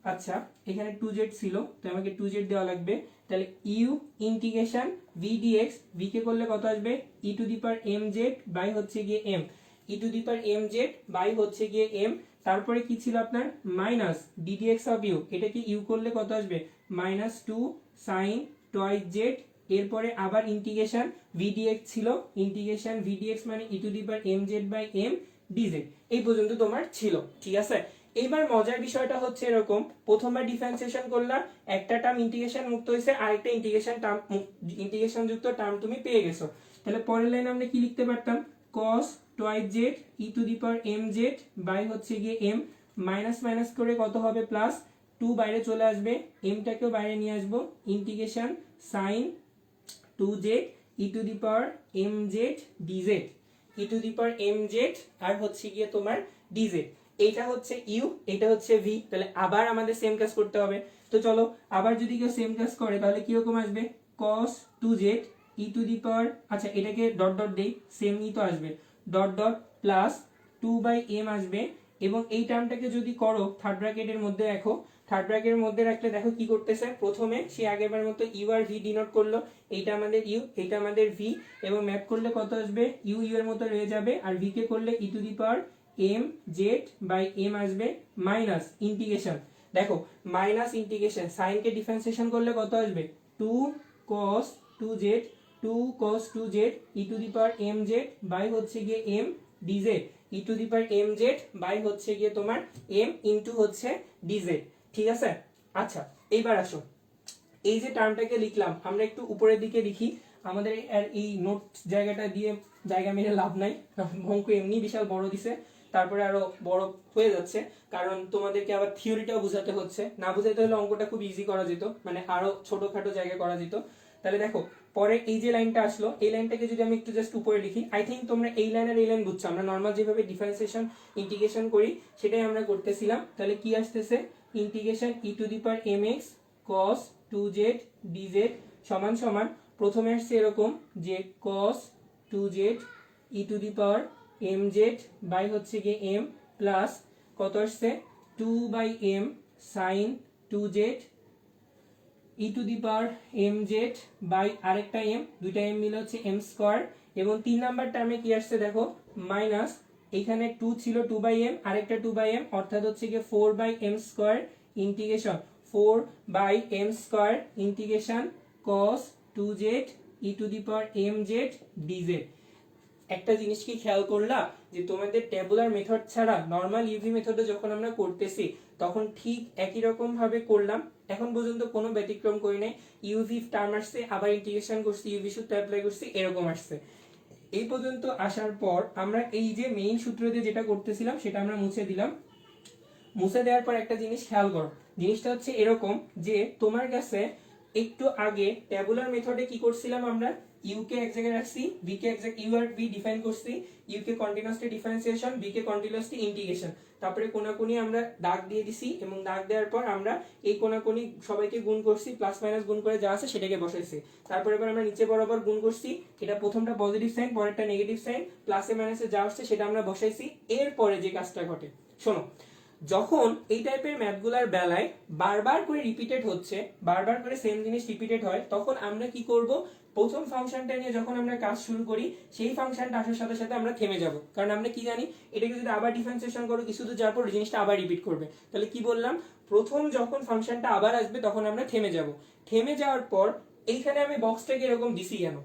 [SPEAKER 1] আচ্ছা এখানে 2z ছিল তো আমাকে 2z দেওয়া লাগবে, তাহলে u integration V dx, v কে করলে কত আসবে e to the power mz by হচ্ছে গিয়ে m, e to the power mz by হচ্ছে গিয়ে m। তারপরে কি ছিল আপনার মাইনাস ddx অফ ইউ, এটা কি ইউ করলে কত আসবে -2 sin টুয়াইস z, এরপরে আবার ইন্টিগ্রেশন vdx ছিল, ইন্টিগ্রেশন vdx মানে e to the power mz by m dz। এই পর্যন্ত তোমার ছিল, ঠিক আছে? এইবার মজার বিষয়টা হচ্ছে এরকম, প্রথমবার ডিফারেন্সিয়েশন করলা, একটা টার্ম ইন্টিগ্রেশন মুক্ত হয়েছে, আরেকটা ইন্টিগ্রেশন যুক্ত টার্ম তুমি পেয়ে গেছো। তাহলে পরের লাইনে আমরা কি লিখতে পারতাম cos twice z E to the power mz by হচ্ছে গিয়ে m, মাইনাস মাইনাস করে কত হবে প্লাস, 2 বাইরে চলে আসবে, m টাকেও বাইরে নিয়ে আসবো, integration sin 2z e to the power mz dz, E to the power mz আর হচ্ছে গিয়ে তোমার dz। এইটা হচ্ছে ইউ, এটা হচ্ছে ভি, তাহলে আবার আমাদের সেম কাজ করতে হবে। তো চলো আবার যদি কেউ সেম কাজ করে তাহলে কিরকম আসবে cos 2z e to the পাওয়ার, আচ্ছা এটাকে ডট ডট দেই, সেম ই তো আসবে, ডট ডট প্লাস 2/m আসবে, এবং এই টার্মটাকে যদি করো থার্ড ব্র্যাকেটের মধ্যে রাখো, থার্ড ব্র্যাকেটের মধ্যে রাখলে দেখো কি করতেছে, প্রথমে সে আগেরবার মতো ইউ আর ভি ডিনোট করলো, এইটা আমাদের ইউ এইটা আমাদের ভি, এবং ম্যাপ করলে কত আসবে ইউ ইউ এর মতো রয়ে যাবে, আর ভি কে করলে e to the power m z by m আসবে, মাইনাস ইন্টিগ্রেশন, দেখো মাইনাস ইন্টিগ্রেশন সাইন কে ডিফারেন্সিয়েশন করলে কত আসবে 2 cos 2z two cos two Z E to the power M Z by হচ্ছে গিয়ে m dz e to the power M Z by হচ্ছে গিয়ে তোমার এম ইন্টু হচ্ছে ডিজেড। ঠিক আছে, আচ্ছা এইবার আসো, এই যে টার্মটাকে লিখলাম আমরা একটু উপরের দিকে লিখি, আমাদের আর এই নোট জায়গাটা দিয়ে জায়গা মেরে লাভ নাই, অঙ্ক এমনি বিশাল বড় দিছে, তারপরে আরো বড় হয়ে যাচ্ছে, কারণ তোমাদেরকে আবার থিওরিটাও বোঝাতে হচ্ছে, না বোঝাতে হলে অঙ্কটা খুব ইজি করা যেত, মানে আরো ছোটখাটো জায়গায় করা যেত। তাহলে দেখো পরে এই যে লাইনটা আসলো, এই লাইনটাকে যদি আমি একটু জাস্ট উপরে লিখি, আই থিঙ্ক তোমরা এই লাইন আর এই লাইন বুঝছো, আমরা নর্মাল যেভাবে ডিফারেন্সিয়েশন ইন্টিগ্রেশন করি সেটাই আমরা করতেছিলাম। তাহলে কি আসতেছে, integration E to the power m x cos two z dz সমান সমান, প্রথমে আসছে এরকম যে cos two Z E to the power M Z by হচ্ছে গিয়ে এম প্লাস কত আসছে two by m sine two Z E to the power M Z by আরেকটা এম, দুইটা এম মিলে হচ্ছে এম স্কোয়ার, এবং 3 নাম্বার টার্মে কি আসছে দেখো মাইনাস, এখানে 2 ছিল 2 বাই এম, আরেকটা 2 বাই এম, অর্থাৎ হচ্ছে গিয়ে 4 by M square integration 4 by M square integration cos two Z E to the power M Z DZ. একটা জিনিস কি খেয়াল করলা যে তোমাদের ট্যাবুলার মেথড ছাড়া নর্মাল ইউভি মেথডে যখন আমরা করতেছি তখন ঠিক একই রকম ভাবে করলাম, এখন পর্যন্ত কোনো ব্যতিক্রম করি নাই, ইউভি টার্ম আসছে আবার ইন্টিগ্রেশন করছি, ইউভি সূত্র অ্যাপ্লাই করছি, এরকম আসছে। এই পর্যন্ত আসার পর আমরা এই যে মেইন সূত্র দিয়ে যেটা করতেছিলাম সেটা আমরা মুছে দিলাম। মুছে দেওয়ার পর একটা জিনিস খেয়াল করো, জিনিসটা হচ্ছে এরকম যে তোমার কাছে একটু আগে ট্যাবুলার মেথডে কি করছিলাম আমরা, ইউ কে এক জায়গায় রাখছি, ভি কে এক জায়গায়, ইউ আর ভি ডিফাইন করছি, ইউ কে কন্টিনিউয়াসলি ডিফারেন্সিয়েশন, ভি কে কন্টিনিউয়াসলি ইন্টিগ্রেশন, তারপরে কোনাকুনি আমরা দাগ দিয়ে দিছি, এবং দাগ দেওয়ার পর আমরা এই কোনাকুনি সবাইকে গুণ করছি, প্লাস মাইনাস গুণ করে যা আছে সেটাকে বসাইছি, তারপরে এবার আমরা নিচে বরাবর গুণ করছি, এটা প্রথমটা পজিটিভ সাইন পরেরটা নেগেটিভ সাইন, প্লাসে মাইনাসে যা আসছে সেটা আমরা বসাইছি। এরপরে যে কাজটা ঘটে শোনো, যখন এই টাইপের ম্যাথগুলার বেলায় বারবার করে রিপিটেড হচ্ছে, বারবার করে সেম জিনিস রিপিটেড হয়, তখন আমরা কি করব, প্রথম ফাংশনটা নিয়ে যখন আমরা কাজ শুরু করি সেই ফাংশনটা আসার সাথে সাথে আমরা থেমে যাব, কারণ আমরা কি জানি এটাকে যদি আবার ডিফারেন্সিয়েশন করো কিছু দূর যাওয়ার পর জিনিসটা আবার রিপিট করবে। তাহলে কি বললাম, প্রথম যখন ফাংশনটা আবার আসবে তখন আমরা থেমে যাব, থেমে যাওয়ার পর এইখানে আমি বক্সটাকে এরকম দিছি কেন,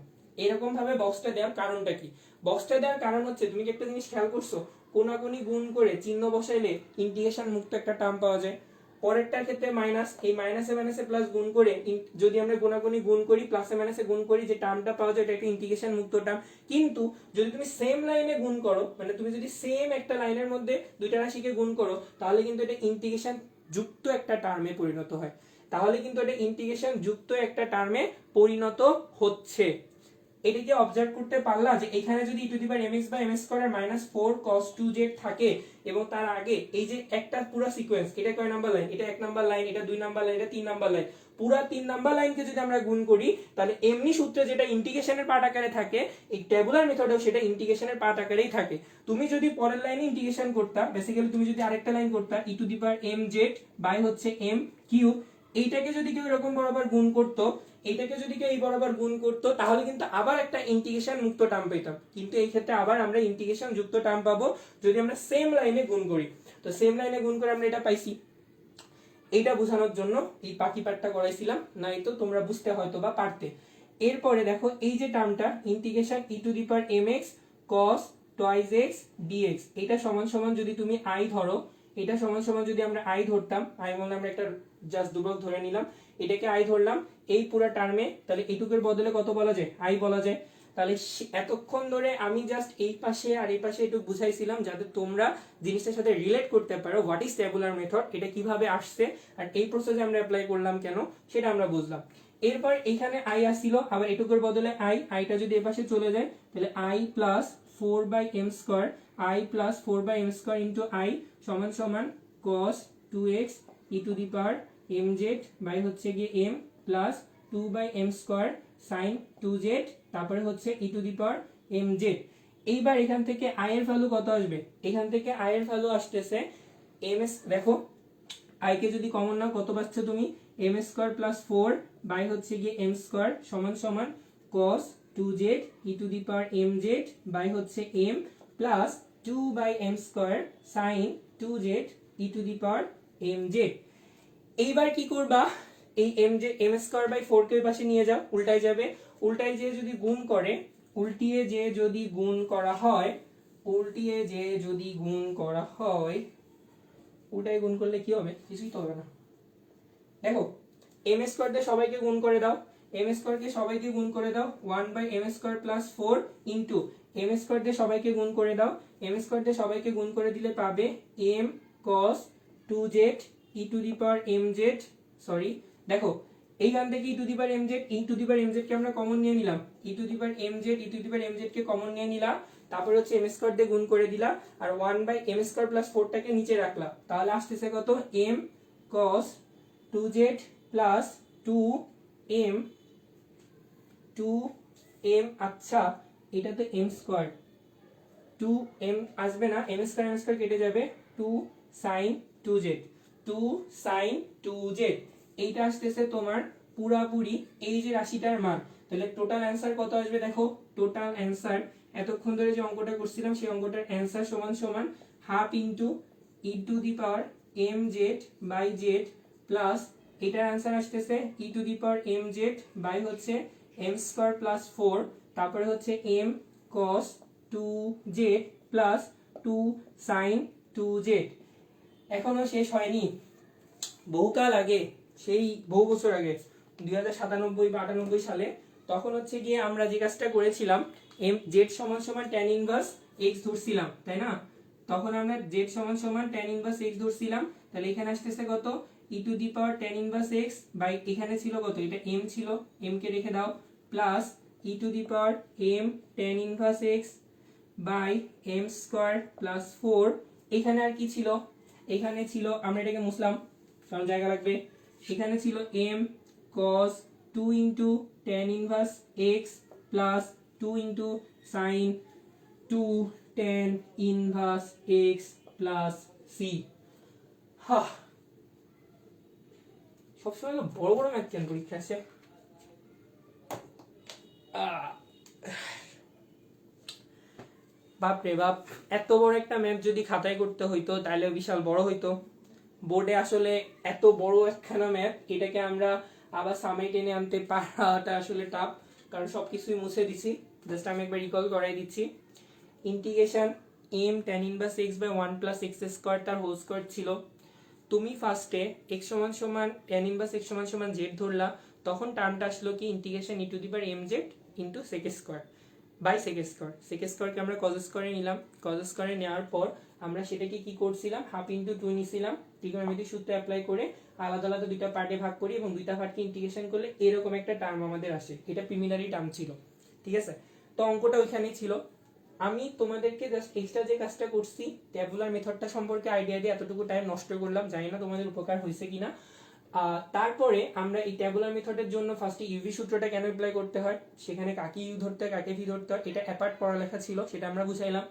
[SPEAKER 1] এরকম ভাবে বক্সটা দেওয়ার কারণটা কি, বক্সটা দেওয়ার কারণ হচ্ছে তুমি কি একটা জিনিস খেয়াল করছো, কোনাকুনি গুণ করে চিহ্ন বসাইলে ইন্টিগ্রেশন মুক্ত একটা টার্ম পাওয়া যায়, পরেরটার ক্ষেত্রে মাইনাস, এই মাইনাসে মাইনাসে প্লাস গুণ করে যদি আমরা কোনাকুনি গুণ করি প্লাসে মাইনাসে গুণ করি যে টার্মটা পাওয়া যায় এটা একটা ইন্টিগ্রেশন মুক্ত টার্ম। কিন্তু যদি তুমি সেম লাইনে গুণ করো, মানে তুমি যদি সেম একটা লাইনের মধ্যে দুইটা রাশিকে গুণ করো তাহলে কিন্তু এটা ইন্টিগ্রেশন যুক্ত একটা টার্মে পরিণত হয়, তাহলে কিন্তু এটা ইন্টিগ্রেশন যুক্ত একটা টার্মে পরিণত হচ্ছে। এটাকে অবজার্ভ করতে পারলা যে এখানে যদি e to the power mx by m square minus 4 cos 2z থাকে, এবং তার আগে এই যে একটা পুরো সিকোয়েন্স, এটা কয় নাম্বার লাইন, এটা 1 নাম্বার লাইন, এটা 2 নাম্বার লাইন, এটা 3 নাম্বার লাইন, পুরো 3 নাম্বার লাইনকে যদি আমরা গুণ করি তাহলে এমনি সূত্রে যেটা ইন্টিগ্রেশনের পার্ট আকারে থাকে এই ট্যাবুলার মেথডেও সেটা ইন্টিগ্রেশনের পার্ট আকারেই থাকে। তুমি যদি পরের লাইনে ইন্টিগ্রেশন করতা, বেসিক্যালি তুমি যদি আরেকটা লাইন করতা e to the power mz by হচ্ছে m কিউব, এইটাকে যদি কেউ এরকম বরাবর গুণ করতো, এইটাকে যদি কেউ এই বরাবর গুণ করতো তাহলে কিন্তু আবার একটা ইন্টিগ্রেশন মুক্ত টার্ম পেতাম, কিন্তু এই ক্ষেত্রে আবার আমরা ইন্টিগ্রেশন যুক্ত টার্ম পাবো যদি আমরা সেম লাইনে গুণ করি। তো সেম লাইনে গুণ করে আমরা এটা পাইছি, এইটা বোঝানোর জন্য এই বাকি পার্টটা করাইছিলাম, নাই তো তোমরা বুঝতে হয়তো বা পারতে। এরপরে দেখো এই যে টার্মটা integration E to the power mx cos twice x dx, এটা সমান সমান যদি তুমি i ধরো, এটা সমান সমান যদি আমরা i ধরতাম, i বললে আমরা একটা জাস্ট ধ্রুবক ধরে নিলাম, এটাকে i ধরলাম এই পুরো টার্মে, তাহলে এইটুকুর বদলে কত বলা যায়, i বলা যায়। তাহলে এতক্ষণ ধরে আমি জাস্ট এই পাশে আর এই পাশে একটু বুঝাইছিলাম যাতে তোমরা জিনিসটার সাথে রিলেট করতে পারো হোয়াট ইজ ট্যাবুলার মেথড, এটা কিভাবে আসছে আর এই প্রসেসে আমরা অ্যাপ্লাই করলাম কেন সেটা আমরা বুঝলাম। এরপর এখানে i আসছিল, আবার এটুকুর বদলে আইটা যদি এই পাশে চলে যায় তাহলে i plus 4 by m square, i plus 4 by m square into i সমান সমান cos 2x e to the power mz by হচ্ছে গিয়ে m plus 2 by m square sin 2z, তারপরে হচ্ছে e to the power mz। এইবার এখান থেকে i এর ভ্যালু কত আসবে, এখান থেকে i এর ভ্যালু আসতেছে ms, দেখো i কে যদি কমন নাও কত পাচ্ছ তুমি, m স্কয়ার প্লাস 4 বাই হচ্ছে গিয়ে m স্কয়ার সমান সমান cos 2z e to the power mz by হচ্ছে m plus 2 by m square sin 2z e to the power mz। এইবার কি করবা, এই এম যে এম স্কোয়ার বাই 4 কে ওই পাশে নিয়ে যাও, উল্টায় যাবে, উল্টায় যে যদি গুণ করে, উল্টিয়ে যে যদি গুণ করা হয়, উল্টিয়ে যে যদি গুণ করা হয়, উল্টায় গুণ করলে কি হবে? কিছুই তো হবে না। দেখো এম স্কোয়ার দিয়ে সবাইকে গুণ করে দাও, এম স্কোয়ার কে সবাইকে গুণ করে দাও, 1 by M square plus 4 into M square দিয়ে সবাইকে গুণ করে দাও, এম স্কোয়ার দিয়ে সবাইকে গুণ করে দিলে পাবে m cos 2z e to the power mz, sorry দেখো এইখান থেকে e to the power mz, e to the power mz কে আমরা কমন নিয়ে নিলাম, e to the power mz, e to the power mz কে কমন নিয়ে নিলাম, তারপর হচ্ছে এম স্কোয়ার দিয়ে গুণ করে দিলা, আর 1 বাই এম স্কোয়ার প্লাস 4 টাকে নিচে রাখলাম, তাহলে আসতেছে কত? m cos 2z plus 2m, 2m, আচ্ছা এটা তো m স্কোয়ার, 2m আসবে না, m স্কোয়ার কেটে যাবে, 2 sin 2z, 2 sin 2z, এইটা আসতেছে তোমার পুরাপুরি এই যে রাশিটার মান। তাহলে টোটাল অ্যান্সার কত আসবে? দেখো টোটাল অ্যান্সার এতক্ষণ ধরে যে অঙ্কটা করছিলাম সেই অঙ্কটার অ্যান্সার সমান সমান half into e to the power M Z by z plus এটার অ্যান্সার আসতেছে e to the power M Z by হচ্ছে এম স্কোয়ার প্লাস 4, তারপরে হচ্ছে M cos 2z plus 2 sign 2z। এখনো শেষ হয়নি, বহুকাল আগে, সেই বহু বছর আগে 2097 বা 98 সালে, তখন হচ্ছে গিয়ে আমরা যে কাজটা করেছিলাম, এম জেড সমান সমান ট্যান ইনভার্স এক্স ধরছিলাম, তাই না? তখন আমরা জেড সমান সমান ট্যান ইনভার্স এক্স ধরছিলাম, তাহলে এখানে আসতেছে কত? E to the power tan inverse x by এখানে ছিল কত? এটা এম ছিল, এম কে রেখে দাও, plus E to the power M tan inverse x by M square plus 4, এখানে আর কি ছিল? এখানে ছিল, আমরা এটাকে মুছলাম কারণ জায়গা লাগবে, এখানে ছিল m cos 2 into tan inverse x plus 2 into sin 2 tan inverse x plus c। হা, সবসময় বড় বড় ম্যাথ কেন পরীক্ষা আছে? বাপরে বাপ, এত বড় একটা ম্যাথ যদি খাতায় করতে হইতো তাহলে বিশাল বড় হইতো। বোর্ডে আসলে এত বড় একখানা ম্যাথ, এটাকে আমরা আবার সামনে টেনে আনতে পারাটা আসলে টাফ, কারণ সবকিছুই মুছে দিছি। জাস্ট আমি একবার রিকল করাই দিচ্ছি। Integration m tan inverse x by 1 plus x square তার হোল স্কয়ার ছিল। তুমি ফার্স্টে x সমান সমান tan ইনভার্স x সমান সমান z ধরলা, তখন টার্মটা আসলো কি integration E to the power mz into sec square by sec square. sec স্কয়ারকে আমরা cos স্কয়ারে নিলাম, cos স্কয়ারে নেওয়ার পর আমরা সেটাকে কি করছিলাম? হাফ ইনটু 2 নিছিলাম, ত্রিকোণমিতিক সূত্র অ্যাপ্লাই করে আলাদা আলাদা দুইটা পার্টে ভাগ করি এবং দুইটা পার্টকে ইন্টিগ্রেশন করলে এরকম একটা টার্ম আমাদের আসে। এটা প্রিলিমিনারি টার্ম ছিল, ঠিক আছে? তো অঙ্কটা ওইখানেই ছিল। আমি তোমাদেরকে জাস্ট এক্সট্রা যে কাজটা করছি, ট্যাবুলার মেথডটা সম্পর্কে আইডিয়া দিয়ে এতটুকু টাইম নষ্ট করলাম, জানি না তোমাদের উপকার হয়েছে কিনা। তারপরে আমরা এই ট্যাবুলার মেথডের জন্য ফার্স্টে ইউভি সূত্রটা কেন অ্যাপ্লাই করতে হয়, সেখানে কাকে ইউ ধরতে হয় কাকে ভি ধরতে হয়, এটা অ্যাপার্ট পড়ালেখা ছিল, সেটা আমরা বুঝাইলাম।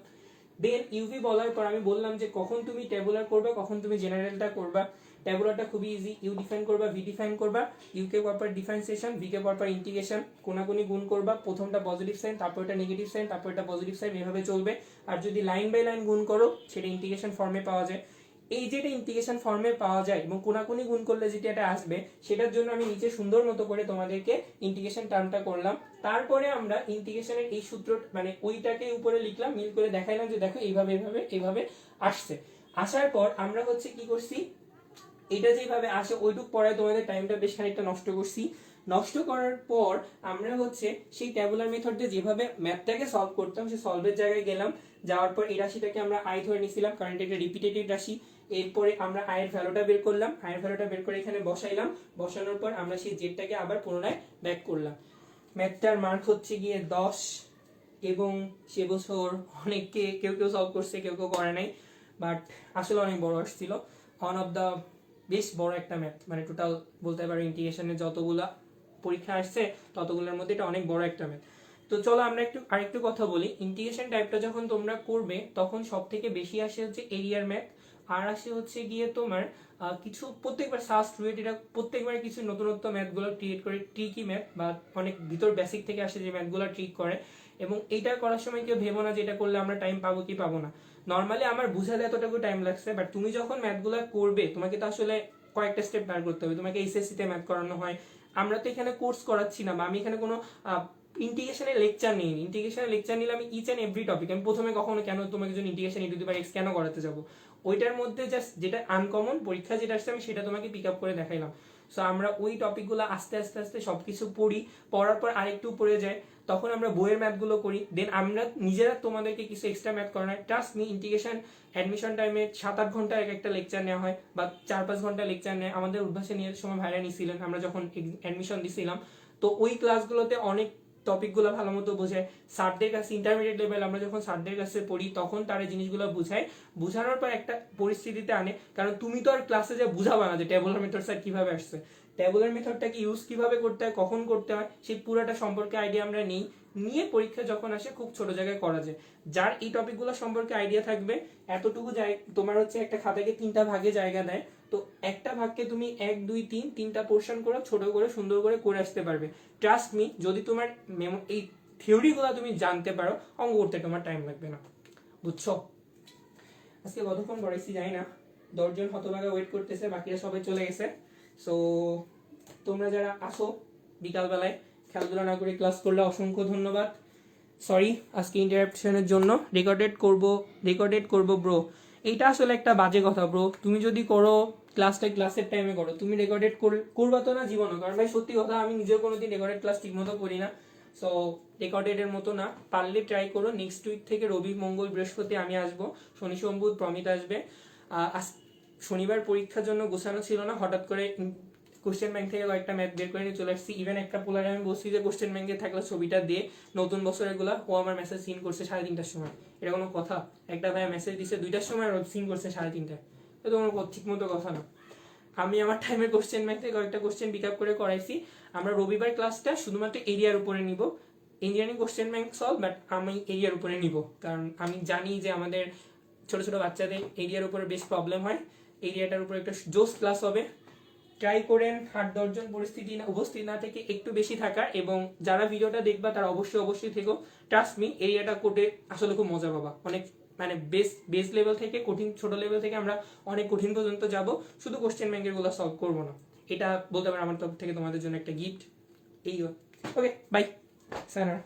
[SPEAKER 1] দেন ইউভি বলার পর আমি বললাম যে কখন তুমি ট্যাবুলার করবা, কখন তুমি জেনারেলটা করবা। ট্যাবুলারটা খুবই ইজি, ইউ ডিফাইন করবা, ভি ডিফাইন করবা, ইউ কে পরপর ডিফারেন্সিয়েশন, ভি কে পরপর ইন্টিগ্রেশন, কোনাকুনি গুণ করবা, প্রথমটা পজিটিভ সাইন, তারপর এটা নেগেটিভ সাইন, তারপর এটা পজিটিভ সাইন, এভাবে চলবে। আর যদি লাইন বাই লাইন গুণ করো সেটা ইন্টিগ্রেশন ফর্মে পাওয়া যায়। এই যেটা ইন্টিগ্রেশন ফর্মে পাওয়া যায় এবং কোনাকুনি গুণ করলে যেটা এটা আসবে, সেটার জন্য আমি নিচে সুন্দর মতো করে তোমাদেরকে ইন্টিগ্রেশন টার্মটা করলাম। তারপরে আমরা ইন্টিগ্রেশনের এই সূত্র মানে ওইটাকে উপরে লিখলাম, মিল করে দেখাইলাম যে দেখো এইভাবে এইভাবে এইভাবে আসছে। আসার পর আমরা হচ্ছে কি করছি, এটা যেভাবে আসে ওইটুক পড়ায় তোমাদের টাইমটা বেশ খানিকটা নষ্ট করছি। নষ্ট করার পর আমরা হচ্ছে সেই ট্যাবুলার মেথড দিয়ে যেভাবে ম্যাথটাকে সলভ করতাম সেই সলভের জায়গায় গেলাম। যাওয়ার পর এই রাশিটাকে আমরা আই ধরে নিছিলাম কারণ এটা একটা রিপিটেটিভ রাশি। এরপরে আমরা আয়ের ভ্যালুটা বের করলাম, আয়ের ভ্যালুটা বের করে এখানে বসাইলাম, বসানোর পর আমরা সেই জেডটাকে আবার পুনরায় ব্যাক করলাম। ম্যাথটার মার্ক হচ্ছে গিয়ে 10 এবং সে বছর অনেককে কেউ কেউ সলভ করছে কেউ কেউ করে নাই, বাট আসলে অনেক বড় আসছিল। ওয়ান অফ দ্য বেশ বড় একটা ম্যাথ, মানে টোটাল বলতে পারো ইন্টিগ্রেশনের যতগুলা পরীক্ষা আসছে ততগুলোর মধ্যে এটা অনেক বড় একটা ম্যাথ। তো চলো আমরা আরেকটু কথা বলি। ইন্টিগ্রেশন টাইপটা যখন তোমরা করবে তখন সব থেকে বেশি আসে হচ্ছে এরিয়ার ম্যাথ, আর আসে হচ্ছে গিয়ে তোমার কিছু প্রত্যেকবার সাস্ট রুয়েট, এটা প্রত্যেকবার কিছু নতুনত্ব ম্যাথগুলো ক্রিয়েট করে, ট্রিকি ম্যাথ বা অনেক ভিতর বেসিক থেকে আসে যে ম্যাথগুলো ট্রিক করে। এবং এইটা করার সময় কেউ ভেবো না যে এটা করলে আমরা টাইম পাবো কি পাবো না। নর্মালি আমার বুঝাতে এতটুকু টাইম লাগছে, বাট তুমি যখন ম্যাথগুলো করবে তোমাকে তো আসলে কয়েকটা স্টেপ বার করতে হবে। তোমাকে এইচএসসি তে ম্যাথ করানো হয়, আমরা তো এখানে কোর্স করাচ্ছি না, বা আমি এখানে কোনো ইন্টিগ্রেশনের লেকচার নেই। ইন্টিগ্রেশনের লেকচার নিলে আমি ইচ অ্যান্ড এভরি টপিক, আমি প্রথমে কখনো কেন তোমাকে যদি integration E to the power x কেন করাতে যাবো, ওইটার মধ্যে জাস্ট যেটা আনকমন পরীক্ষা যেটা আসছে আমি সেটা তোমাকে পিক আপ করে দেখাইলাম। সো আমরা ওই টপিকগুলো আস্তে আস্তে আস্তে সবকিছু পড়ি, পড়ার পর আরেকটু পড়ে যায়, তখন আমরা বইয়ের ম্যাথগুলো করি, দেন আমরা নিজেরা তোমাদেরকে কিছু এক্সট্রা ম্যাথ করানো। ট্রাস্ট মি, ইন্টিগ্রেশন অ্যাডমিশন টাইমে 7-8 ঘন্টা একটা লেকচার নেওয়া হয়, বা 4-5 ঘন্টা লেকচার নেয়। আমাদের উদ্ভাসে নিয়ে সময় ভাইরা নিছিলেন, আমরা যখন অ্যাডমিশন দিছিলাম, তো ওই ক্লাসগুলোতে অনেক টপিকগুলো ভালো মতো বোঝায়। স্যারদের কাছে ইন্টারমিডিয়েট লেভেল আমরা যখন স্যারদের কাছে পড়ি তখন তারা জিনিসগুলো বুঝায়, বুঝানোর পর একটা পরিস্থিতিতে আনে। কারণ তুমি তো আর ক্লাসে যে বুঝাবা না যে ট্যাবুলার মেথড স্যার কিভাবে আসছে, ট্যাবুলার মেথডটাকে ইউজ কিভাবে করতে হয়, কখন করতে হয়, সেই পুরোটা সম্পর্কে আইডিয়া আমরা নিই, নিয়ে পরীক্ষা যখন আসে খুব ছোট জায়গায় করা যায়। যার এই টপিকগুলো সম্পর্কে আইডিয়া থাকবে, এতটুকু তোমার হচ্ছে একটা খাতাকে 3টা ভাগে জায়গা দেয়, তো একটা ভাগকে তুমি 1, 2, 3টা পোর্শন করে ছোট করে সুন্দর করে আসতে পারবে। ট্রাস্ট মি, যদি তোমার এই থিওরিগুলো তুমি জানতে পারো, অঙ্ক করতে তোমার টাইম লাগবে না। বুঝছো? আজকে কতক্ষণ পড়াইছি জানি না, 10 জন হতভাগা ওয়েট করতেছে, বাকিরা সবাই চলে গেছে। সো তোমরা যারা আসো বিকালবেলায় খেলাধুলা না করে ক্লাস করলে অসংখ্য ধন্যবাদ। সরি আজকে ইন্টারাপশনের জন্য। রেকর্ডেড করব ব্রো, এইটা আসলে একটা বাজে কথা ব্রো। তুমি যদি করো ক্লাসের টাইমে করো, তুমি রেকর্ডেড করবা তো না জীবনও, কারণ ভাই সত্যি কথা আমি নিজেও কোনোদিন রেকর্ডেড ক্লাস ঠিক মতো করি না। সো রেকর্ডেডের মতো না, পারলে ট্রাই করো। নেক্সট উইক থেকে রবি, মঙ্গল, বৃহস্পতি আমি আসবো, শনি সোম বুধ প্রমিত আসবে। শনিবার পরীক্ষার জন্য গোছানো ছিল না, হঠাৎ করে কোশ্চেন ব্যাংক থেকে কয়েকটা ম্যাথ বের করে নিয়ে চলে আসছি। ইভেন একটা পোলারে আমি বলছি যে কোশ্চেন ব্যাংকে থাকলে ছবিটা দিয়ে নতুন বছরের গুলা, ও আমার মেসেজ সিন করছে 3:30টার সময়। এটা কোনো কথা? একটা ভাই মেসেজ দিচ্ছে 2টার সময়, আর সিন করছে 3:30টায়, এটা তো কোনো ঠিক মতো কথা না। আমি আমার টাইমে কোশ্চেন ব্যাংক থেকে কয়েকটা কোশ্চেন পিক আপ করে করাইছি। আমরা রবিবার ক্লাসটা শুধুমাত্র এরিয়ার উপরে নিব, engineering question bank solve, but আমি এরিয়ার উপরে নিব, কারণ আমি জানি যে আমাদের ছোট ছোট বাচ্চাদের এরিয়ার উপরে বেশ প্রবলেম হয়। এরিয়াটার উপরে একটা জোস ক্লাস হবে। ট্রাই করেন 8-10 জন পরিস্থিতি না উপস্থিত না থেকে একটু বেশি থাকা, এবং যারা ভিডিওটা দেখবা তারা অবশ্যই থেকো। ট্রাস্ট মি, এরিয়াটা কোর্টে আসলে খুব মজা পাবা। অনেক মানে বেস লেভেল থেকে কঠিন, ছোট লেভেল থেকে আমরা অনেক কঠিন পর্যন্ত যাব, শুধু কোশ্চেন ব্যাংকের গুলো সলভ করবো না। এটা বলতে পারে আমার তরফ থেকে তোমাদের জন্য একটা গিফট। এই ওকে, বাই, সায়না।